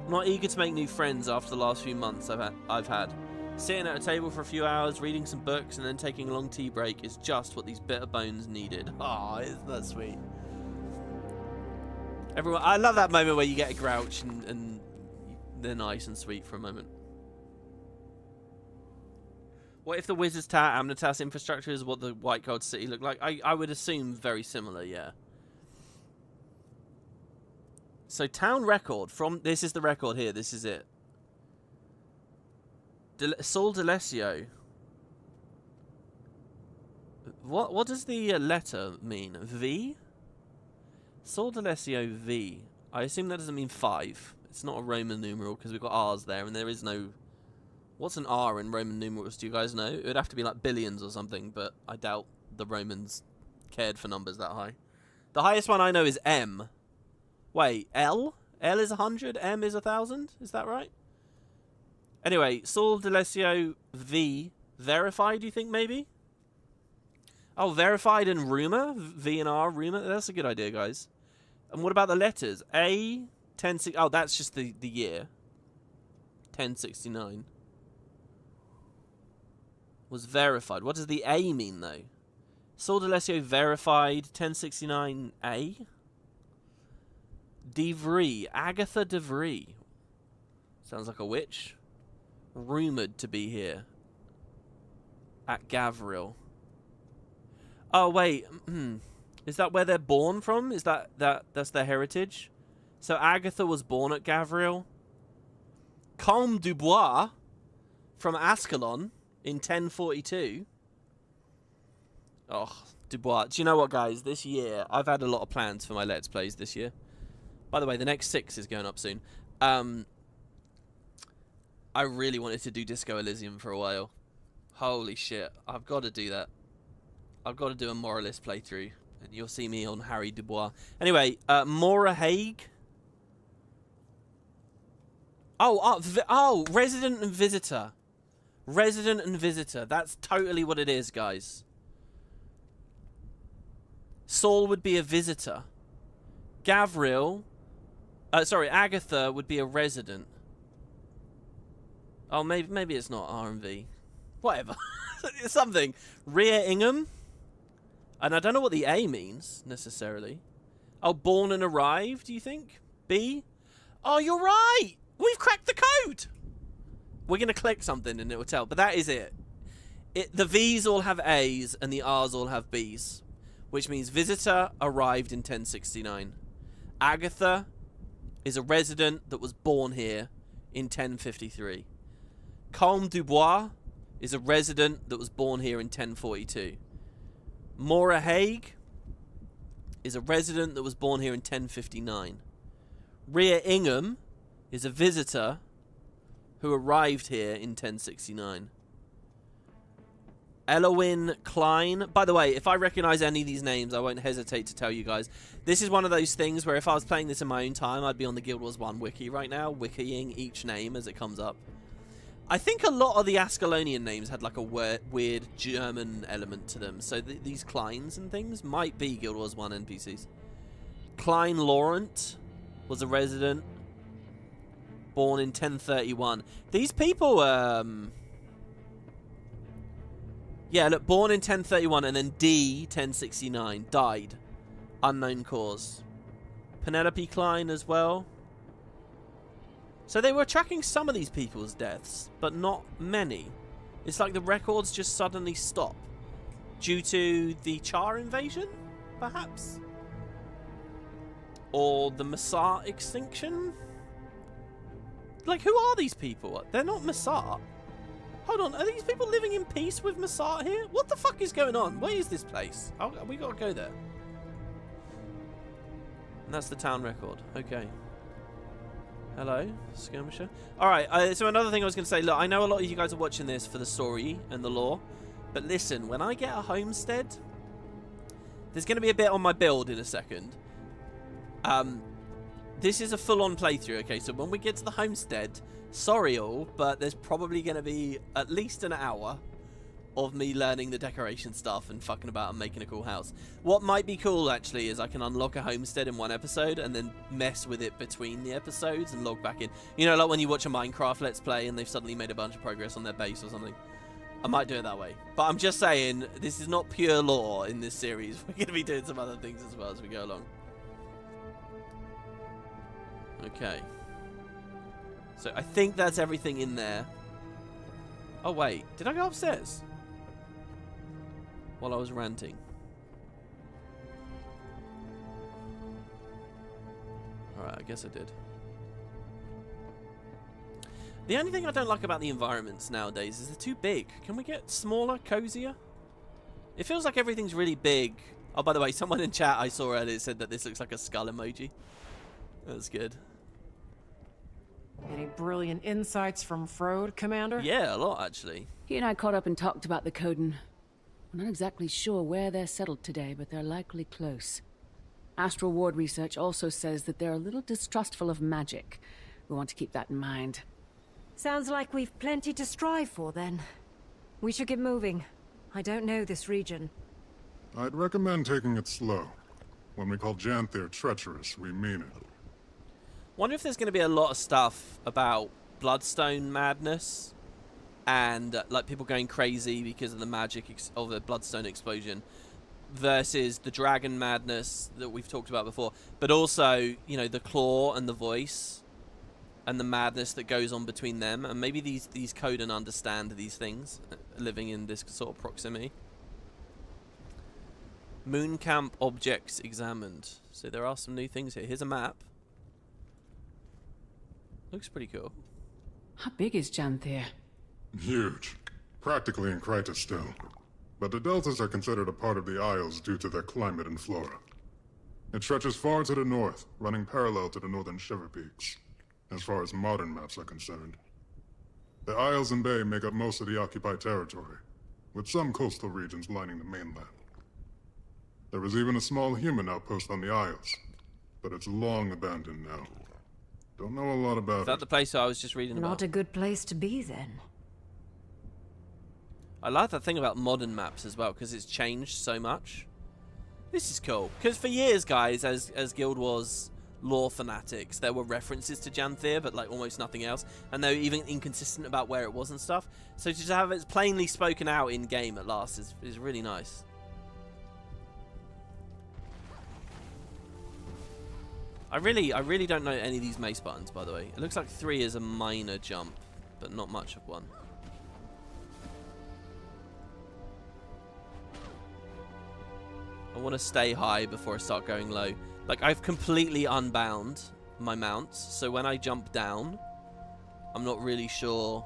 Not eager to make new friends after the last few months I've had. Sitting at a table for a few hours, reading some books, and then taking a long tea break is just what these bitter bones needed. Ah, isn't that sweet? Everyone, I love that moment where you get a grouch and they're nice and sweet for a moment. What if the Wizard's Tower Amnitas infrastructure is what the White Gold City looked like? I would assume very similar, yeah. So town record from this is the record here. This is it. Saul D'Alessio. What does the letter mean? V? Saul D'Alessio V. I assume that doesn't mean 5. It's not a Roman numeral because we've got R's there and there is no... What's an R in Roman numerals? Do you guys know? It would have to be like billions or something, but I doubt the Romans cared for numbers that high. The highest one I know is M. Wait, L? L is 100, M is 1,000? Is that right? Anyway, Saul D'Alessio V. Verified, you think, maybe? Oh, verified and rumor? V and R, rumor? That's a good idea, guys. And what about the letters? A, 1060... Oh, that's just the year. 1069. Was verified. What does the A mean, though? Saul D'Alessio verified 1069A? DeVry. Agatha DeVry. Sounds like a witch. Rumoured to be here. At Gavril. Oh, wait. Is that where they're born from? Is that's their heritage? So Agatha was born at Gavril. Comte Dubois from Ascalon in 1042. Oh, Dubois. Do you know what, guys? This year, I've had a lot of plans for my Let's Plays this year. By the way, the next 6 is going up soon. I really wanted to do Disco Elysium for a while. Holy shit. I've got to do that. I've got to do a Moralist playthrough. And you'll see me on Harry Dubois. Anyway, Mora Haig. Oh, Resident and Visitor. Resident and Visitor. That's totally what it is, guys. Saul would be a visitor. Gavril... Agatha would be a resident. Oh, maybe it's not R&V. Whatever. It's something. Rhea Ingham. And I don't know what the A means, necessarily. Oh, born and arrived, do you think? B? Oh, you're right! We've cracked the code! We're going to click something and it will tell. But that is it. The V's all have A's and the R's all have B's. Which means visitor arrived in 1069. Agatha is a resident that was born here in 1053. Comte Dubois is a resident that was born here in 1042. Mora Haig is a resident that was born here in 1059. Rhea Ingham is a visitor who arrived here in 1069. Elowyn Klein. By the way, if I recognize any of these names, I won't hesitate to tell you guys. This is one of those things where if I was playing this in my own time, I'd be on the Guild Wars 1 wiki right now, wikiing each name as it comes up. I think a lot of the Ascalonian names had like a weird German element to them. So these Kleins and things might be Guild Wars 1 NPCs. Klein Laurent was a resident born in 1031. These people, yeah, look, born in 1031 and then D, 1069, died. Unknown cause. Penelope Klein as well. So they were tracking some of these people's deaths, but not many. It's like the records just suddenly stop. Due to the Char invasion, perhaps? Or the Mursaat extinction? Like, who are these people? They're not Mursaat. Hold on, are these people living in peace with Mursaat here? What the fuck is going on? Where is this place? We gotta go there. And that's the town record. Okay. Hello, skirmisher. Alright, so another thing I was going to say. Look, I know a lot of you guys are watching this for the story and the lore. But listen, when I get a homestead, there's going to be a bit on my build in a second. This is a full-on playthrough, okay? So when we get to the homestead, sorry all, but there's probably going to be at least an hour of me learning the decoration stuff and fucking about and making a cool house. What might be cool, actually, is I can unlock a homestead in one episode and then mess with it between the episodes and log back in. You know, like when you watch a Minecraft Let's Play and they've suddenly made a bunch of progress on their base or something. I might do it that way. But I'm just saying, this is not pure lore in this series. We're going to be doing some other things as well as we go along. Okay. So I think that's everything in there. Oh, wait. Did I go upstairs? While I was ranting. Alright, I guess I did. The only thing I don't like about the environments nowadays is they're too big. Can we get smaller, cozier? It feels like everything's really big. Oh, by the way, someone in chat I saw earlier said that this looks like a skull emoji. That's good. Any brilliant insights from Frode, Commander? Yeah, a lot, actually. He and I caught up and talked about the Coden. We're not exactly sure where they're settled today, but they're likely close. Astral Ward research also says that they're a little distrustful of magic. We want to keep that in mind. Sounds like we've plenty to strive for, then. We should get moving. I don't know this region. I'd recommend taking it slow. When we call Janthir treacherous, we mean it. Wonder if there's going to be a lot of stuff about Bloodstone madness and like people going crazy because of the magic of the Bloodstone explosion versus the dragon madness that we've talked about before, but also, you know, the claw and the voice and the madness that goes on between them, and maybe these Coden understand these things living in this sort of proximity. Moon camp objects examined. So there are some new things here. Here's a map. Looks pretty cool. How big is Janthir? Huge. Practically in Krytus still. But the deltas are considered a part of the Isles due to their climate and flora. It stretches far to the north, running parallel to the northern Shiver Peaks, as far as modern maps are concerned. The Isles and Bay make up most of the occupied territory, with some coastal regions lining the mainland. There was even a small human outpost on the Isles, but it's long abandoned now. Don't know a lot about it. Is that the place I was just reading about? Not a good place to be, then. I like that thing about modern maps as well, because it's changed so much. This is cool. Because for years, guys, as Guild Wars lore fanatics, there were references to Janthir, but like almost nothing else. And they were even inconsistent about where it was and stuff. So to have it plainly spoken out in-game at last is really nice. I really don't know any of these mace buttons, by the way. It looks like 3 is a minor jump, but not much of one. I want to stay high before I start going low. Like, I've completely unbound my mounts, so when I jump down, I'm not really sure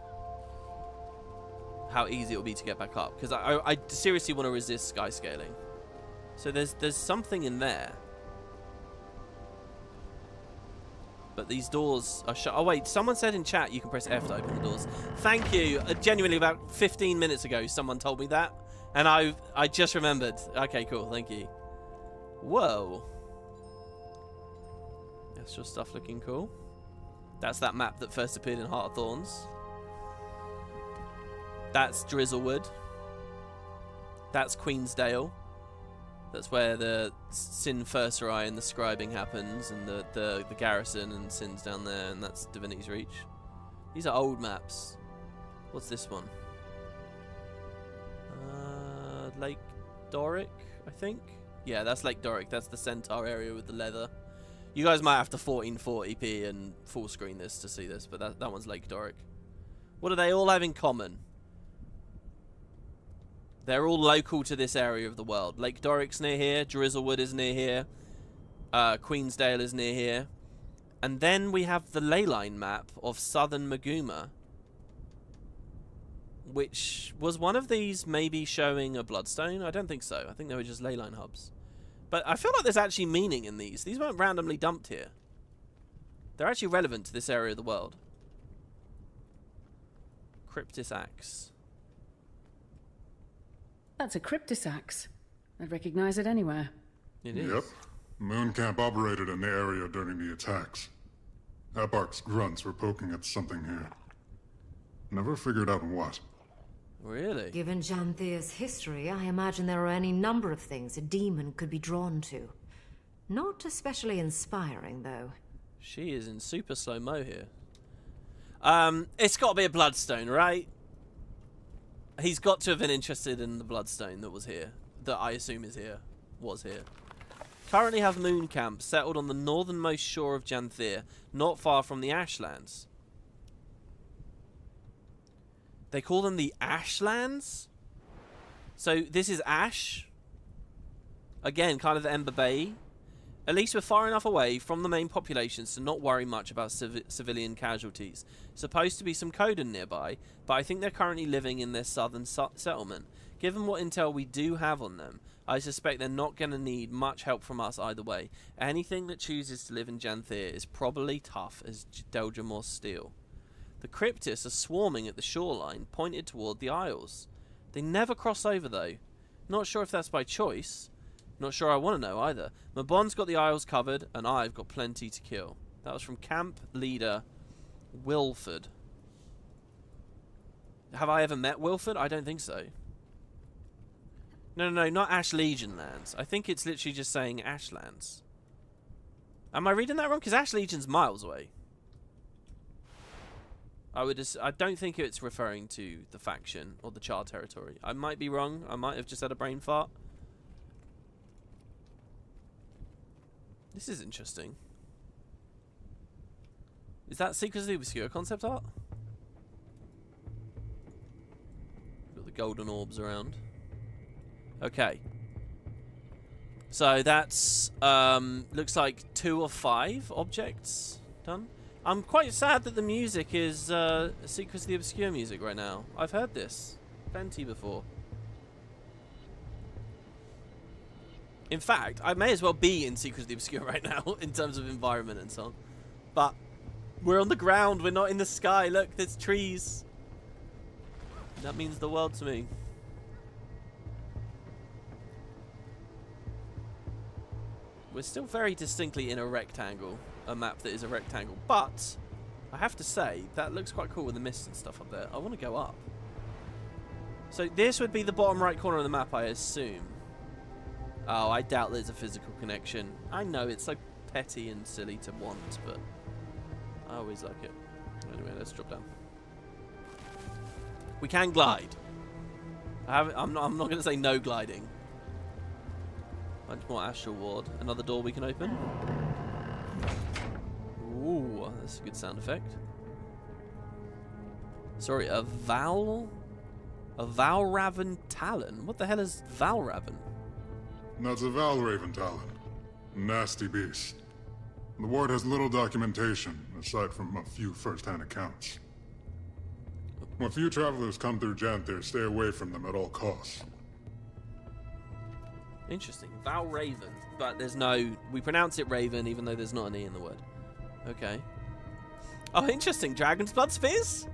how easy it will be to get back up. Because I seriously want to resist sky scaling. So there's something in there. But these doors are shut. Oh, wait. Someone said in chat you can press F to open the doors. Thank you. Genuinely, about 15 minutes ago, someone told me that. And I just remembered. Okay, cool. Thank you. Whoa. Extra stuff looking cool. That's that map that first appeared in Heart of Thorns. That's Drizzlewood. That's Queensdale. That's where the Sin Furserai and the scribing happens, and the garrison and Sin's down there, and that's Divinity's Reach. These are old maps. What's this one? Lake Doric, I think? Yeah, that's Lake Doric. That's the Centaur area with the leather. You guys might have to 1440p and full screen this to see this, but that one's Lake Doric. What do they all have in common? They're all local to this area of the world. Lake Doric's near here. Drizzlewood is near here. Queensdale is near here. And then we have the leyline map of southern Maguma, which was one of these maybe showing a bloodstone? I don't think so. I think they were just leyline hubs. But I feel like there's actually meaning in these. These weren't randomly dumped here. They're actually relevant to this area of the world. Cryptis axe. That's a Cryptis axe. I'd recognize it anywhere. It is. Yep. Moon Camp operated in the area during the attacks. Eparch's grunts were poking at something here. Never figured out what. Really? Given Janthir's history, I imagine there are any number of things a demon could be drawn to. Not especially inspiring, though. She is in super slow-mo here. It's got to be a bloodstone, right? He's got to have been interested in the bloodstone that was here. That I assume is here. Was here. Currently have Moon Camp settled on the northernmost shore of Janthir, not far from the Ashlands. They call them the Ashlands? So this is Ash. Again, kind of the Ember Bay. At least we're far enough away from the main populations to not worry much about civilian casualties. Supposed to be some Coden nearby, but I think they're currently living in their southern settlement. Given what intel we do have on them, I suspect they're not going to need much help from us either way. Anything that chooses to live in Janthir is probably tough as Deljamor's steel. The Cryptis are swarming at the shoreline, pointed toward the Isles. They never cross over, though. Not sure if that's by choice. Not sure I want to know, either. Mabon's got the Isles covered, and I've got plenty to kill. That was from camp leader Wilford. Have I ever met Wilford? I don't think so. No, not Ash Legion lands. I think it's literally just saying Ashlands. Am I reading that wrong? Because Ash Legion's miles away. I don't think it's referring to the faction or the Char territory. I might be wrong. I might have just had a brain fart. This is interesting. Is that Secrets of the Obscure concept art? Got the golden orbs around. Okay. So that's looks like 2 of 5 objects done. I'm quite sad that the music is Secrets of the Obscure music right now. I've heard this plenty before. In fact, I may as well be in Secrets of the Obscure right now in terms of environment and so on. But we're on the ground, we're not in the sky. Look, there's trees. That means the world to me. We're still very distinctly in a rectangle. A map that is a rectangle. But I have to say, that looks quite cool with the mist and stuff up there. I want to go up. So this would be the bottom right corner of the map, I assume. Oh, I doubt there's a physical connection. I know it's so petty and silly to want, but I always like it. Anyway, let's drop down. We can glide. I'm not going to say no gliding. Bunch more Astral Ward. Another door we can open. Ooh, that's a good sound effect. Sorry, a Valraven Talon? What the hell is Valraven? That's a Valraven Talon. Nasty beast. The ward has little documentation, aside from a few first-hand accounts. When few travelers come through Janthir, stay away from them at all costs. Interesting. Valraven. But there's no... We pronounce it Raven, even though there's not an E in the word. Okay. Oh, interesting. Dragon's Blood Spears?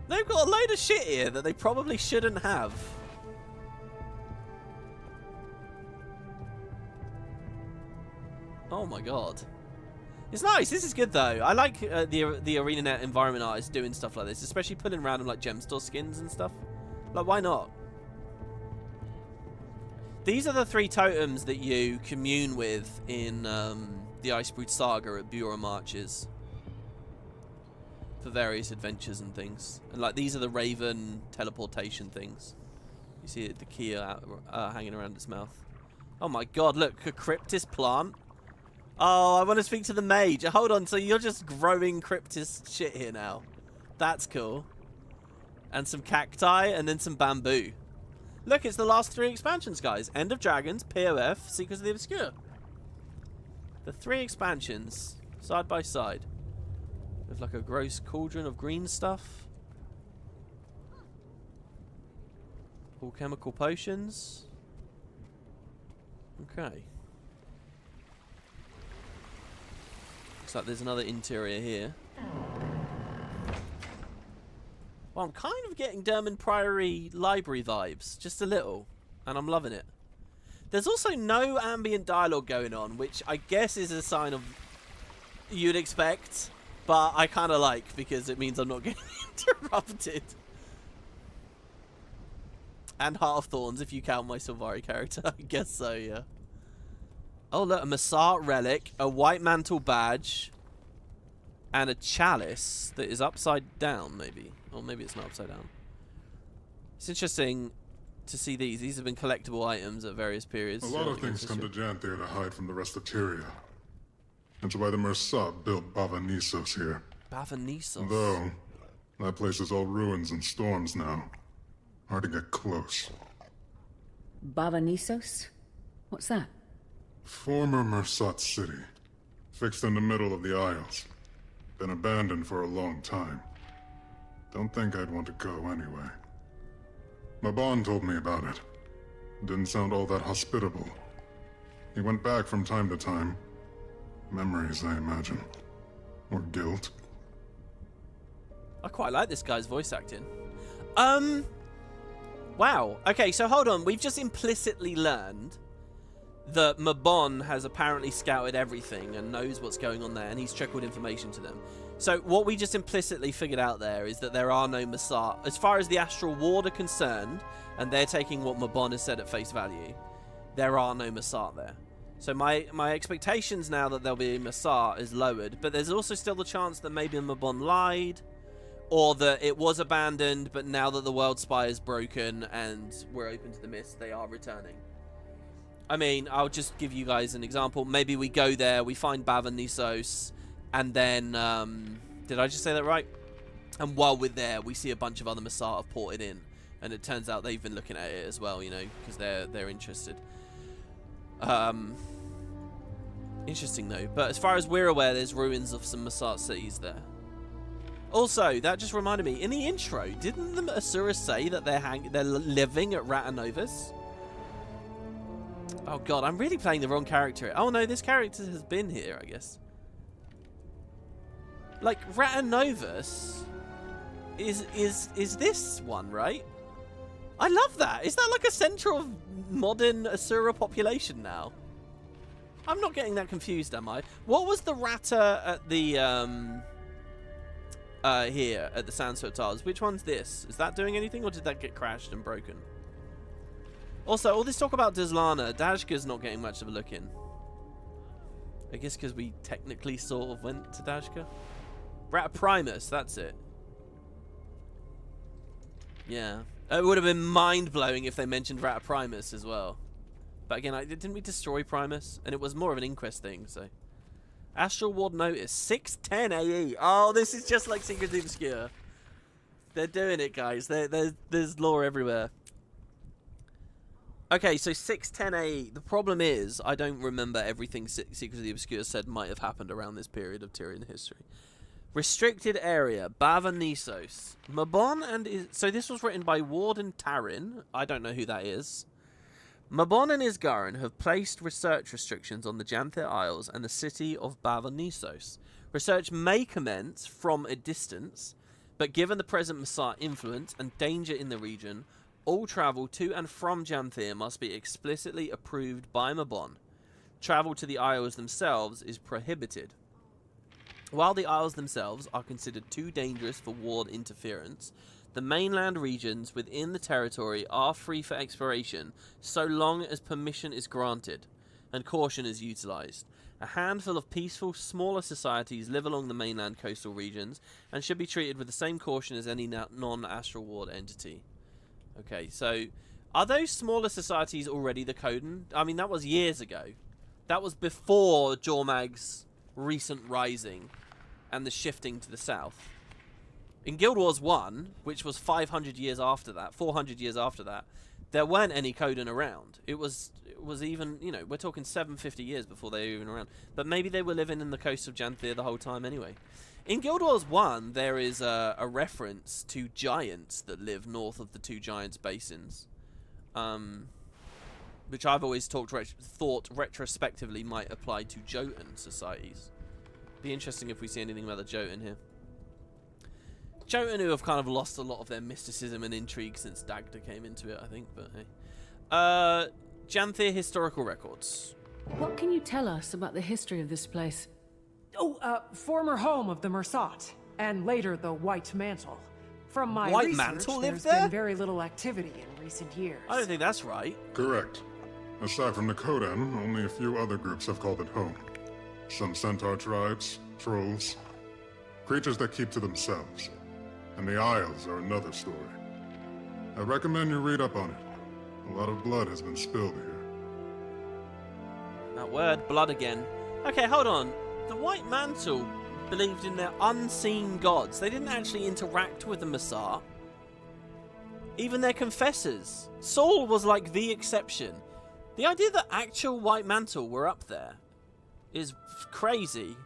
They've got a load of shit here that they probably shouldn't have. Oh my god. It's nice. This is good though. I like the ArenaNet environment artists doing stuff like this, especially putting random like gem store skins and stuff. Like, why not? These are the 3 totems that you commune with in the Icebrood Saga at Bureau Marches for various adventures and things. And like, these are the Raven teleportation things. You see the key hanging around its mouth. Oh my god, look, a cryptis plant. Oh, I want to speak to the mage. Hold on, so you're just growing cryptis shit here now. That's cool. And some cacti, and then some bamboo. Look, it's the last 3 expansions, guys. End of Dragons, POF, Secrets of the Obscure. The 3 expansions, side by side. With like a gross cauldron of green stuff. Alchemical potions. Okay. Looks like there's another interior here. Well, I'm kind of getting Dermot Priory library vibes. Just a little. And I'm loving it. There's also no ambient dialogue going on, which I guess is a sign of you'd expect. But I kind of like, because it means I'm not getting interrupted. And Heart of Thorns, if you count my Sylvari character. I guess so, yeah. Oh, look, a Mursaat relic, a white mantle badge, and a chalice that is upside down, maybe. Or maybe it's not upside down. It's interesting to see these. These have been collectible items at various periods. A lot of things come to Janthir to hide from the rest of Tyria. That's why the Mursaat built Bava-Nisos here. Bava-Nisos? Though, that place is all ruins and storms now. Hard to get close. Bava-Nisos? What's that? Former Mursaat city. Fixed in the middle of the Isles. Been abandoned for a long time. Don't think I'd want to go anyway. Mabon told me about it. Didn't sound all that hospitable. He went back from time to time. Memories, I imagine. Or guilt. I quite like this guy's voice acting. Wow. Okay, so hold on. We've just implicitly learned that Mabon has apparently scouted everything and knows what's going on there, and he's trickled information to them. So what we just implicitly figured out there is that there are no Mursaat. As far as the Astral Ward are concerned, and they're taking what Mabon has said at face value, there are no Mursaat there. So my expectations now that there'll be a Mursaat is lowered, but there's also still the chance that maybe Mabon lied, or that it was abandoned, but now that the World Spire is broken and we're open to the mist, they are returning. I mean, I'll just give you guys an example. Maybe we go there, we find Bava-Nisos, and then, did I just say that right? And while we're there, we see a bunch of other Mursaat have ported in, and it turns out they've been looking at it as well, you know, because they're interested. Interesting though. But as far as we're aware, there's ruins of some Mursaat cities there. Also, that just reminded me, in the intro, didn't the Asura say that they're living at Ratanovus? Oh god, I'm really playing the wrong character. Oh no, this character has been here, I guess. Like, Ratanovus is this one, right? I love that. Is that like a center of modern Asura population now? I'm not getting that confused, am I? What was the Rata at the here at the Sandsfoot Tiles? Which one's this? Is that doing anything, or did that get crashed and broken? Also, all this talk about Dizlana, Dashka's not getting much of a look in. I guess because we technically sort of went to Dashka. Rat Primus, that's it. Yeah. It would have been mind-blowing if they mentioned Rat Primus as well. But again, didn't we destroy Primus? And it was more of an Inquest thing, so. Astral Ward Notice, 610 AE. Oh, this is just like Secrets of the Obscure. They're doing it, guys. There's lore everywhere. Okay, so 610 AE. The problem is, I don't remember everything Secrets of the Obscure said might have happened around this period of Tyrian history. Restricted area, Bava-Nisos. Mabon and... So this was written by Warden Tarin. I don't know who that is. Mabon and Isgarin have placed research restrictions on the Janthir Isles and the city of Bava-Nisos. Research may commence from a distance, but given the present Mursaat influence and danger in the region, all travel to and from Janthir must be explicitly approved by Mabon. Travel to the Isles themselves is prohibited. While the Isles themselves are considered too dangerous for Ward interference, the mainland regions within the territory are free for exploration so long as permission is granted and caution is utilized. A handful of peaceful, smaller societies live along the mainland coastal regions and should be treated with the same caution as any non-Astral Ward entity. Okay, so Are those smaller societies already the Coden? I mean, that was years ago. That was before Jormag's recent rising and the shifting to the south. In Guild Wars 1, which was 500 years after that, 400 years after that, there weren't any Coden around. It was even, you know, we're talking 750 years before they were even around. But maybe they were living in the coast of Janthir the whole time anyway. In Guild Wars 1, there is a reference to giants that live north of the two giants basins. Which I've always thought retrospectively might apply to Jotun societies. Be interesting if we see anything about the Jotun here. Jotun, who have kind of lost a lot of their mysticism and intrigue since Dagda came into it, I think, but hey. Janthir historical records. What can you tell us about the history of this place? Oh, former home of the Mursaat, and later the White Mantle. From my White research, Mantle lived there's there? been very little activity in recent years. I don't think that's right. Correct. Aside from the Kodan, only a few other groups have called it home. Some centaur tribes, trolls, creatures that keep to themselves. And the Isles are another story. I recommend you read up on it. A lot of blood has been spilled here. That word, blood again. Okay, hold on. The White Mantle believed in their unseen gods. They didn't actually interact with the Mursaat. Even their confessors. Saul was like the exception. The idea that actual White Mantle were up there is crazy.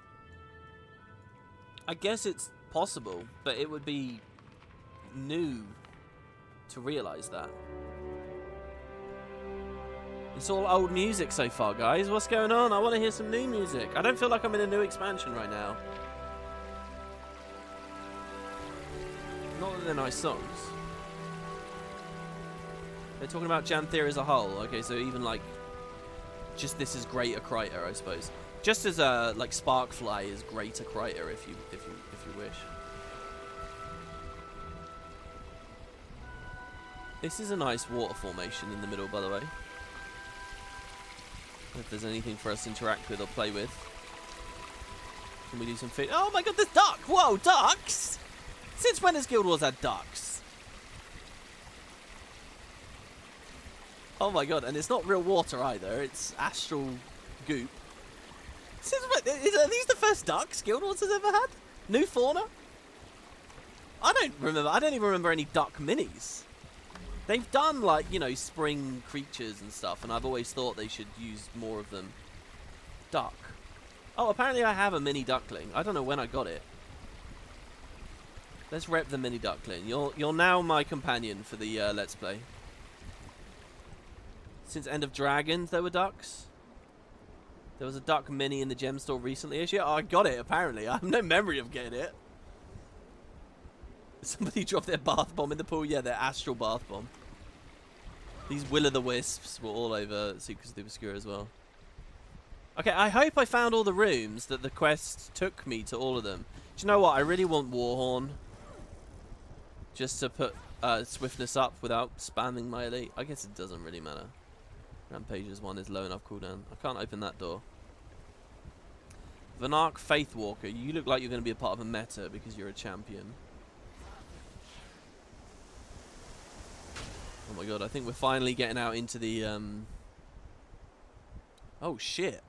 I guess it's possible, but it would be new to realize that. It's all old music so far, guys. What's going on? I want to hear some new music. I don't feel like I'm in a new expansion right now. Not that they're nice songs. They're talking about Janthir as a whole. Okay, so even like, just this is Greater Kryta, I suppose. Just as like Sparkfly is Greater Kryta, if you wish. This is a nice water formation in the middle, by the way. If there's anything for us to interact with or play with. Can we do some fish? Oh my god, there's duck! Whoa, ducks! Since when has Guild Wars had ducks? Oh my god, and it's not real water either, it's astral goop. Since when, are these the first ducks Guild Wars has ever had? New fauna? I don't even remember any duck minis. They've done, like, you know, spring creatures and stuff, and I've always thought they should use more of them. Duck. Oh, apparently I have a mini duckling. I don't know when I got it. Let's rep the mini duckling. You're now my companion for the Let's Play. Since End of Dragons, there were ducks. There was a duck mini in the gem store recently. Actually, oh, I got it, apparently. I have no memory of getting it. Somebody dropped their bath bomb in the pool. Yeah, their astral bath bomb. These will-o'-the-wisps were all over Secrets of the Obscure as well. Okay, I hope I found all the rooms that the quest took me to all of them. Do you know what? I really want Warhorn. Just to put swiftness up without spamming my elite. I guess it doesn't really matter. Rampage's one is low enough cooldown. I can't open that door. Vanark Faithwalker. You look like you're going to be a part of a meta because you're a champion. Oh my god, I think we're finally getting out into the, Oh, shit.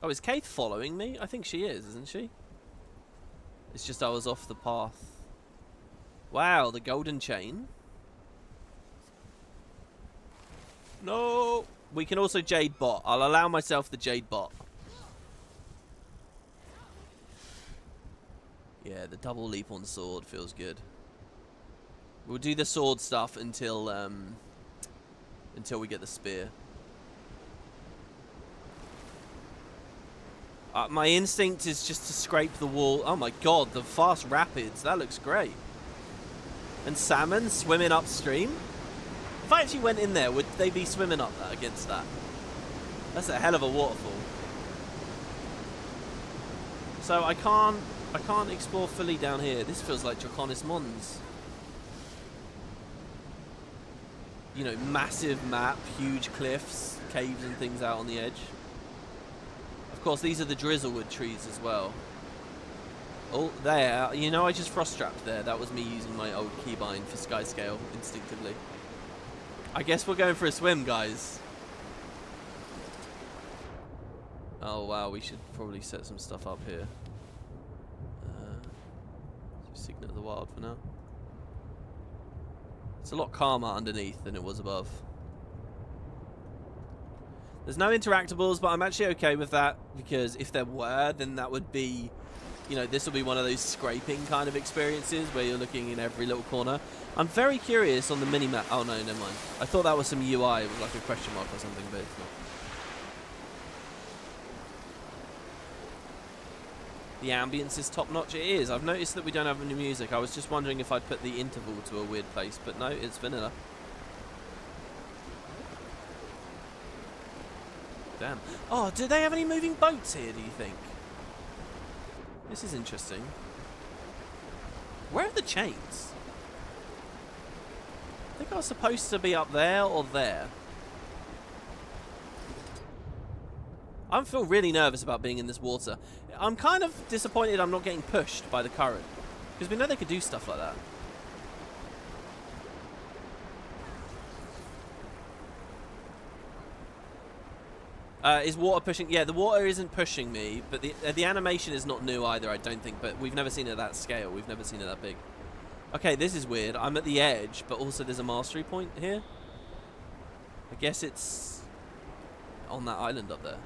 Oh, is Kate following me? I think she is, isn't she? It's just I was off the path. Wow, the golden chain. No! We can also Jade Bot. I'll allow myself the Jade Bot. Yeah, the double leap on sword feels good. We'll do the sword stuff until we get the spear. My instinct is just to scrape the wall. Oh my god, the fast rapids. That looks great. And salmon swimming upstream. If I actually went in there, would they be swimming up that against that? That's a hell of a waterfall. So I can't explore fully down here. This feels like Draconis Mons. You know, massive map, huge cliffs, caves and things out on the edge. Of course, these are the Drizzlewood trees as well. Oh, there. You know, I just frost-trapped there. That was me using my old keybind for sky scale instinctively. I guess we're going for a swim, guys. Oh, wow. We should probably set some stuff up here. Signet of the Wild for now. It's a lot calmer underneath than it was above. There's no interactables, but I'm actually okay with that, because if there were, then that would be, you know, this will be one of those scraping kind of experiences where you're looking in every little corner. I'm very curious on the mini-map. Oh, no, never mind. I thought that was some UI with like a question mark or something, but it's not. The ambience is top-notch. It is. I've noticed that we don't have any music. I was just wondering if I'd put the interval to a weird place, but no, it's vanilla. Damn. Oh, do they have any moving boats here, do you think? This is interesting. Where are the chains? I think I was supposed to be up there or there. I feel really nervous about being in this water. I'm kind of disappointed I'm not getting pushed by the current, because we know they could do stuff like that. Is water pushing? Yeah, the water isn't pushing me, but the animation is not new either, I don't think, but we've never seen it at that scale. We've never seen it that big. Okay, this is weird. I'm at the edge, but also there's a mastery point here. I guess it's on that island up there.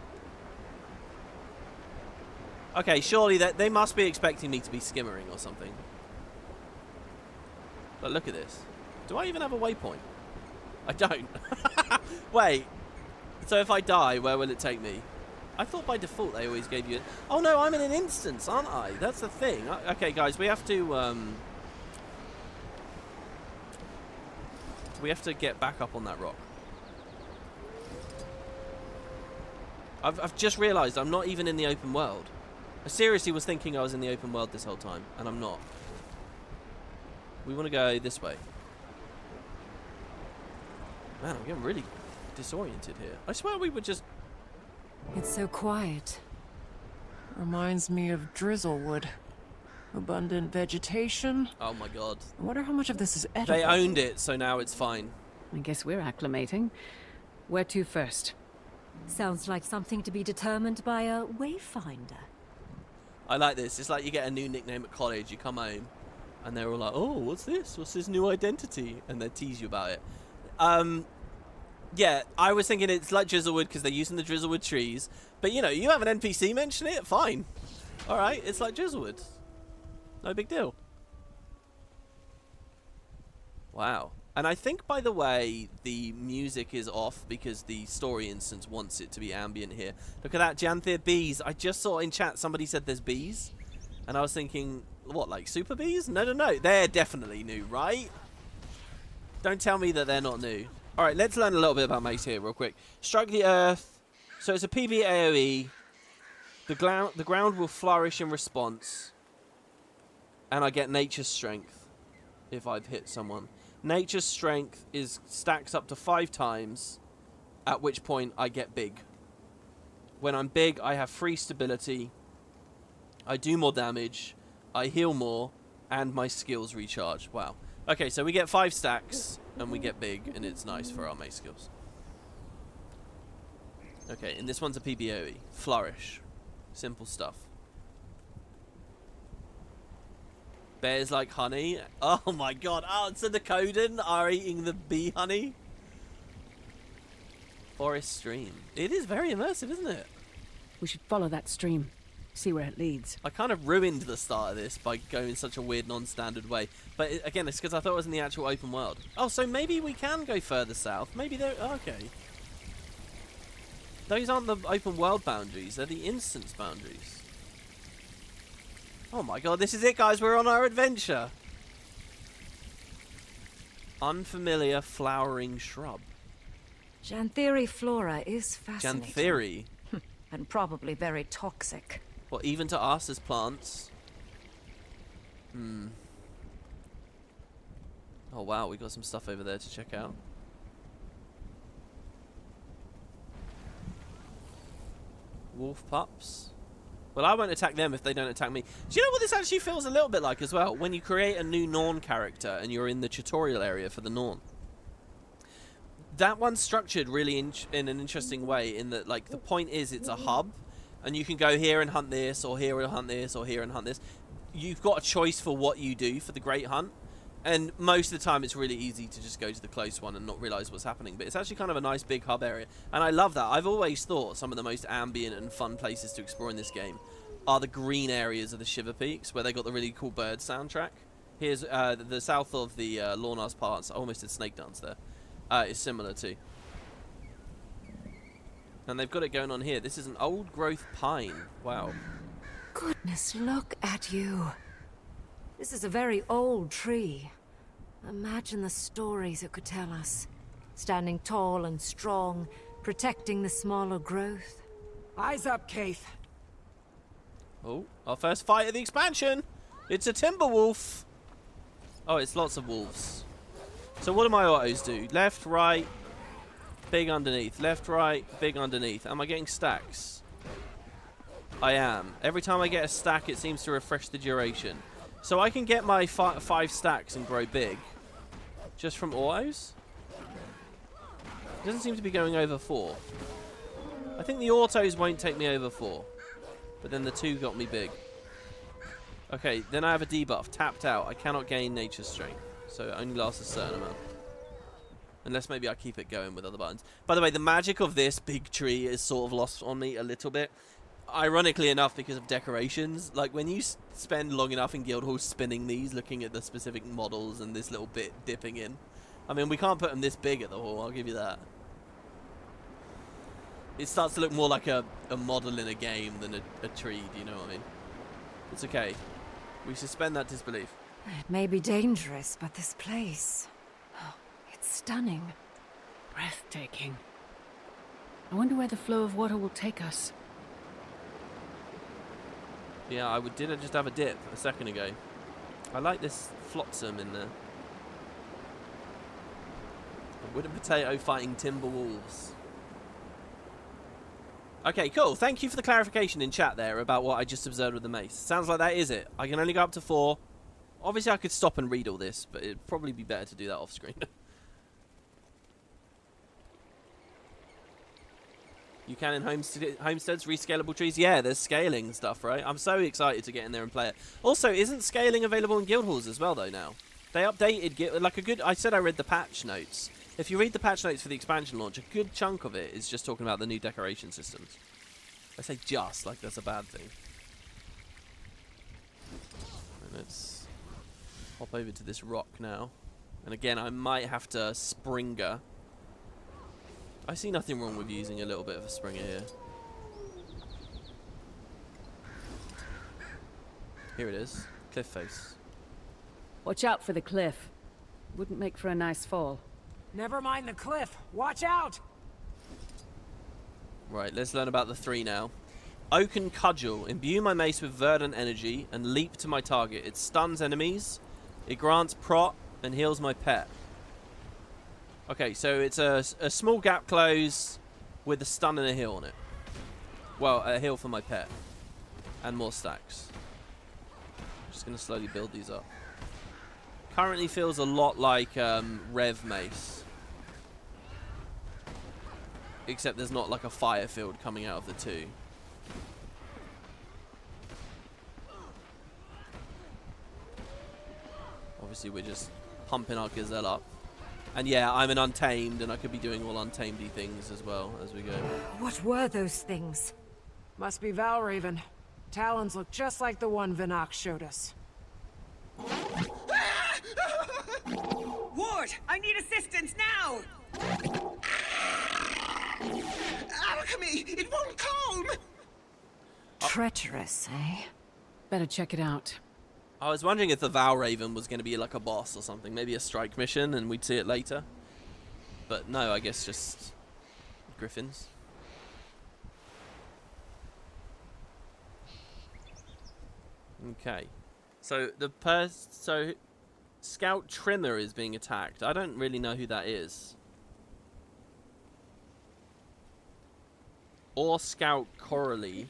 Okay, surely they must be expecting me to be skimmering or something. But look at this. Do I even have a waypoint? I don't. Wait. So if I die, where will it take me? I thought by default they always gave you... Oh no, I'm in an instance, aren't I? That's the thing. Okay, guys, we have to... We have to get back up on that rock. I've just realised I'm not even in the open world. I seriously was thinking I was in the open world this whole time, and I'm not. We want to go this way. Man, I'm getting really disoriented here. I swear we were just... It's so quiet. Reminds me of Drizzlewood. Abundant vegetation. Oh my god. I wonder how much of this is edible. They owned it, so now it's fine. I guess we're acclimating. Where to first? Sounds like something to be determined by a wayfinder. I like this. It's like you get a new nickname at college, you come home, and they're all like, oh, what's this? What's this new identity? And they tease you about it. Yeah, I was thinking it's like Drizzlewood because they're using the Drizzlewood trees. But, you know, you have an NPC mention it, fine. Alright, it's like Drizzlewood. No big deal. Wow. And I think, by the way, the music is off because the story instance wants it to be ambient here. Look at that, Janthir bees. I just saw in chat somebody said there's bees. And I was thinking, what, like super bees? No, no, no. They're definitely new, right? Don't tell me that they're not new. All right, let's learn a little bit about Mace here real quick. Strike the earth. So it's a PvE AoE. The ground will flourish in response. And I get nature's strength if I've hit someone. Nature's strength is stacks up to 5 times, at which point I get big. When I'm big, I have free stability, I do more damage, I heal more, and my skills recharge. Wow. Okay, so we get 5 stacks, and we get big, and it's nice for our mace skills. Okay, and this one's a PBOE. Flourish. Simple stuff. Bears like honey. Oh my god. Oh, so the Coden are eating the bee honey. Forest stream. It is very immersive, isn't it? We should follow that stream. See where it leads. I kind of ruined the start of this by going such a weird non-standard way. But again, it's because I thought it was in the actual open world. Oh, so maybe we can go further south. Maybe they're... Oh, okay. Those aren't the open world boundaries. They're the instance boundaries. Oh my god, this is it, guys. We're on our adventure. Unfamiliar flowering shrub. Janthiri flora is fascinating. Janthiri? And probably very toxic. Well, even to us as plants. Oh wow, we got some stuff over there to check out. Wolf pups. Well, I won't attack them if they don't attack me. Do you know what this actually feels a little bit like as well? When you create a new Norn character and you're in the tutorial area for the Norn. That one's structured really in an interesting way in that, like, the point is it's a hub. And you can go here and hunt this, or here and hunt this, or here and hunt this. You've got a choice for what you do for the Great Hunt. And most of the time it's really easy to just go to the close one and not realise what's happening. But it's actually kind of a nice big hub area. And I love that. I've always thought some of the most ambient and fun places to explore in this game are the green areas of the Shiver Peaks, where they got the really cool bird soundtrack. Here's the south of the Lornar's parts. I almost did Snake Dance there. Is similar too. And they've got it going on here. This is an old growth pine. Wow. Goodness, look at you. This is a very old tree. Imagine the stories it could tell us. Standing tall and strong, protecting the smaller growth. Eyes up, Keith. Oh, our first fight of the expansion. It's a timber wolf. Oh, it's lots of wolves. So what do my autos do? Left, right, big underneath. Left, right, big underneath. Am I getting stacks? I am. Every time I get a stack, it seems to refresh the duration. So I can get my 5 stacks and grow big. Just from autos? It doesn't seem to be going over 4. I think the autos won't take me over 4. But then the 2 got me big. Okay, then I have a debuff. Tapped out. I cannot gain nature strength. So it only lasts a certain amount. Unless maybe I keep it going with other buttons. By the way, the magic of this big tree is sort of lost on me a little bit. Ironically enough, because of decorations. Like, when you spend long enough in Guildhall spinning these, looking at the specific models and this little bit dipping in. I mean, we can't put them this big at the hall, I'll give you that. It starts to look more like a model in a game than a tree, do you know what I mean? It's okay. We suspend that disbelief. It may be dangerous, but this place... it's stunning. Breathtaking. I wonder where the flow of water will take us. Yeah, did I just have a dip a second ago? I like this flotsam in there. A wooden potato fighting timber wolves. Okay, cool. Thank you for the clarification in chat there about what I just observed with the mace. Sounds like that is it. I can only go up to 4. Obviously, I could stop and read all this, but it'd probably be better to do that off screen. You can in homesteads, rescalable trees. Yeah, there's scaling stuff, right? I'm so excited to get in there and play it. Also, isn't scaling available in guild halls as well, though, now? They updated, like a good... I said I read the patch notes. If you read the patch notes for the expansion launch, a good chunk of it is just talking about the new decoration systems. I say just, like that's a bad thing. And let's hop over to this rock now. And again, I might have to Springer. I see nothing wrong with using a little bit of a Springer here. Here it is. Cliff face. Watch out for the cliff. Wouldn't make for a nice fall. Never mind the cliff. Watch out! Right, let's learn about the 3 now. Oaken Cudgel. Imbue my mace with verdant energy and leap to my target. It stuns enemies. It grants prot and heals my pet. Okay, so it's a small gap close with a stun and a heal on it. Well, a heal for my pet. And more stacks. Just going to slowly build these up. Currently feels a lot like Rev Mace. Except there's not like a fire field coming out of the 2. Obviously we're just pumping our gazelle up. And yeah, I'm an Untamed, and I could be doing all Untamed-y things as well as we go. What were those things? Must be Valraven. Talons look just like the one Vinox showed us. Ward, I need assistance now! Alchemy! It won't calm! Treacherous, eh? Better check it out. I was wondering if the Valraven was going to be like a boss or something. Maybe a strike mission and we'd see it later. But no, I guess just griffins. Okay. So so Scout Trimmer is being attacked. I don't really know who that is. Or Scout Coralie.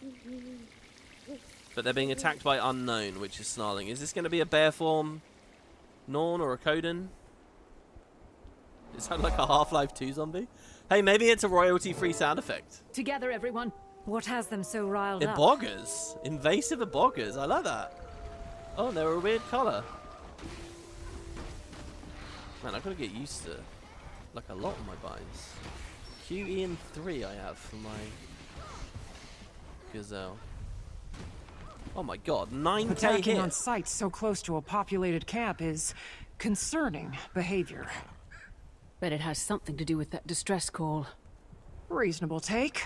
But they're being attacked by unknown, which is snarling. Is this going to be a bear form Norn or a Coden? Is that like a Half-Life 2 zombie? Hey, maybe it's a royalty-free sound effect. Together, everyone. What has them so riled up? Iboggers. Invasive Iboggers. I like that. Oh, they're a weird colour. Man, I've got to get used to like a lot of my binds. QE and 3 I have for my Gazelle. Oh my god, 9k Attacking hit. on sites so close to a populated camp is concerning behavior. Bet it has something to do with that distress call. Reasonable take.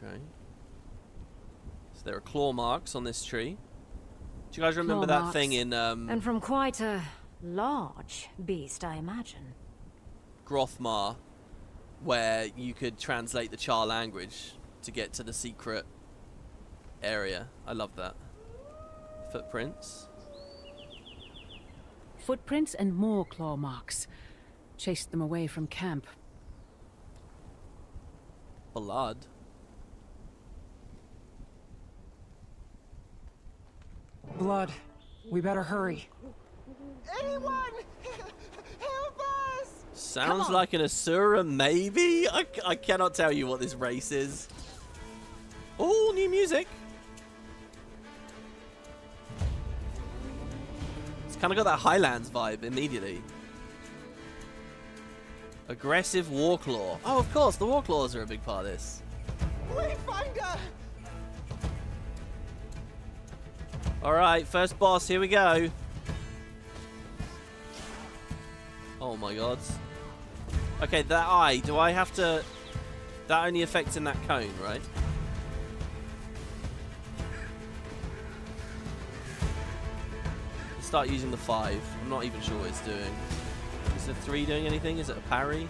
Okay. So there are claw marks on this tree. Do you guys remember Claw that marks. thing in And from quite a large beast, I imagine. Grothmar, where you could translate the Char language to get to the secret area? I love that. Footprints. Footprints and more claw marks. Chased them away from camp. Blood. Blood. We better hurry. Anyone! Help us! Sounds like an Asura, maybe? I cannot tell you what this race is. Oh, new music. It's kind of got that Highlands vibe immediately. Aggressive Warclaw. Oh, of course, the Warclaws are a big part of this. Wayfinder! Alright, first boss, here we go. Oh my god. Okay, that eye, do I have to... That only affects in that cone, right? Let's start using the 5. I'm not even sure what it's doing. Is the 3 doing anything? Is it a parry?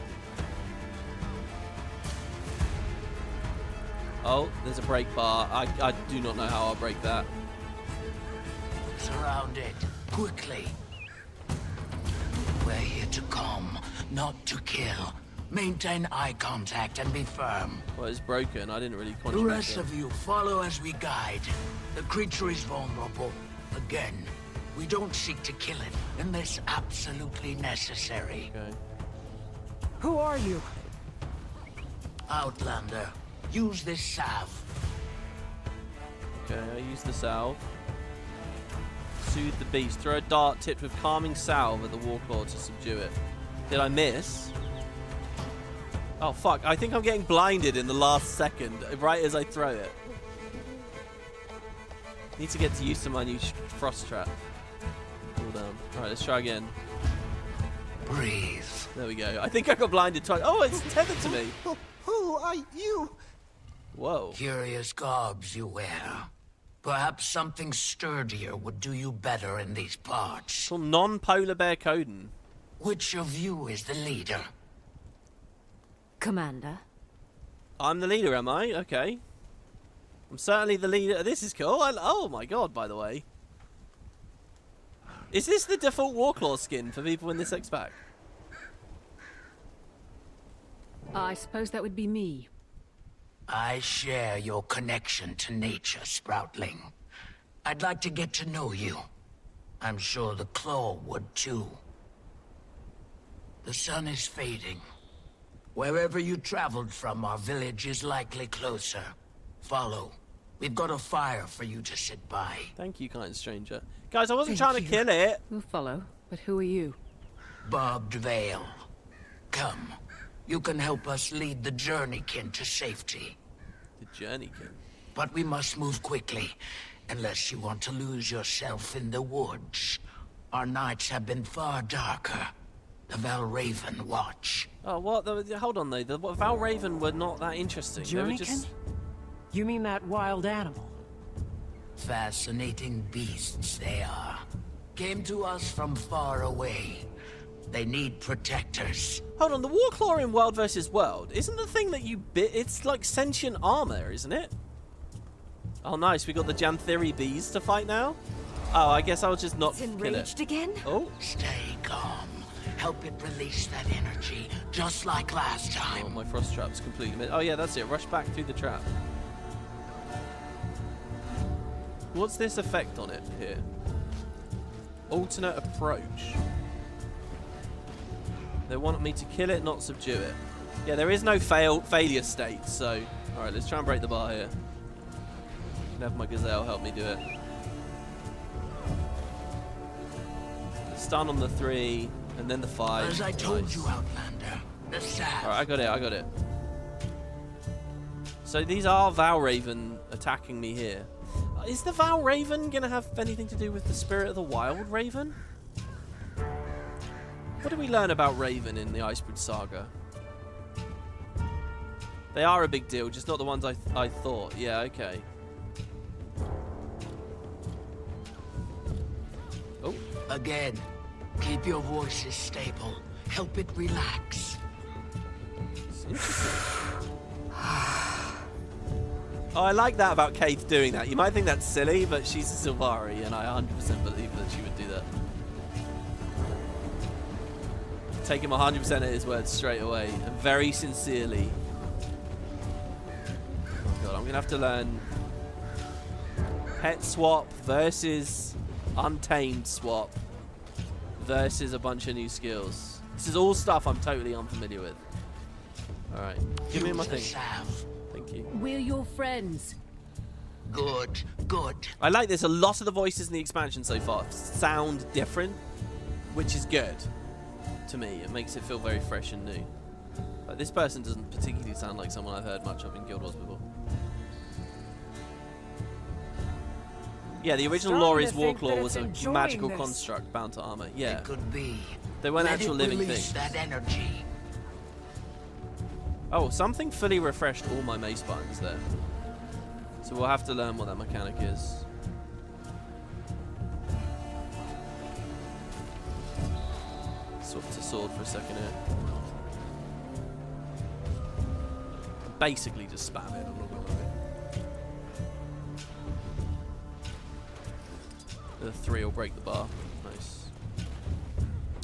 Oh, there's a break bar. I do not know how I'll break that. Surrounded. Quickly. We're here to calm, not to kill. Maintain eye contact and be firm. Well, it's broken. I didn't really The concentrate. rest of you follow as we guide. The creature is vulnerable. Again, we don't seek to kill it unless absolutely necessary. Okay. Who are you? Outlander, use this salve. Okay, I use the salve. Soothe the beast. Throw a dart tipped with calming salve at the Warclaw to subdue it. Did I miss? Oh fuck, I think I'm getting blinded in the last second, right as I throw it. Need to get used to my new frost trap. Cool down. Alright, let's try again. Breathe. There we go. I think I got blinded twice. Oh, it's tethered to me. Who are you? Whoa. Curious garbs you wear. Perhaps something sturdier would do you better in these parts. It's called non-polar bear Coden. Which of you is the leader? Commander. I'm the leader, am I? Okay. I'm certainly the leader. This is cool. Oh my god, by the way. Is this the default Warclaw skin for people in this X-Pack? I suppose that would be me. I share your connection to nature, Sproutling. I'd like to get to know you. I'm sure the Claw would too. The sun is fading. Wherever you traveled from, our village is likely closer. Follow. We've got a fire for you to sit by. Thank you, kind stranger. Guys, I wasn't Thank trying you. to kill it. We'll follow, but who are you? Barbed Veil. Come. You can help us lead the Journeykin to safety. The Journeykin? But we must move quickly, unless you want to lose yourself in the woods. Our nights have been far darker. The Valraven watch. Oh, what? Hold on, though. The Valraven were not that interesting. They were Journeykin? just... You mean that wild animal? Fascinating beasts they are. Came to us from far away. They need protectors. Hold on, the Warclaw in World vs. World, isn't the thing that you bit... It's like sentient armor, isn't it? Oh, nice. We got the Janthiri bees to fight now? Oh, I guess I'll just not It's kill enraged it. again? Oh. Stay calm. Help it release that energy, just like last time. Oh, my frost trap's completely... Oh, yeah, that's it. Rush back through the trap. What's this effect on it here? Alternate approach. They want me to kill it, not subdue it. Yeah, there is no failure state, so... Alright, let's try and break the bar here. Can have my gazelle help me do it. Stun on the 3, and then the 5. As I told you, Outlander, the salve. Alright, I got it. So these are Valraven attacking me here. Is the Valraven going to have anything to do with the Spirit of the Wild Raven? What did we learn about Raven in the Icebridge Saga? They are a big deal, just not the ones I thought. Yeah, okay. Oh. Again, keep your voices stable. Help it relax. It's interesting. Oh, I like that about Kaith doing that. You might think that's silly, but she's a Sylvari, and I 100% believe that she would do that. Take him 100% at his word straight away, and very sincerely. Oh god, I'm gonna have to learn pet swap versus untamed swap versus a bunch of new skills. This is all stuff I'm totally unfamiliar with. All right, give me my thing. Thank you. We're your friends. Good, good. I like this. A lot of the voices in the expansion so far sound different, which is good to me. It makes it feel very fresh and new. But this person doesn't particularly sound like someone I've heard much of in Guild Wars before. Yeah, the original lore is Warclaw was a magical construct bound to armor. Yeah. It could be. They weren't actual living things. That energy. Oh, something fully refreshed all my mace buttons there. So we'll have to learn what that mechanic is. Swap to sword for a second here. Basically just spam it. I'm not gonna lie. The 3 will break the bar. Nice.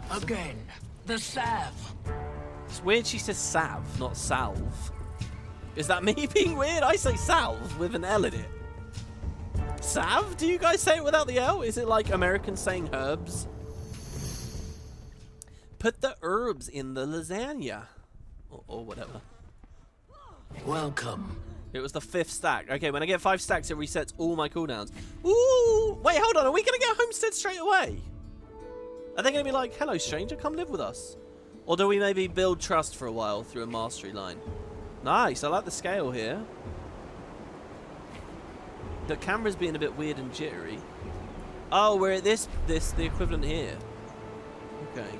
Again, the salve. It's weird she says salve, not salve. Is that me being weird? I say salve with an L in it. Salve? Do you guys say it without the L? Is it like Americans saying herbs? Put the herbs in the lasagna. Or whatever. Welcome. It was the 5th stack. Okay, when I get 5 stacks, it resets all my cooldowns. Ooh! Wait, hold on. Are we going to get Homestead straight away? Are they going to be like, hello, stranger, come live with us? Or do we maybe build trust for a while through a mastery line? Nice, I like the scale here. The camera's being a bit weird and jittery. Oh, we're at the equivalent here. Okay.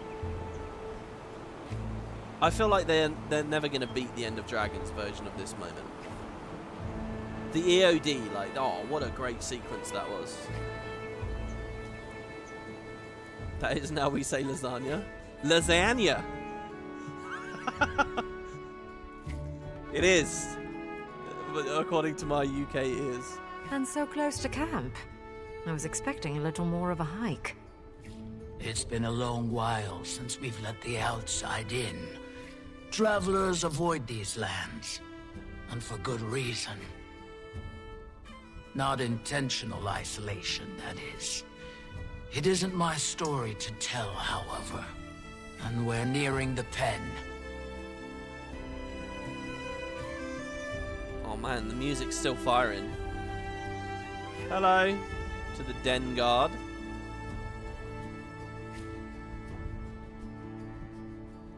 I feel like they're never going to beat the End of Dragons version of this moment. The EOD, like, oh, what a great sequence that was. That is now we say lasagna. Lasagna! It is. But according to my UK ears. And so close to camp. I was expecting a little more of a hike. It's been a long while since we've let the outside in. Travelers avoid these lands, and for good reason. Not intentional isolation, that is. It isn't my story to tell, however. And we're nearing the pen. Oh man, the music's still firing. Hello to the Den Guard.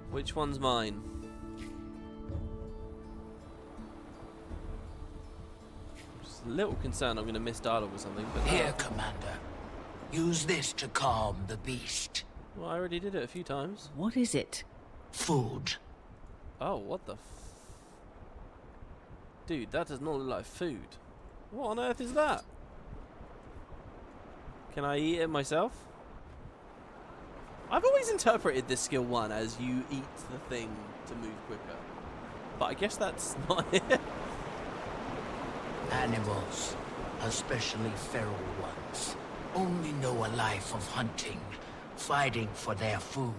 Which one's mine? Just a little concerned I'm going to miss dialogue or something. But Here, Commander. Use this to calm the beast. Well, I already did it a few times. What is it? Food. Oh, what the Dude, that does not look like food. What on earth is that? Can I eat it myself? I've always interpreted this skill 1 as you eat the thing to move quicker. But I guess that's not it. Animals, especially feral ones, only know a life of hunting, fighting for their food.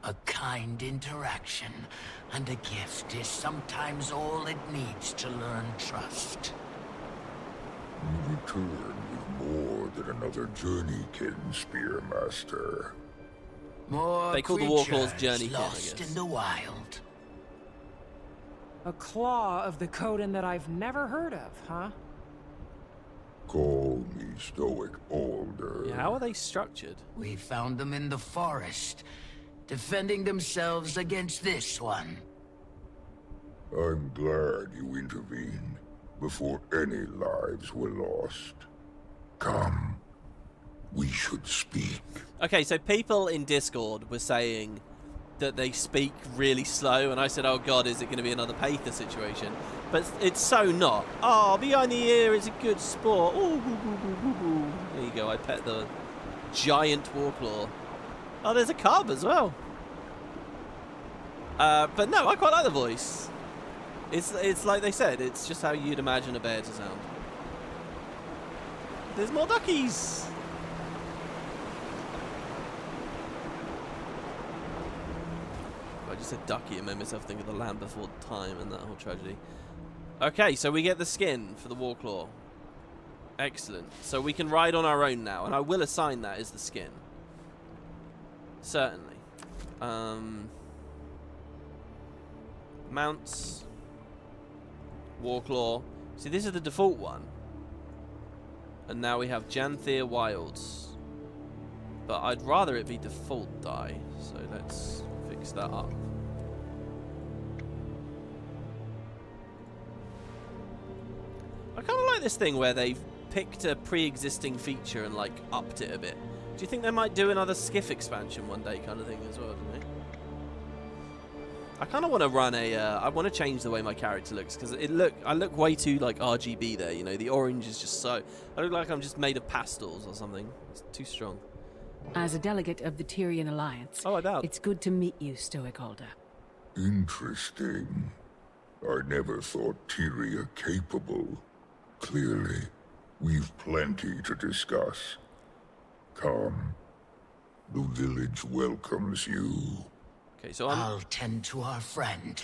A kind interaction and a gift is sometimes all it needs to learn trust. return with more than another journeykin, Spearmaster. More They call the Warclaws creatures journeykin, I lost guess. in the wild. A claw of the Coden that I've never heard of, huh? Call me Stoic Boulder. Yeah, how are they structured? We found them in the forest, defending themselves against this one. I'm glad you intervened before any lives were lost. Come, we should speak. Okay, so people in Discord were saying that they speak really slow, and I said, oh god, is it going to be another Pather situation? But it's so not. Oh, behind the ear is a good sport. Ooh, boo, boo, boo, boo, boo. There you go, I pet the giant Warclaw. Oh, there's a cub as well. But no, I quite like the voice. It's like they said, it's just how you'd imagine a bear to sound. There's more duckies! I just said ducky and made myself think of the Land Before Time and that whole tragedy. Okay, so we get the skin for the Warclaw. Excellent. So we can ride on our own now, and I will assign that as the skin. Certainly. Mounts. Warclaw. See, this is the default one. And now we have Janthir Wilds. But I'd rather it be default dye, so let's fix that up. I kind of like this thing where they've picked a pre-existing feature and like upped it a bit. Do you think they might do another Skiff expansion one day kind of thing as well, don't you? I kind of want to run a, I want to change the way my character looks, because I look way too like RGB there, you know, the orange is just so, I look like I'm just made of pastels or something. It's too strong. As a delegate of the Tyrian Alliance, oh, I doubt. It's good to meet you, Stoic Alder. Interesting. I never thought Tyria capable. Clearly, we've plenty to discuss. Come. The village welcomes you. Okay, so I'll tend to our friend.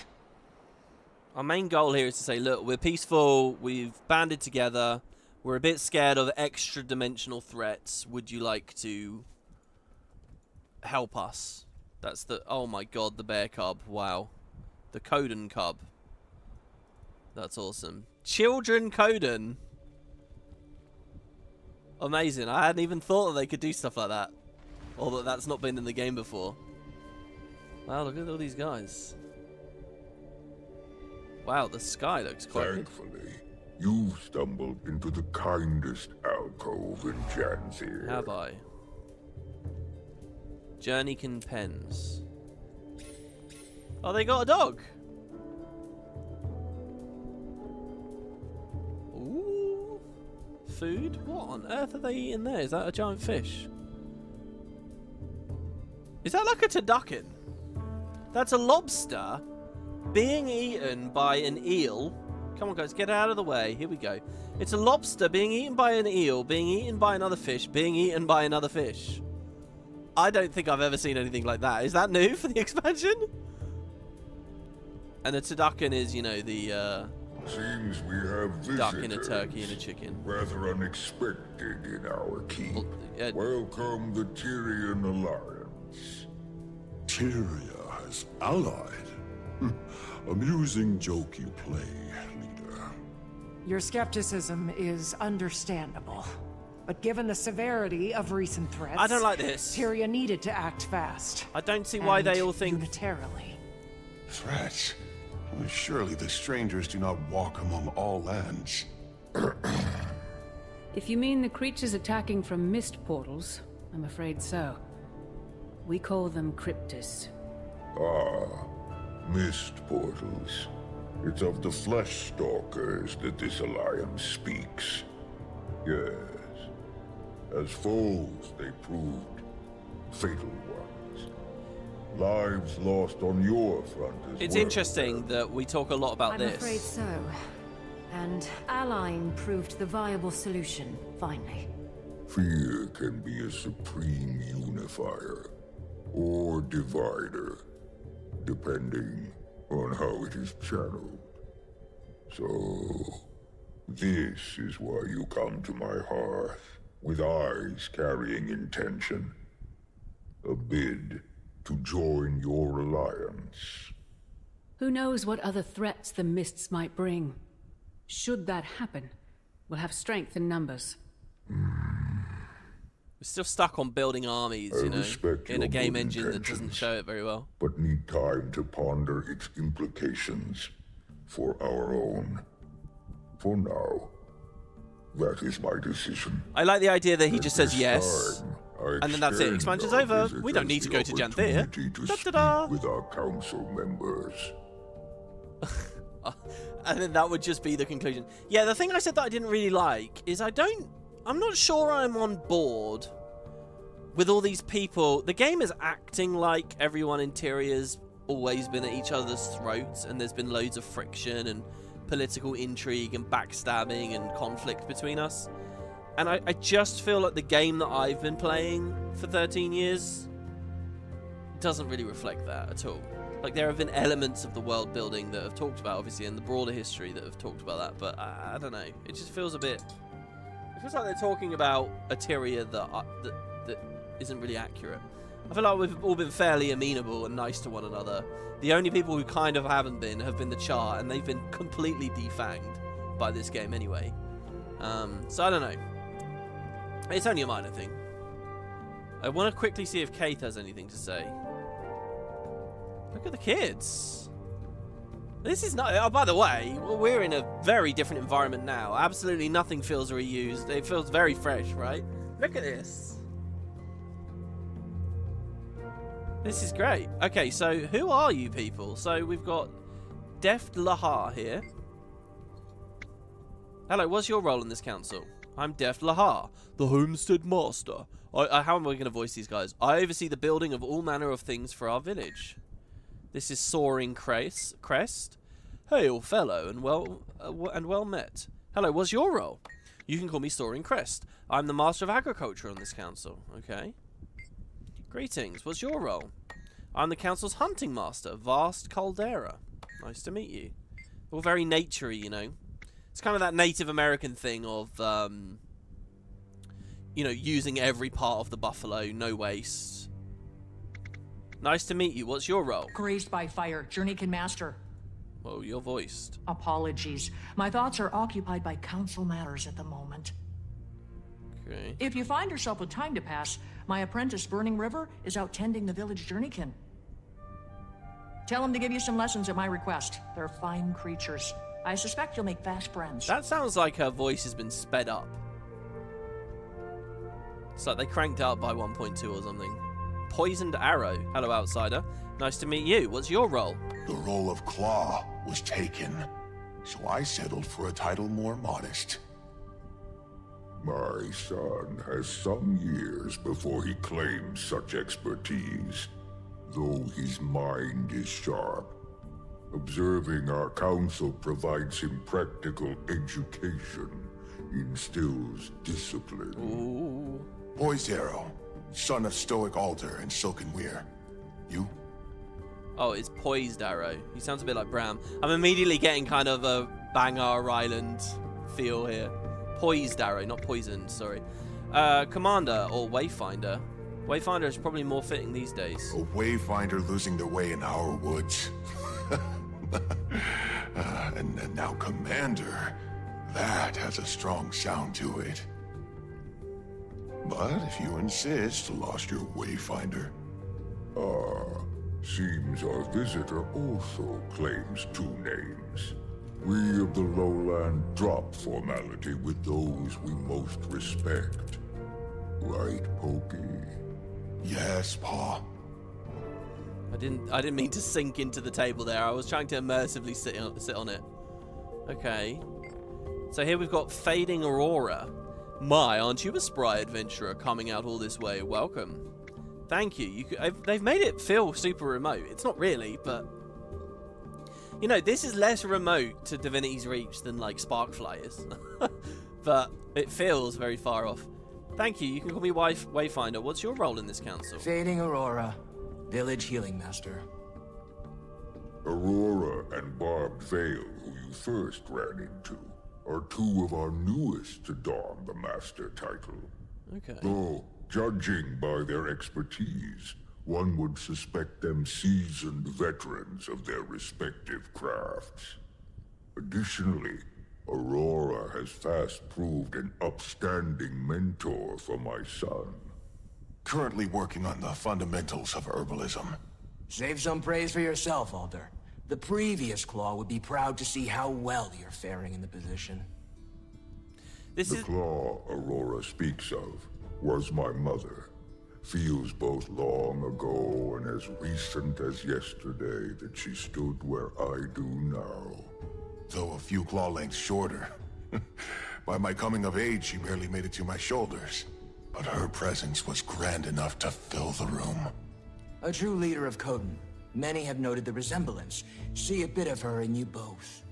Our main goal here is to say, look, we're peaceful, we've banded together, we're a bit scared of extra-dimensional threats. Would you like to help us? That's the... Oh my god, the bear cub. Wow. The Coden cub. That's awesome. Children Coden. Amazing. I hadn't even thought that they could do stuff like that. Or that that's not been in the game before. Wow, look at all these guys. Wow, the sky looks quite Thankfully, you've stumbled into the kindest alcove in Janthir. Have I? Journeykin pens. Oh, they got a dog. Ooh. Food? What on earth are they eating there? Is that a giant fish? Is that like a turducken? That's a lobster being eaten by an eel. Come on, guys, get out of the way. Here we go. It's a lobster being eaten by an eel, being eaten by another fish, being eaten by another fish. I don't think I've ever seen anything like that. Is that new for the expansion? And a turducken is, you know, the Seems we have visitors. duck and a turkey and a chicken. Rather unexpected in our keep. Well, Welcome the Tyrian Alliance. Tyria has allied? Amusing joke you play, leader. Your skepticism is understandable. But given the severity of recent threats, I don't like this. Tyria needed to act fast. I don't see why they all think unitarily. Threats? Well, surely the strangers do not walk among all lands. If you mean the creatures attacking from mist portals, I'm afraid so. We call them cryptus. Ah, mist portals. It's of the flesh stalkers that this alliance speaks. Yes. As foes, they proved fatal ones. Lives lost on your front as well. It's interesting that we talk a lot about I'm this. afraid so. And allying proved the viable solution, finally. Fear can be a supreme unifier or divider, depending on how it is channeled. So, This is why you come to my hearth, with eyes carrying intention. A bid to join your alliance. Who knows what other threats the mists might bring? Should that happen, we'll have strength in numbers. We're still stuck on building armies, you know, in a game engine that doesn't show it very well. But need time to ponder its implications for our own. For now, that is my decision. I like the idea that he just says yes, and then that's it. Expansion's over. We don't need to go to Janthir. Da-da-da. With our council members. And then that would just be the conclusion. Yeah, the thing I said that I didn't really like is I'm not sure I'm on board with all these people. The game is acting like everyone in Tyria's always been at each other's throats, and there's been loads of friction and political intrigue and backstabbing and conflict between us. And I just feel like the game that I've been playing for 13 years doesn't really reflect that at all. Like, there have been elements of the world building that have talked about, obviously, and the broader history that have talked about that, but I don't know. It just feels a bit... It feels like they're talking about a Tyria that isn't really accurate. I feel like we've all been fairly amenable and nice to one another. The only people who kind of haven't been have been the Char, and they've been completely defanged by this game anyway. So I don't know. It's only a minor thing. I want to quickly see if Keith has anything to say. Look at the kids. This is not... Oh, by the way, we're in a very different environment now. Absolutely nothing feels reused. It feels very fresh, right? Look at this. This is great. Okay, so who are you people? So we've got Deft Lahar here. Hello, what's your role in this council? I'm Deft Lahar, the Homestead Master. How am I going to voice these guys? I oversee the building of all manner of things for our village. This is Soaring Crest. Hail, fellow, and well met. Hello, what's your role? You can call me Soaring Crest. I'm the Master of Agriculture on this council. Okay. Greetings, what's your role? I'm the council's hunting master, Vast Caldera. Nice to meet you. All very nature-y, you know. It's kind of that Native American thing of, you know, using every part of the buffalo, no waste. Nice to meet you. What's your role? Grazed by fire, Journeykin Master. Oh, you're voiced. Apologies. My thoughts are occupied by council matters at the moment. Okay. If you find yourself with time to pass, my apprentice, Burning River, is out tending the village Journeykin. Tell him to give you some lessons at my request. They're fine creatures. I suspect you'll make fast friends. That sounds like her voice has been sped up. It's like they cranked up by 1.2 or something. Poisoned Arrow. Hello, outsider. Nice to meet you. What's your role? The role of Claw was taken, so I settled for a title more modest. My son has some years before he claims such expertise, though his mind is sharp. Observing our council provides him practical education, instills discipline. Ooh. Poised Arrow, son of Stoic Alder and Silken Weir. You? Oh, it's Poised Arrow. He sounds a bit like Bram. I'm immediately getting kind of a Bangar Island feel here. Poised Arrow, not poisoned, sorry. Commander or Wayfinder. Wayfinder is probably more fitting these days. A Wayfinder losing their way in our woods. And now Commander. That has a strong sound to it. But if you insist, lost your Wayfinder. Ah, seems our visitor also claims two names. We of the lowland drop formality with those we most respect. Right, Pokey? Yes, Pa. I didn't mean to sink into the table there. I was trying to immersively sit on it. Okay. So here we've got Fading Aurora. My, aren't you a spry adventurer coming out all this way? Welcome. Thank you. They've made it feel super remote. It's not really, but... You know, this is less remote to Divinity's Reach than, like, Sparkfly is. But it feels very far off. Thank you. You can call me Wayfinder. What's your role in this council? Fading Aurora, Village Healing Master. Aurora and Barbed Veil, who you first ran into. are two of our newest to don the Master title. Okay. Though, judging by their expertise, one would suspect them seasoned veterans of their respective crafts. Additionally, Aurora has fast proved an upstanding mentor for my son. Currently working on the fundamentals of herbalism. Save some praise for yourself, Alder. The previous Claw would be proud to see how well you're faring in the position. The Claw Aurora speaks of was my mother. Feels both long ago and as recent as yesterday that she stood where I do now. Though a few claw lengths shorter. By my coming of age, she barely made it to my shoulders. But her presence was grand enough to fill the room. A true leader of Coden. Many have noted the resemblance. See a bit of her in you both.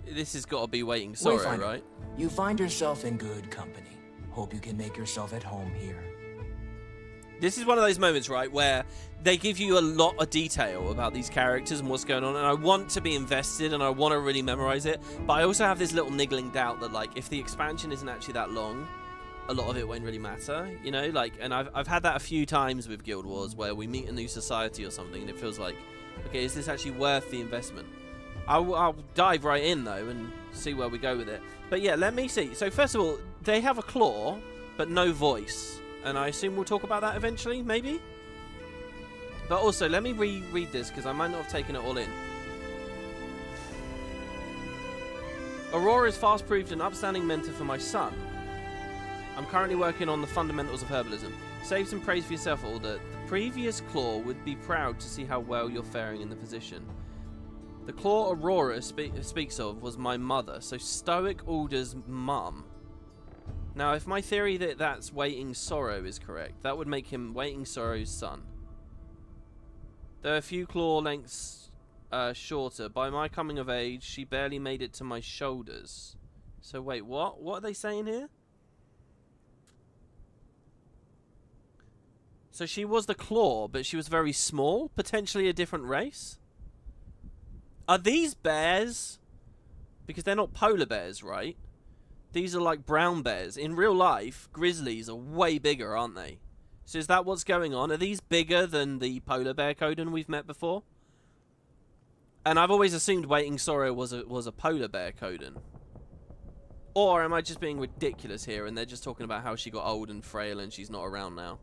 This has got to be Waiting Sorrow, Wayfinder, right? You find yourself in good company. Hope you can make yourself at home here. This is one of those moments, right, where they give you a lot of detail about these characters and what's going on, and I want to be invested and I want to really memorize it, but I also have this little niggling doubt that, like, if the expansion isn't actually that long, a lot of it won't really matter, you know? Like, and I've had that a few times with Guild Wars where we meet a new society or something and it feels like, okay, is this actually worth the investment? I'll dive right in, though, and see where we go with it. But yeah, let me see. So first of all, they have a claw, but no voice. And I assume we'll talk about that eventually, maybe? But also, let me reread this, because I might not have taken it all in. Aurora is fast proved an upstanding mentor for my son. I'm currently working on the fundamentals of herbalism. Save some praise for yourself, Alder. The previous Claw would be proud to see how well you're faring in the position. The Claw Aurora speaks of was my mother, so Stoic Alder's mum. Now, if my theory that that's Waiting Sorrow is correct, that would make him Waiting Sorrow's son. There are a few claw lengths shorter. By my coming of age, she barely made it to my shoulders. So wait, what? What are they saying here? So she was the Claw, but she was very small? Potentially a different race? Are these bears? Because they're not polar bears, right? These are like brown bears. In real life, grizzlies are way bigger, aren't they? So is that what's going on? Are these bigger than the polar bear Coden we've met before? And I've always assumed Waiting Sorrow was a polar bear Coden. Or am I just being ridiculous here and they're just talking about how she got old and frail and she's not around now?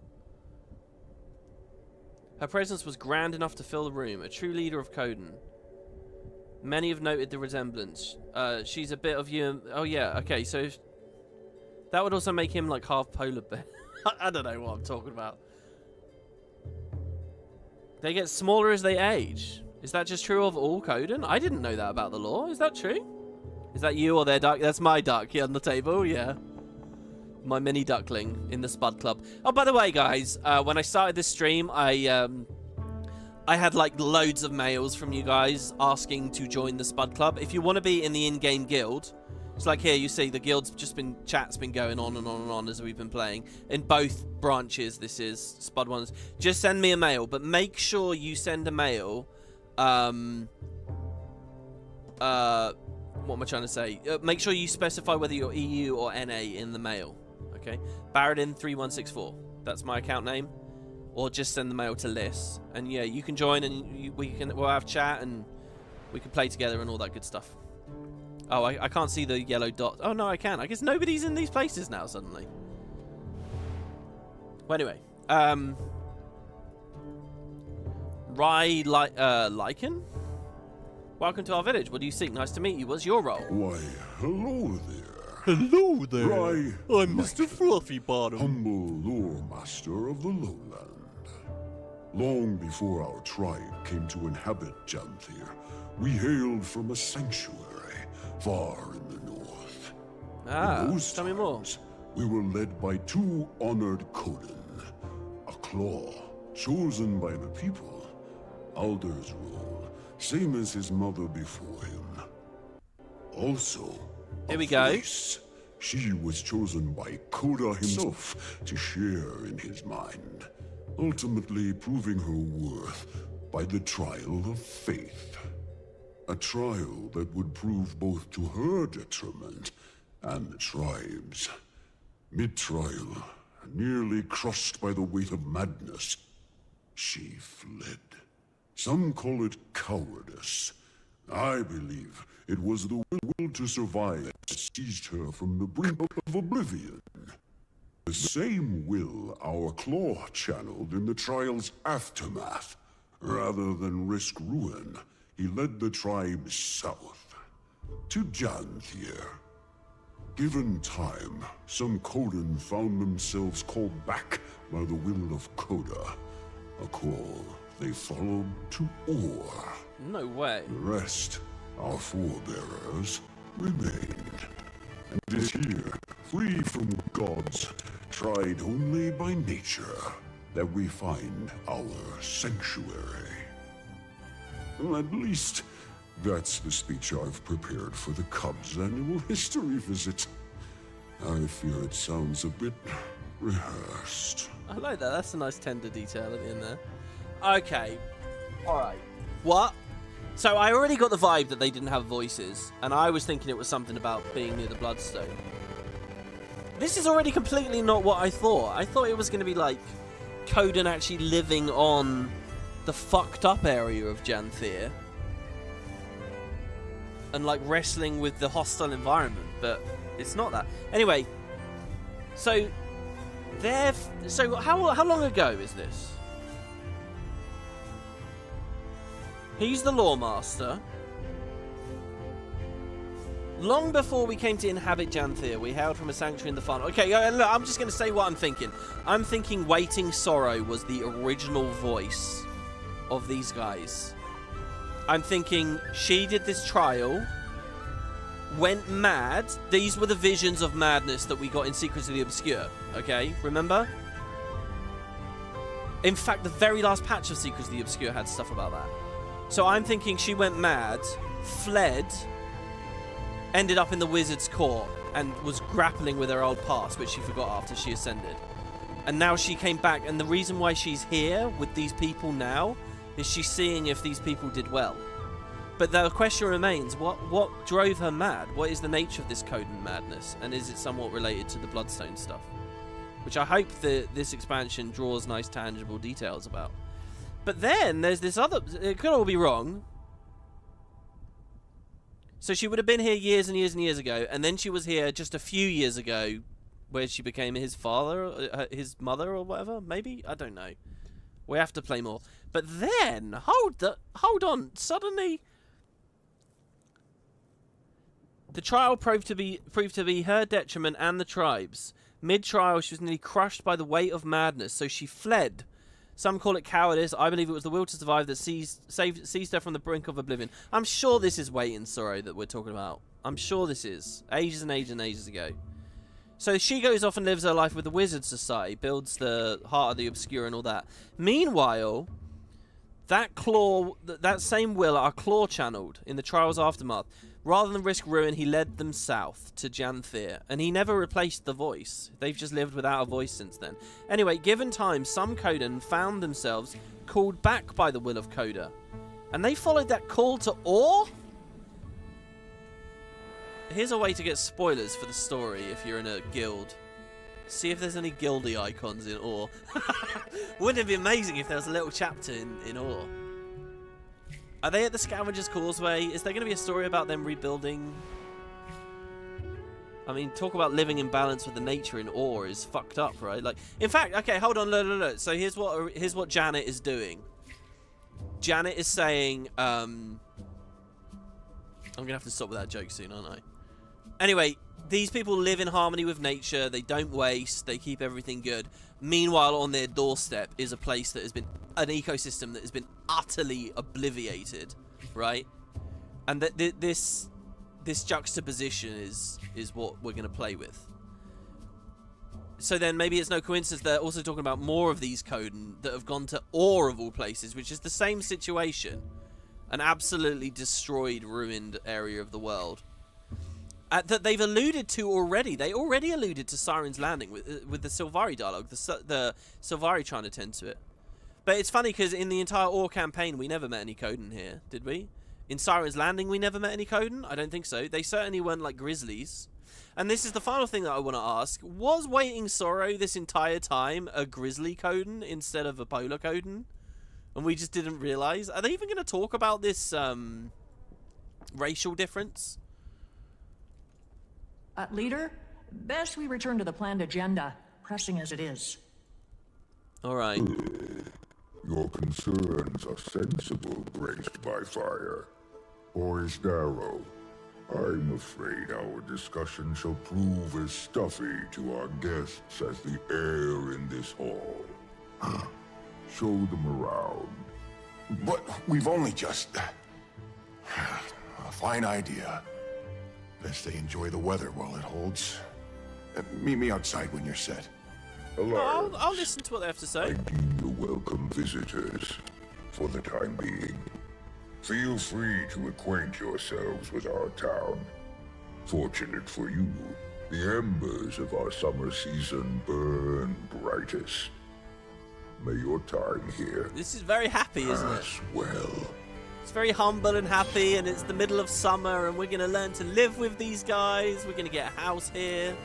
Her presence was grand enough to fill the room. A true leader of Coden. Many have noted the resemblance. She's a bit of you. Oh yeah, okay, so that would also make him like half polar bear. I don't know what I'm talking about. They get smaller as they age. Is that just true of all Coden? I didn't know that about the lore. Is that true? Is that you or their duck? That's my duck here on the table, yeah. My mini duckling in the Spud Club. Oh, by the way, guys, when I started this stream, I had like loads of mails from you guys asking to join the Spud Club. If you want to be in the in-game guild, it's like here you see the guild's just been, chat's been going on and on and on as we've been playing. In both branches, this is Spud ones. Just send me a mail, but make sure you send a mail. What am I trying to say? Make sure you specify whether you're EU or NA in the mail. Okay, Barradin3164. That's my account name. Or just send the mail to Liz, and yeah, you can join, and we'll have chat, and we can play together and all that good stuff. Oh, I can't see the yellow dot. Oh no, I can. I guess nobody's in these places now suddenly. Well, anyway, Lycan? Welcome to our village. What do you seek? Nice to meet you. What's your role? Why, hello there. Hello there. Rye, I'm Mr. Fluffy Bottom. Humble lore master of the lowland. Long before our tribe came to inhabit Janthir, we hailed from a sanctuary far in the north. Ah, tell me more. We were led by two honored Coden. A Claw, chosen by the people. Alder's role, same as his mother before him. Also, here we go. She was chosen by Koda himself to share in his mind, ultimately proving her worth by the trial of faith. A trial that would prove both to her detriment and the tribes. Mid-trial, nearly crushed by the weight of madness, she fled. Some call it cowardice. I believe it was the will to survive that seized her from the brink of oblivion. The same will our Claw channeled in the trial's aftermath. Rather than risk ruin, he led the tribes south, to Janthir. Given time, some Coden found themselves called back by the will of Coda, a call they followed to Or. No way. The rest, our forebearers, remained. And it is here, free from gods, tried only by nature, that we find our sanctuary. Well, at least, that's the speech I've prepared for the Cubs' annual history visit. I fear it sounds a bit rehearsed. I like that. That's a nice tender detail at the end there. Okay. Alright. What? So I already got the vibe that they didn't have voices, and I was thinking it was something about being near the Bloodstone. This is already completely not what I thought. I thought it was going to be like Coden actually living on the fucked up area of Janthir and like wrestling with the hostile environment, but it's not that. Anyway, so how long ago is this? He's the Lawmaster. Long before we came to inhabit Janthir, we hailed from a sanctuary in the far north. Okay, look, I'm just going to say what I'm thinking. I'm thinking Waiting Sorrow was the original voice of these guys. I'm thinking she did this trial, went mad. These were the visions of madness that we got in Secrets of the Obscure. Okay, remember? In fact, the very last patch of Secrets of the Obscure had stuff about that. So I'm thinking she went mad, fled, ended up in the wizard's court, and was grappling with her old past, which she forgot after she ascended. And now she came back, and the reason why she's here with these people now is she's seeing if these people did well. But the question remains, what drove her mad? What is the nature of this Coden madness? And is it somewhat related to the Bloodstone stuff? Which I hope that this expansion draws nice tangible details about. But then there's this other... It could all be wrong. So she would have been here years and years and years ago, and then she was here just a few years ago, where she became his father, his mother, or whatever. Maybe, I don't know. We have to play more. But then, hold on. Suddenly, the trial proved to be her detriment and the tribe's. Mid-trial, she was nearly crushed by the weight of madness, so she fled. Some call it cowardice. I believe it was the will to survive that seized her from the brink of oblivion. I'm sure this is Waiting Sorrow that we're talking about. I'm sure this is. Ages and ages and ages ago. So she goes off and lives her life with the Wizard Society, builds the Heart of the Obscure and all that. Meanwhile, that same will are Claw channeled in the trial's aftermath. Rather than risk ruin, he led them south to Janthir, and he never replaced the voice. They've just lived without a voice since then. Anyway, given time, some Coden found themselves called back by the will of Coda, and they followed that call to Or? Here's a way to get spoilers for the story if you're in a guild. See if there's any guildy icons in Or. Wouldn't it be amazing if there was a little chapter in Or? Are they at the Scavenger's Causeway? Is there going to be a story about them rebuilding? I mean, talk about living in balance with the nature in Or is fucked up, right? Like, in fact, okay, hold on, look. So here's what Janet is doing. Janet is saying, I'm gonna have to stop with that joke soon, aren't I? Anyway, these people live in harmony with nature. They don't waste. They keep everything good. Meanwhile, on their doorstep is a place that has been an ecosystem that has been utterly obliviated, right? And this juxtaposition is what we're going to play with. So then maybe it's no coincidence they're also talking about more of these Coden that have gone to Or of all places, which is the same situation. An absolutely destroyed, ruined area of the world. That they've alluded to already. They already alluded to Siren's Landing with the Sylvari dialogue. The Sylvari trying to tend to it. But it's funny because in the entire Or campaign, we never met any Coden here, did we? In Siren's Landing, we never met any Coden? I don't think so. They certainly weren't like Grizzlies. And this is the final thing that I want to ask. Was Waiting Sorrow this entire time a grizzly Coden instead of a polar Coden? And we just didn't realize? Are they even going to talk about this racial difference? Leader, best we return to the planned agenda, pressing as it is. All right. Your concerns are sensible, graced by fire. Boys Darrow, I'm afraid our discussion shall prove as stuffy to our guests as the air in this hall. Show them around. But we've only just... A fine idea. Best they enjoy the weather while it holds. Meet me outside when you're set. I'll listen to what they have to say. I deem you welcome visitors, for the time being. Feel free to acquaint yourselves with our town. Fortunate for you, the embers of our summer season burn brightest. May your time here... This is very happy, isn't it? Well. It's very humble and happy, and it's the middle of summer, and we're going to learn to live with these guys. We're going to get a house here.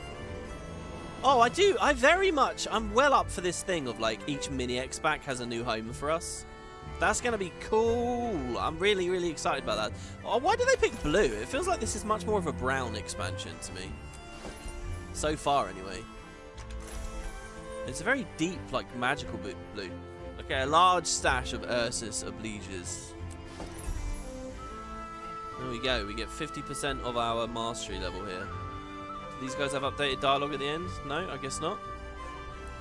Oh, I'm well up for this thing of, like, each mini-X-Pack has a new home for us. That's going to be cool. I'm really, really excited about that. Oh, why did they pick blue? It feels like this is much more of a brown expansion to me. So far, anyway. It's a very deep, like, magical blue. Okay, a large stash of Ursus obliges. There we go. We get 50% of our mastery level here. Do these guys have updated dialogue at the end? No, I guess not.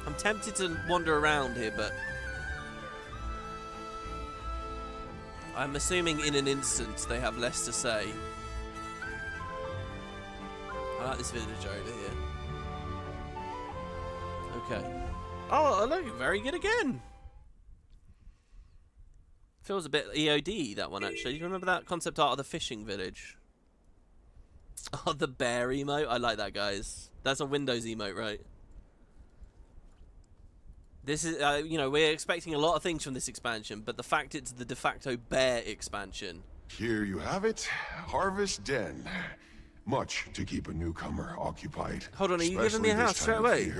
I'm tempted to wander around here, but I'm assuming in an instant they have less to say. I like this village over here. Okay. Oh, look, very good again. Feels a bit EOD, that one, actually. Do you remember that concept art of the fishing village? Oh, the bear emote. I like that, guys. That's a Windows emote, right? This is, you know, we're expecting a lot of things from this expansion, but the fact it's the de facto bear expansion. Here you have it. Harvest Den. Much to keep a newcomer occupied. Hold on, are you giving me a house straight away?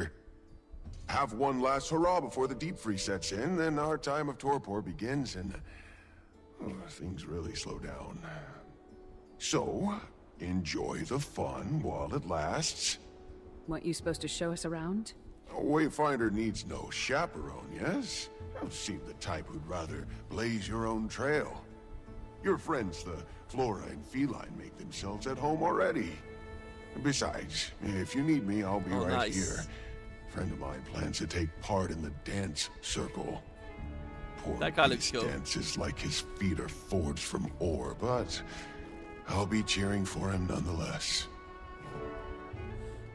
Have one last hurrah before the deep freeze sets in, then our time of torpor begins, and things really slow down. So, enjoy the fun while it lasts. Weren't you supposed to show us around? A wayfinder needs no chaperone, yes? You seem the type who'd rather blaze your own trail. Your friends, the flora and feline, make themselves at home already. Besides, if you need me, I'll be right here. A friend of mine plans to take part in the dance circle. Poor that guy looks cool. Dances like his feet are forged from ore, but I'll be cheering for him nonetheless.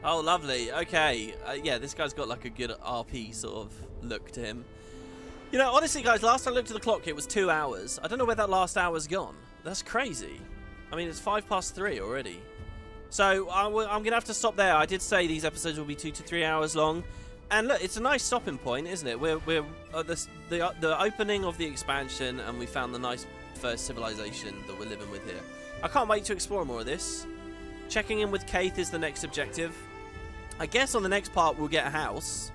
Oh, lovely. Okay. Yeah, this guy's got like a good RP sort of look to him. You know, honestly, guys, last I looked at the clock, it was 2 hours. I don't know where that last hour's gone. That's crazy. I mean, it's 3:05 already. So I'm going to have to stop there. I did say these episodes will be 2 to 3 hours long. And look, it's a nice stopping point, isn't it? We're at the opening of the expansion, and we found the nice first civilization that we're living with here. I can't wait to explore more of this. Checking in with Keith is the next objective. I guess on the next part we'll get a house,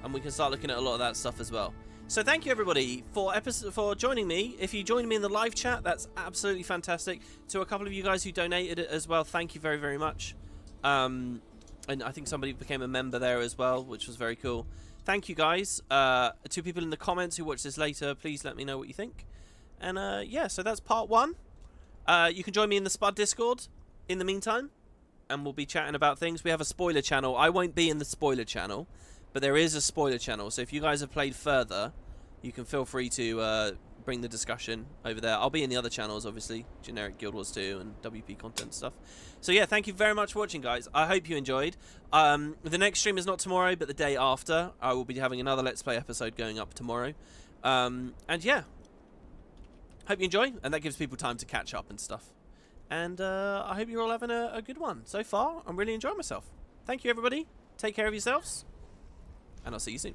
and we can start looking at a lot of that stuff as well. So thank you everybody for joining me. If you joined me in the live chat, that's absolutely fantastic. To a couple of you guys who donated it as well, thank you very, very much. And I think somebody became a member there as well, which was very cool. Thank you guys. To people in the comments who watch this later, please let me know what you think. And yeah, so that's part 1. You can join me in the Spud Discord in the meantime, and we'll be chatting about things. We have a spoiler channel. I won't be in the spoiler channel, but there is a spoiler channel. So if you guys have played further, you can feel free to bring the discussion over there. I'll be in the other channels, obviously, generic Guild Wars 2 and WP content stuff. So yeah, thank you very much for watching, guys. I hope you enjoyed. The next stream is not tomorrow, but the day after. I will be having another Let's Play episode going up tomorrow. And yeah, hope you enjoy, and that gives people time to catch up and stuff. And I hope you're all having a good one. So far, I'm really enjoying myself. Thank you, everybody. Take care of yourselves, and I'll see you soon.